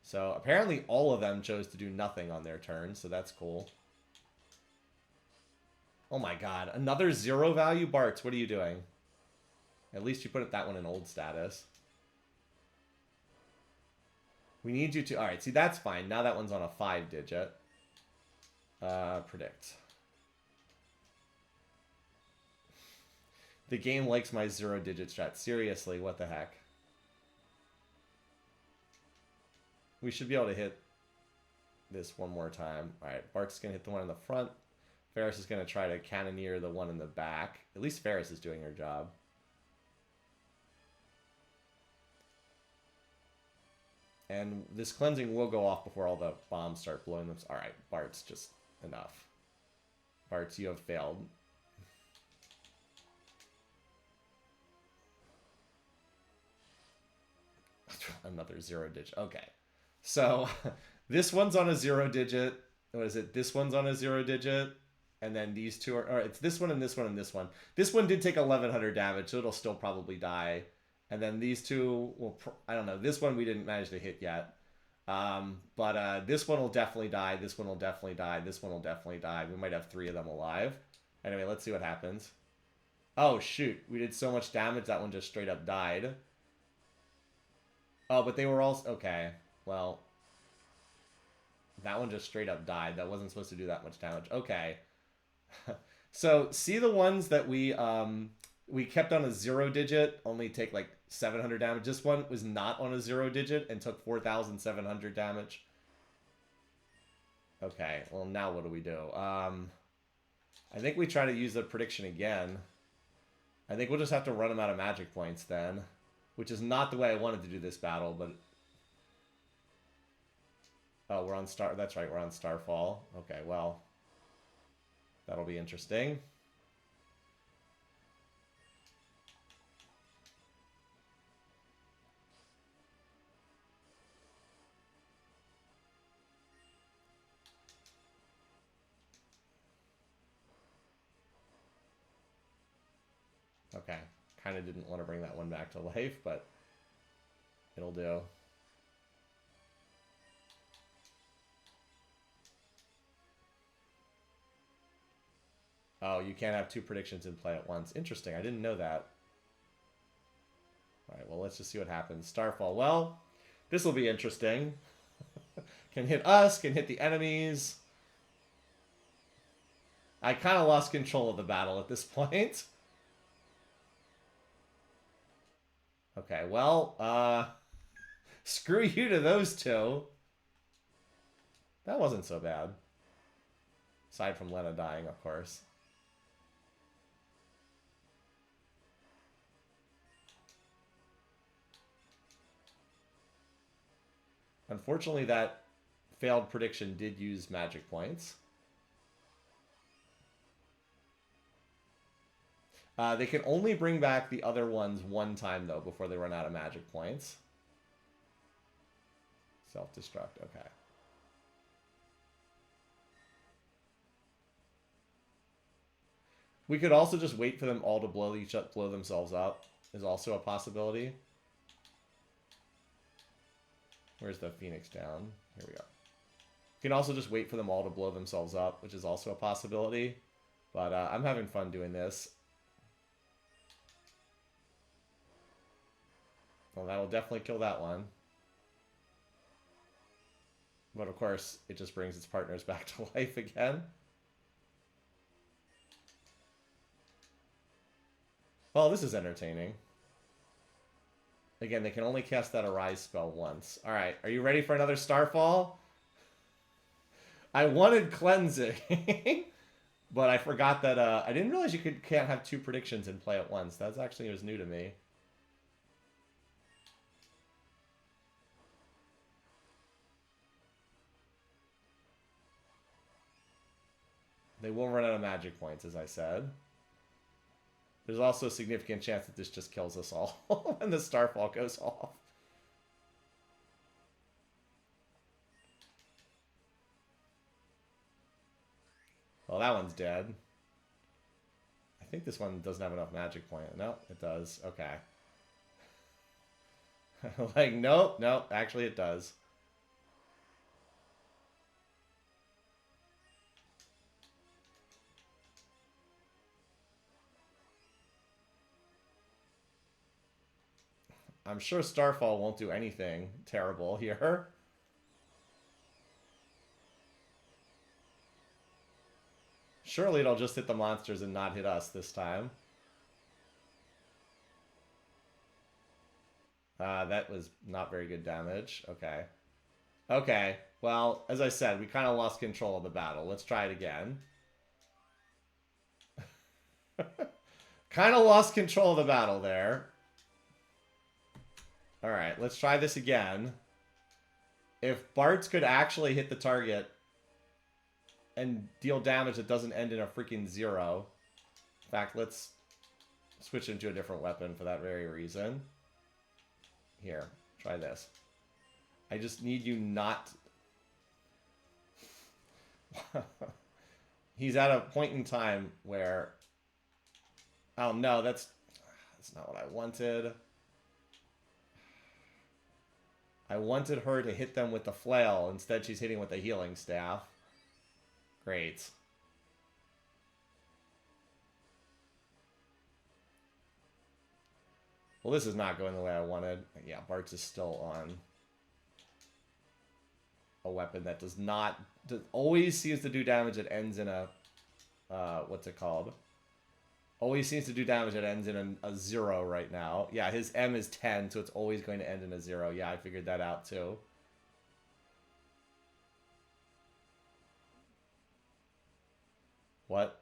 So apparently all of them chose to do nothing on their turn, so that's cool. Oh my god, another 0 value? Bartz, what are you doing? At least you put that one in old status. We need you to... Alright, see, that's fine. Now that one's on a 5 digit. Predict. The game likes my 0 digit strat. Seriously, what the heck? We should be able to hit this one more time. Alright, Bart's going to hit the one in the front. Ferris is going to try to cannoneer the one in the back. At least Ferris is doing her job. And this cleansing will go off before all the bombs start blowing them. Alright, Bart's just enough. Bart's, you have failed. Another 0 digit. Okay. So, this one's on a 0 digit. What is it? This one's on a 0 digit. And then these two are... Or it's this one and this one and this one. This one did take 1100 damage, so it'll still probably die. And then these two will... I don't know. This one we didn't manage to hit yet. But this one will definitely die. This one will definitely die. This one will definitely die. We might have 3 of them alive. Anyway, let's see what happens. Oh, shoot. We did so much damage, that one just straight up died. Oh, but they were all... Okay, well... That one just straight up died. That wasn't supposed to do that much damage. Okay. So, see the ones that we kept on a 0 digit, only take like 700 damage. This one was not on a 0 digit and took 4,700 damage. Okay, well now what do we do? I think we try to use the prediction again. I think we'll just have to run them out of magic points then. Which is not the way I wanted to do this battle, but... Oh, we're on Star... That's right, we're on Starfall. Okay, well... That'll be interesting. Okay. Kind of didn't want to bring that one back to life, but it'll do. Oh, you can't have 2 predictions in play at once. Interesting. I didn't know that. All right, well, let's just see what happens. Starfall. Well, this will be interesting. Can hit us, can hit the enemies. I kind of lost control of the battle at this point. Okay, well, screw you to those two. That wasn't so bad. Aside from Lena dying, of course. Unfortunately, that failed prediction did use magic points. They can only bring back the other ones one time, though, before they run out of magic points. Self-destruct, okay. We could also just wait for them all to blow themselves up, is also a possibility. Where's the Phoenix down? Here we go. You can also just wait for them all to blow themselves up, which is also a possibility. But I'm having fun doing this. Well, that'll definitely kill that one. But of course, it just brings its partners back to life again. Well, this is entertaining. Again, they can only cast that Arise spell once. Alright, are you ready for another Starfall? I wanted Cleansing, but I forgot that I didn't realize you can't have 2 predictions in play at once. That's actually was new to me. They will run out of magic points, as I said. There's also a significant chance that this just kills us all when the Starfall goes off. Well, that one's dead. I think this one doesn't have enough magic point. No, it does. Okay. Like, nope, nope. Actually, it does. I'm sure Starfall won't do anything terrible here. Surely it'll just hit the monsters and not hit us this time. That was not very good damage. Okay. Okay. Well, as I said, we kind of lost control of the battle. Let's try it again. Kind of lost control of the battle there. Alright, let's try this again. If Bartz could actually hit the target and deal damage that doesn't end in a freaking 0. In fact, let's switch into a different weapon for that very reason. Here, try this. I just need you not... He's at a point in time where... Oh no, that's not what I wanted. I wanted her to hit them with the flail. Instead, she's hitting with the healing staff. Great. Well, this is not going the way I wanted. Yeah, Bartz is still on a weapon that does not... always seems to do damage that ends in a... what's it called? Always seems to do damage that ends in a 0 right now. Yeah, his M is 10, so it's always going to end in a 0. Yeah, I figured that out too. What?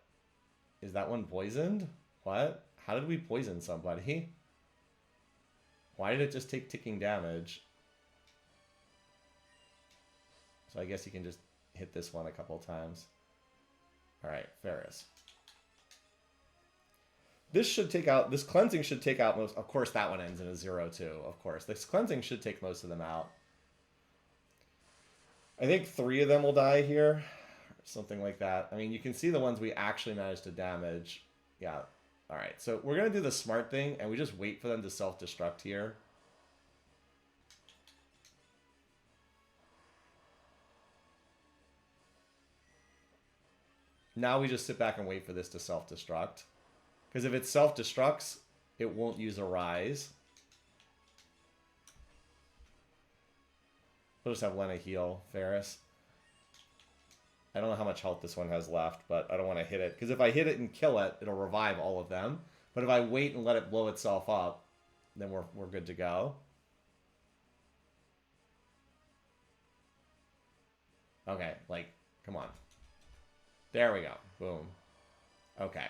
Is that one poisoned? What? How did we poison somebody? Why did it just take ticking damage? So I guess you can just hit this one a couple times. Alright, Ferris. This should take out... This cleansing should take out most... Of course, that one ends in a 0 too. Of course. This cleansing should take most of them out. I think 3 of them will die here. Something like that. I mean, you can see the ones we actually managed to damage. Yeah. All right, so we're going to do the smart thing, and we just wait for them to self-destruct here. Now we just sit back and wait for this to self-destruct. Because if it self-destructs, it won't use a rise. We'll just have Lena heal Ferris. I don't know how much health this one has left, but I don't want to hit it. Because if I hit it and kill it, it'll revive all of them. But if I wait and let it blow itself up, then we're good to go. Okay, like, come on. There we go. Boom. Okay.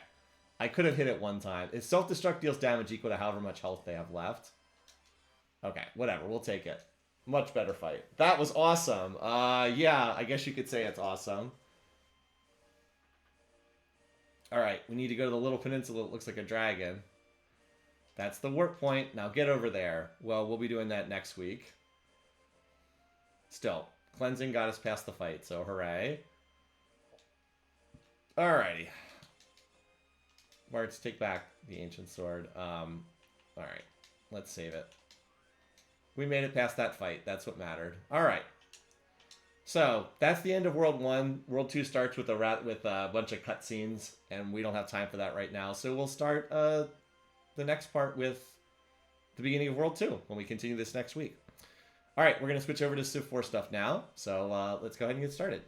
I could have hit it one time. If self-destruct deals damage equal to however much health they have left. Okay, whatever. We'll take it. Much better fight. That was awesome. Yeah, I guess you could say it's awesome. Alright, we need to go to the little peninsula that looks like a dragon. That's the warp point. Now get over there. Well, we'll be doing that next week. Still, cleansing got us past the fight, so hooray. Alrighty. Marts, take back the ancient sword. Alright, let's save it. We made it past that fight. That's what mattered. Alright. So, that's the end of World 1. World 2 starts with a bunch of cutscenes, and we don't have time for that right now. So we'll start the next part with the beginning of World 2 when we continue this next week. Alright, we're going to switch over to Civ 4 stuff now. So let's go ahead and get started.